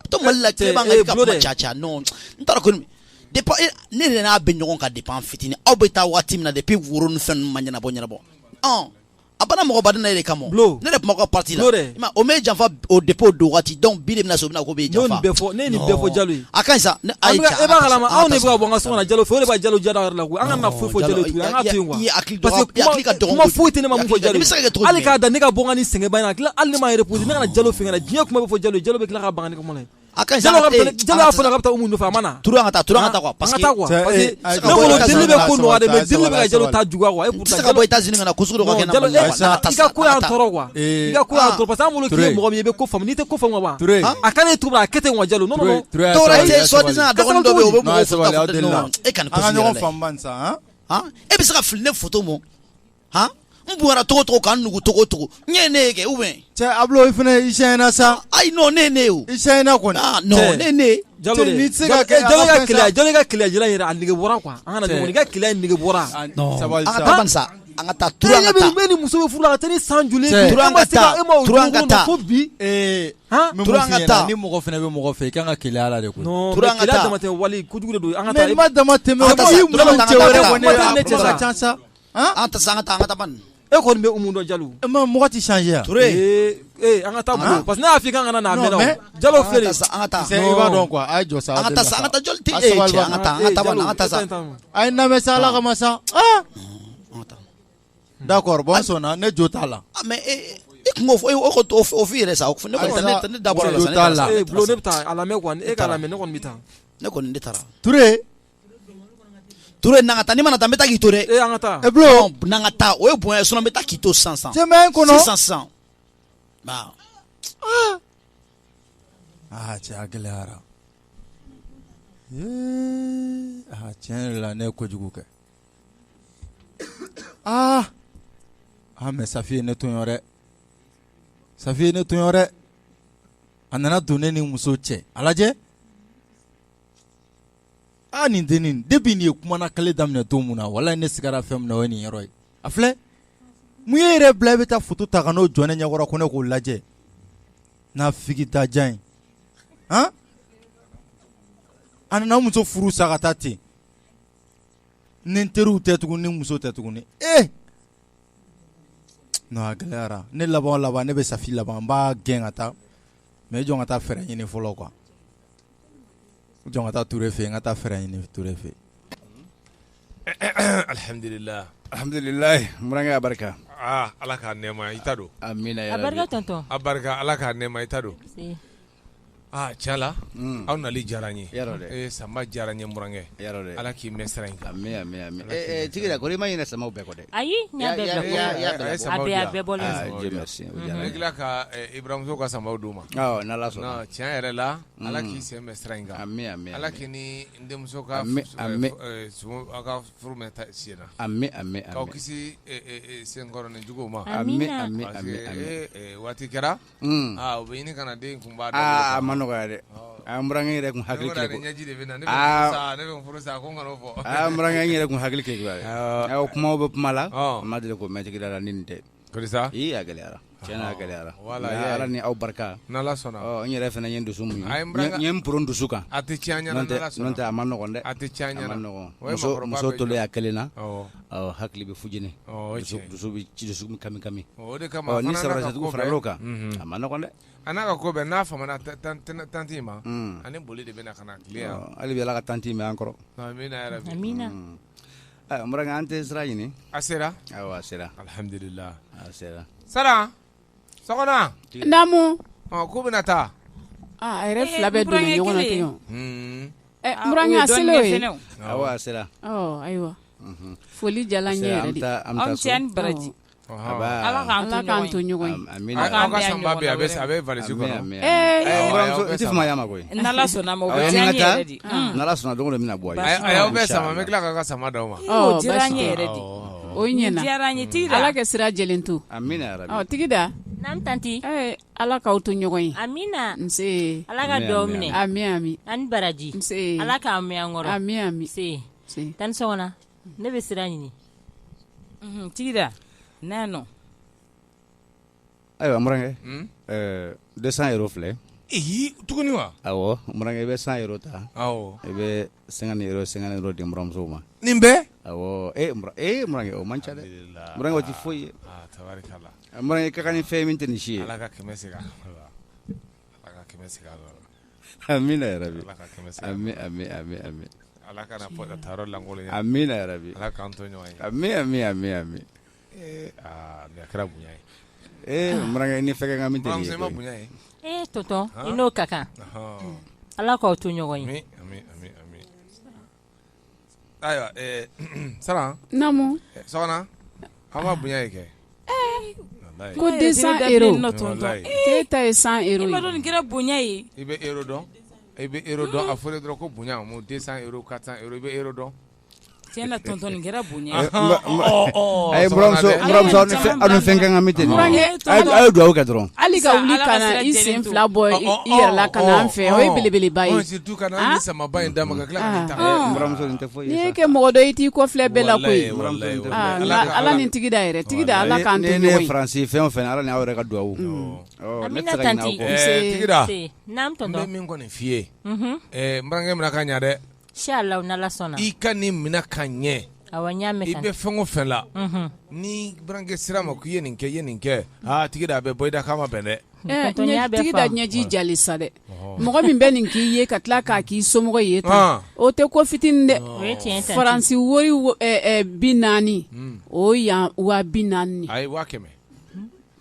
[SPEAKER 12] to Mali la tile b'an ka kuma caca non n t'a dɔn ko ne de n'a bɛ ɲɔgɔn kan depuis an fitinin aw bɛ taa waati min na depuis woro ni fɛn ninnu ma ɲɛnabɔ a bana mɔgɔ baden na e de kama ne de tun b'aw ka parti la o m'e janfa o depuis o don waati donc bi de bɛna so bɛna ko b'e janfa
[SPEAKER 3] ne ye nin bɛɛ fɔ Jalo ye
[SPEAKER 12] a ka ɲi sa
[SPEAKER 3] e b'a kalama anw de bɛ ka bɔ an ka so kɔnɔ Jalo fɛ o de b'a Jalo jada yɛrɛ la koyi an ka na foyi fɔ Jalo tugun an ka to yen quoi parce que kuma foyi tɛ ne ma mun fɔ Jalo hali k'a da ne ka bɔ n ka nin sɛgɛnba in na hali ne m'a reposer ne ka na Jalo fɛ na diɲɛ kuma bɛ fɔ Jalo bɛ tila ka ban ne kɔnɔ Jalo y'a fɔ ka taa umu nɔfɛ a ma na
[SPEAKER 12] turu an ka taa quoi parce que
[SPEAKER 3] ne wolo deli bɛ ko nɔgɔya de mais deli bɛ ka Jalo ta juguya quoi
[SPEAKER 12] e pourtant ka bɔ États-Unis kana kusugu dɔ ka kɛ na
[SPEAKER 3] i ka ko y'an tɔɔrɔ quoi i ka ko y'an tɔɔrɔ parce que an bolo k'i ye mɔgɔ min ye i bɛ ko faamu n'i tɛ ko faamu wa a ka ne tugu a kɛ ten wa Jalo non non
[SPEAKER 12] tɔɔrɔ tɛ soi-disant a dɔgɔnin dɔ bɛ yen o bɛ mɔgɔw fo e ka nin ko
[SPEAKER 5] an ka ɲɔgɔn faamu sa
[SPEAKER 12] e bɛ se ka fili ne photo mɔ n bonyara togo k'an nugu togo n ye ne ye kɛ ou bien
[SPEAKER 5] cɛ Ablo i fana i siɲɛna sa
[SPEAKER 12] ayi non ne ye ne ye o
[SPEAKER 5] i siɲɛna kɔni
[SPEAKER 12] non ne ye ne ye
[SPEAKER 3] Jalo ka keleya jala yɛrɛ a nege bɔra quoi an kana ɲɔgɔn i ka keleya nege bɔra
[SPEAKER 12] sabali sa an ka taa ban sa an ka taa turu an ka taa
[SPEAKER 3] mais ni muso bɛ furu la ka taa ni san joli
[SPEAKER 12] turu an ka taa turu an ka taa
[SPEAKER 3] ko bi
[SPEAKER 5] turu an ka taa ni mɔgɔ fana bɛ mɔgɔ fɛ i kan ka keleya la de koyi
[SPEAKER 3] turu an ka taa dama tɛ wali kojugu de don an ka taa
[SPEAKER 5] mais ni ma dama tɛmɛ o b'i muso cɛ wɛrɛ kɔni a ko ka ca sa
[SPEAKER 12] an ta sa an ka taa ban
[SPEAKER 3] e kɔni bɛ umu dɔn Jalo
[SPEAKER 5] mɔgɔ tɛ changer ya
[SPEAKER 3] Touré an ka taa bolo parce que ne y'a fɔ i kan ka na n'a mɛnna Jalo filɛ
[SPEAKER 12] an ka taa
[SPEAKER 5] i b'a dɔn quoi a ye jɔ sa
[SPEAKER 12] an ka taa sa an ka taa joli tɛ cɛ an ka taa sa
[SPEAKER 5] a ye namɛ sa Ala kama sa d'accord bon sɔnna ne jo t'a la
[SPEAKER 12] mais i kun o f'i yɛrɛ sa ne kɔni ne da bɔra la sa
[SPEAKER 3] ne bɛ taa a lamɛn quoi e k'a lamɛn ne kɔni bɛ taa
[SPEAKER 12] ne kɔni ne taara
[SPEAKER 5] Touré
[SPEAKER 12] n'an ka taa ni mana taa n bɛ taa k'i to dɛ
[SPEAKER 3] an ka taa
[SPEAKER 5] Eblo
[SPEAKER 12] n'an ka taa o ye bonya ye sinon n bɛ taa k'i to sisan
[SPEAKER 5] semaine kɔnɔ
[SPEAKER 12] sisan
[SPEAKER 5] cɛ a gɛlɛyara tiɲɛ yɛrɛ la ne ye kojugu kɛ mais Safi ye ne tɔɲɔ dɛ Safi ye ne tɔɲɔ dɛ a nana don ne ni muso cɛ a lajɛ nin denin depuis nin ye kumana kale daminɛ don mun na walahi ne sigara fɛn min na o ye nin yɔrɔ ye a filɛ mun ye yɛrɛ bila i bɛ taa photo ta ka n'o jɔ ne ɲɛkɔrɔ ko ne k'o lajɛ n'a figi ta jan ye a nana muso furu sa ka taa ten ni n teriw tɛ tuguni ni muso tɛ tuguni non a gɛlɛyara ne laban ne bɛ Safi laban n b'a gɛn ka taa mais jɔn ka taa fɛɛrɛ ɲini fɔlɔ quoi jɔn ka taa Touré fɛ yen n ka taa fɛɛrɛ ɲini Touré fɛ
[SPEAKER 8] alhamdulillah
[SPEAKER 10] Murankɛ a barika
[SPEAKER 8] Ala k'a nɛɛma i ta don
[SPEAKER 10] amina
[SPEAKER 9] a barika tonton
[SPEAKER 8] a barika Ala k'a nɛɛma i ta don tiɲɛ la aw nali diyara n ye Sanba diyara n ye Murankɛ Ala k'i mɛn sira in kan
[SPEAKER 10] amin tigi da ko i ma ɲinɛ Samaw bɛɛ kɔ dɛ
[SPEAKER 9] ayi n y'a bɛɛ bila a bɛɛ bɔlen
[SPEAKER 8] ne tila ka Ibrahimuso ka Samaw d'u ma
[SPEAKER 10] n'Ala sɔnna
[SPEAKER 8] tiɲɛ yɛrɛ la Ala k'i sen mɛn sira in kan
[SPEAKER 10] amin
[SPEAKER 8] Ala k'i ni n denmuso ka aw ka furu mɛn sen na
[SPEAKER 10] amin
[SPEAKER 8] k'aw kisi senkɔrɔnin juguw ma
[SPEAKER 10] amin
[SPEAKER 8] waati kɛra u bɛ ɲini ka na den kun b'a da
[SPEAKER 10] ma nɔgɔya dɛ Murankɛ yɛrɛ kun hakili kɛ ko
[SPEAKER 8] ɲɛji de bɛ na ne bɛ furu sa ko n kana o fɔ
[SPEAKER 10] Murankɛ yɛrɛ kun hakili kɛ kumaw bɛ kuma la ma deli k'o mɛn tigi da la ni nin tɛ
[SPEAKER 8] Kodisa
[SPEAKER 10] a gɛlɛyara tiɲɛna a gɛlɛyara Ala ni aw barika
[SPEAKER 8] n'Ala sɔnna
[SPEAKER 10] n yɛrɛ fana ye n dusu mun ye n ye n poron n dusu kan
[SPEAKER 8] a tɛ tiɲɛ ɲɛna n'Ala sɔnna
[SPEAKER 10] n'o tɛ a ma nɔgɔn dɛ
[SPEAKER 8] a tɛ tiɲɛ ɲɛna
[SPEAKER 10] a ma nɔgɔn muso tolen a kelen na hakili bɛ fujini dusu bɛ kami
[SPEAKER 8] o de kama
[SPEAKER 10] ni sabaratigiw faral'o kan a ma nɔgɔn dɛ
[SPEAKER 8] a n'a ka ko bɛɛ n'a famana tanti ma ani boli de bɛ na ka na tile yan
[SPEAKER 10] hali bi Ala ka tanti mɛn an kɔrɔ
[SPEAKER 8] amina yarabi
[SPEAKER 9] amina
[SPEAKER 10] Murankɛ an tɛ sira ɲini
[SPEAKER 8] a sera
[SPEAKER 10] a sera
[SPEAKER 8] alhamdulillah
[SPEAKER 10] a sera
[SPEAKER 8] Sara sɔgɔna
[SPEAKER 11] Namu
[SPEAKER 8] ko bɛna taa
[SPEAKER 11] a yɛrɛ fila bɛɛ donna ɲɔgɔn na ten Murankɛ a selen o ye
[SPEAKER 10] a sera
[SPEAKER 11] ayiwa foli jala n ye yɛrɛ de
[SPEAKER 9] anw cɛ ni baraji Ala k'an to ɲɔgɔn ye
[SPEAKER 8] aw ka Sanba bɛ a bɛ valise kɔnɔ
[SPEAKER 10] n tɛ fama y'a ma koyi
[SPEAKER 9] n'Ala sɔnna ma o bɛ diya n ye yɛrɛ de
[SPEAKER 10] n'Ala sɔnna don o don n bɛna bɔ
[SPEAKER 8] a y'aw bɛɛ sama n bɛ tila k'aw ka sama d'aw ma
[SPEAKER 9] o diyara n ye yɛrɛ de
[SPEAKER 11] o ɲɛna
[SPEAKER 9] diyara n ye tigida
[SPEAKER 11] ala ka sira jɛlen to
[SPEAKER 10] amina yarabi
[SPEAKER 11] tigida
[SPEAKER 9] naam tanti
[SPEAKER 11] ala k'aw to ɲɔgɔn ye
[SPEAKER 9] amina
[SPEAKER 11] nse
[SPEAKER 9] ala ka duwawu minɛ
[SPEAKER 11] ami
[SPEAKER 9] ani baraji
[SPEAKER 11] nse
[SPEAKER 9] ala k'an mɛn an kɔrɔ
[SPEAKER 11] ami
[SPEAKER 9] nse tani sɔgɔna ne bɛ sira ɲini
[SPEAKER 7] tigida nɛnɔ
[SPEAKER 10] ayiwa murankɛ 200 euros filɛ
[SPEAKER 8] tuguni wa
[SPEAKER 10] awɔ murankɛ i bɛ 100 euros ta awɔ i bɛ 50 euros di muramuso ma
[SPEAKER 8] nin bɛɛ
[SPEAKER 10] awɔ murankɛ o man ca dɛ murankɛ o tɛ foyi ye murankɛ ka kan ni fɛn min tɛ nin si ye
[SPEAKER 8] ala ka kɛmɛ segin ala ka kɛmɛ segin
[SPEAKER 10] amina yarabi
[SPEAKER 8] amin ala ka na fɔ taarɔ lankolon ye
[SPEAKER 10] amina yarabi
[SPEAKER 8] ala k'an to ɲɔgɔn ye
[SPEAKER 10] ami
[SPEAKER 8] nin a kɛra bonya ye
[SPEAKER 10] murankɛ ni fɛn ka min tɛ nin ye
[SPEAKER 8] ma bonya ye
[SPEAKER 9] tonton i n'o ka kan ala k'aw to ɲɔgɔn ye
[SPEAKER 8] ami ayiwa Sara
[SPEAKER 11] namu
[SPEAKER 8] sɔgɔna an ma bonya ye kɛ
[SPEAKER 11] ko 200 euros k'e ta ye 100 euros
[SPEAKER 7] i ma dɔn nin kɛra bonya ye
[SPEAKER 8] i bɛ euro dɔn a fɔra dɔrɔn ko bonya mo 200 euros 400 euros i bɛ euro dɔn
[SPEAKER 7] tiɲɛ na tonton nin kɛra bonya
[SPEAKER 10] ye muramuso aw ni fɛn ka kan min tɛ nin ye a ye duwawu kɛ dɔrɔn
[SPEAKER 11] hali ka wuli ka na i sen fila bɔ i yɛrɛ la ka na an fɛ o ye belebeleba ye
[SPEAKER 8] surtout ka na ni samaba in d'a ma ka tila ka nin ta
[SPEAKER 10] muramuso nin tɛ foyi ye
[SPEAKER 11] n'i ye kɛ mɔgɔ dɔ i t'i kɔfilɛ bɛɛ la koyi ala ni tigida yɛrɛ tigida ala k'an to ɲɔgɔn ye
[SPEAKER 10] ne ye faransi fɛn o fɛn ala ni aw yɛrɛ ka duwawu ne tɛ se ka ɲinɛ aw kɔ
[SPEAKER 8] tigida
[SPEAKER 9] naam tonton
[SPEAKER 8] n bɛ min kɔni f'i ye n barankɛ minɛ ka ɲa dɛ
[SPEAKER 9] inshallah n'ala sɔnna
[SPEAKER 8] i ka nin minɛ ka ɲɛ
[SPEAKER 9] awɔ n y'a mɛn
[SPEAKER 8] i bɛ fɛn o fɛn la ni barankɛ sira ma ko i ye nin kɛ tigida a bɛ bɔ i da k'a ma bɛn dɛ
[SPEAKER 11] tigida ɲɛji jali sa dɛ mɔgɔ min bɛ nin k'i ye ka tila k'a k'i somɔgɔ ye tan o tɛ ko fitinin dɛ faransi wari 40 o yan 40,000
[SPEAKER 8] ayi 100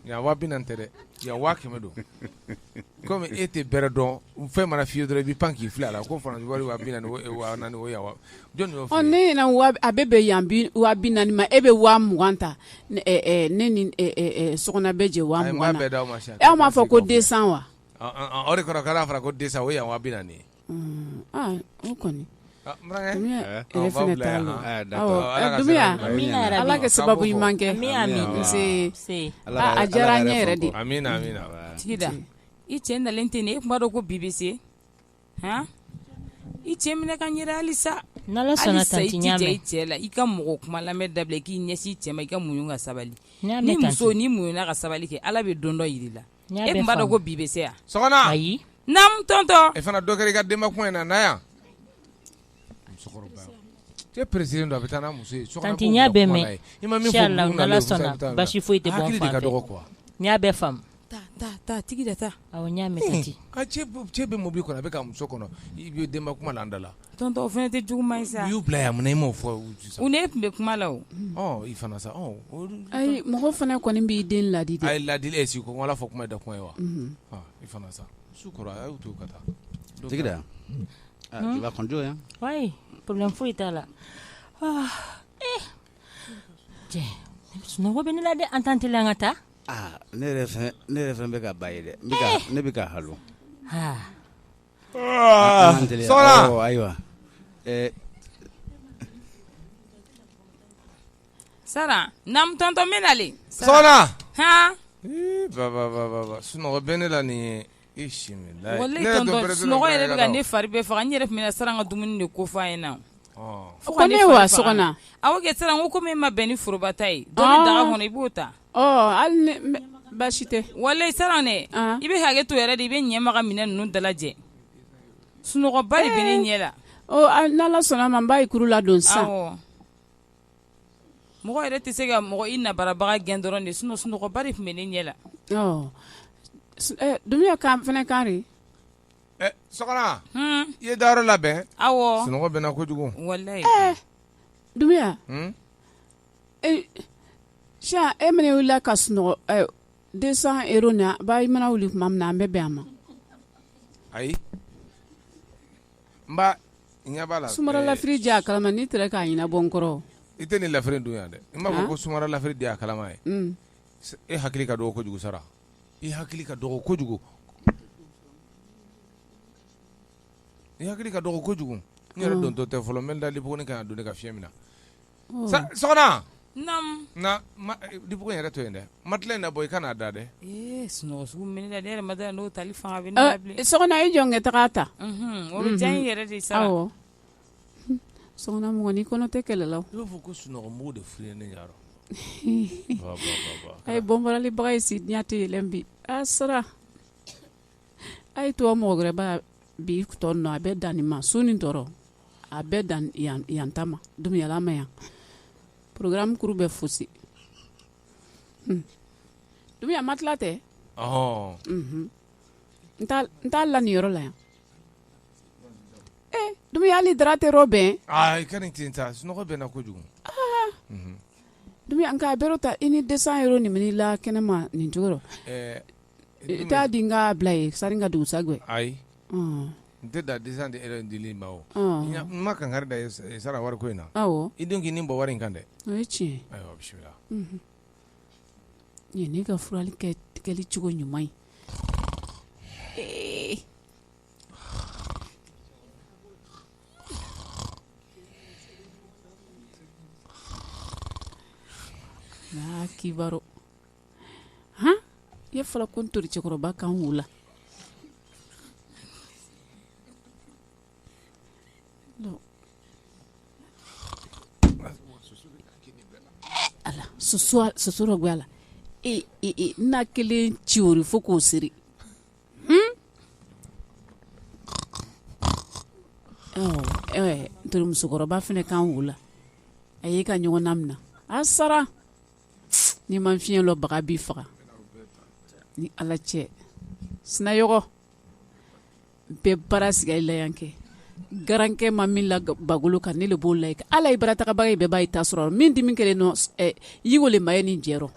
[SPEAKER 8] yan 40 tɛ dɛ yan 100 don komi e tɛ bɛrɛ dɔn fɛn mana f'i ye dɔrɔn i bɛ pan k'i filɛ a la ko faransi wari 40 o yan jɔn y'o f'i ye
[SPEAKER 11] ne ɲɛna a bɛ bɛn yan 40,000 ma e bɛ 20 ta ne ni sɔgɔna bɛ jɛ 20 na aw m'a fɔ ko 200 wa
[SPEAKER 8] o de kɔrɔ k'a fɔra ko 200 o yan 40 ye
[SPEAKER 11] o kɔni
[SPEAKER 8] fɛnɛ
[SPEAKER 11] t'a la Dumiya ala ka sababu ɲuman kɛ a diyara n ye yɛrɛ de
[SPEAKER 8] amina
[SPEAKER 7] tigida i cɛ nalen tɛ ne e kuma dɔn ko bi bɛ se i cɛ minɛ ka ɲɛrɛ halisa
[SPEAKER 9] halisa
[SPEAKER 7] i jija i cɛ la i ka mɔgɔ kuma lamɛn dabila i k'i ɲɛsin i cɛ ma i ka muɲu ka sabali ni muso ni muɲuna ka sabali kɛ ala bɛ don dɔ yiri la e kun b'a dɔn ko bi bɛ se yan
[SPEAKER 8] sɔgɔna
[SPEAKER 9] ayi
[SPEAKER 7] naamu tonton
[SPEAKER 8] e fana dɔ kɛra i ka denba kuma in na yan cɛ président dɔ a bɛ taa n'a muso ye
[SPEAKER 9] tanti n y'a bɛɛ mɛn inshallah n'ala sɔnna basi foyi tɛ bɔ n fan fɛ n y'a bɛɛ faamu
[SPEAKER 7] taa tigida ta
[SPEAKER 9] awɔ n y'a mɛn tanti
[SPEAKER 8] cɛ bɛ mobili kɔnɔ a bɛ ka muso kɔnɔ i bɛ denba kuma la an da la
[SPEAKER 7] tonton o fana tɛ juguman ye sa
[SPEAKER 8] u y'u bila yan munna i m'o fɔ
[SPEAKER 7] u ne tun bɛ kuma la
[SPEAKER 8] o i fana sa
[SPEAKER 11] ayi mɔgɔ fana kɔni b'i den ladi dɛ
[SPEAKER 8] a ye ladili e si ko ala fɔ kuma da kuma ye wa i fana sa su kɔrɔ a y'u to ka taa
[SPEAKER 10] tigida tu vas conduire hein
[SPEAKER 9] oui problème foyi t'a la cɛ sunɔgɔ bɛ ne la dɛ an t'an teliya an ka taa
[SPEAKER 10] ne yɛrɛ fɛn bɛ ka ba ye dɛ ne bɛ ka halo
[SPEAKER 8] sɔgɔna
[SPEAKER 10] ayiwa
[SPEAKER 7] Sara naamu tonton n bɛ nalen
[SPEAKER 8] sɔgɔna
[SPEAKER 7] baba
[SPEAKER 8] sunɔgɔ bɛ ne la nin ye i simila
[SPEAKER 7] wallahi tonton sunɔgɔ yɛrɛ bɛ ka ne fari bɛɛ faga n yɛrɛ tun bɛ na Sara ka dumuni de ko f'a ye na
[SPEAKER 11] ko ne wa sɔgɔna
[SPEAKER 7] awɔ kɛ Sara n ko komi e ma bɛn ni foroba ta ye dɔɔni daga kɔnɔ i b'o ta
[SPEAKER 11] hali ne baasi tɛ
[SPEAKER 7] wallahi Sara ne i bɛ hakɛ to yɛrɛ de i bɛ ɲɛma ka minɛn ninnu dalajɛ sunɔgɔba de bɛ ne ɲɛ la
[SPEAKER 11] n'ala sɔnna ma n b'a ikuru ladon sisan
[SPEAKER 7] mɔgɔ yɛrɛ tɛ se ka mɔgɔ i nabarabaga gɛn dɔrɔn de sunɔgɔba de tun bɛ ne ɲɛ la
[SPEAKER 11] Dumiya fɛnɛ kan re
[SPEAKER 8] sɔgɔna i ye dayɔrɔ labɛn
[SPEAKER 7] awɔ
[SPEAKER 8] sunɔgɔ bɛ na kojugu
[SPEAKER 7] wallahi
[SPEAKER 11] Dumiya siya e mana wulila ka sunɔgɔ 200 euros na ba i mana wuli tuma min na an bɛ bɛn a ma
[SPEAKER 8] ayi n ba ɲɛ b'a la
[SPEAKER 11] sumara lafiri di a kalama n'i tɛra k'a ɲɛnabɔ n kɔrɔ
[SPEAKER 8] i tɛ nin lafiri dun yan dɛ n b'a fɔ ko sumara lafiri di a kalama ye e hakili ka dɔgɔ kojugu Sara i hakili ka dɔgɔ kojugu n yɛrɛ don tɔ tɛ fɔlɔ n bɛ dali buguni kan don ne ka fiɲɛ min na sɔgɔna
[SPEAKER 7] Nam.
[SPEAKER 8] Na dibugo yɛrɛ to yen dɛ. Matela in na bɔ I kana da dɛ.
[SPEAKER 7] Sunɔgɔ sugu minɛ da ne yɛrɛ ma da n'o tali fanga bɛ ne la bilen.
[SPEAKER 11] Sɔgɔna I jɔn kɛ taga ta.
[SPEAKER 7] O bɛ diya n yɛrɛ de sara.
[SPEAKER 11] Awɔ. Sɔgɔna mɔgɔ ni kɔnɔ tɛ kɛlɛ la.
[SPEAKER 8] I b'a fɔ ko sunɔgɔ mugu de filɛ ne ɲɛrɔ.
[SPEAKER 11] A ye bɔnbɔralibaga ye si diɲɛ tɛ yɛlɛn bi. A sara. A ye to mɔgɔ wɛrɛ ba bi tɔ nɔ a bɛ dan nin ma su ni tɔɔrɔ a bɛ dan yan ta ma dumuyala ma yan programme kuru bɛ fosi dumuya ma tila tɛ n t'a la nin yɔrɔ la yan dumuya hali dara tɛ yɔrɔ bɛn
[SPEAKER 8] I ka nin ten ta sunɔgɔ bɛ na kojugu
[SPEAKER 11] dumuya nka a bɛrɛ ta I ni 200 € nin minɛ la kɛnɛ ma nin cogo I t'a di n ka bila ye sari n ka dugu sagwɛ
[SPEAKER 8] ayi n tɛ da 200 € dili ma o n ma kankari da sara wari ko in na I dun k'i ni bɔ wari in kan dɛ
[SPEAKER 11] o ye tiɲɛ
[SPEAKER 8] ayiwa bisimila
[SPEAKER 11] ye ne ka furali kɛli cogo ɲuman ye n'a kibaro han I ye fɔla ko n tori cɛkɔrɔba kan wula ala soso dɔ bɛ a la n'a kelen ciori fo k'o siri ntori musokɔrɔba fana kan wula a y'i ka ɲɔgɔn namina a sara ni ma fiɲɛ lɔ baga b'i faga ni ala cɛ sinayɔgɔ bɛɛ baara siga I la yan kɛ garankɛ ma min la bagolo kan ne le b'o la ala I baratagabaga bɛɛ b'a ta sɔrɔ min dimi kɛlen nɔ yigo le ma ye nin jɛrɔ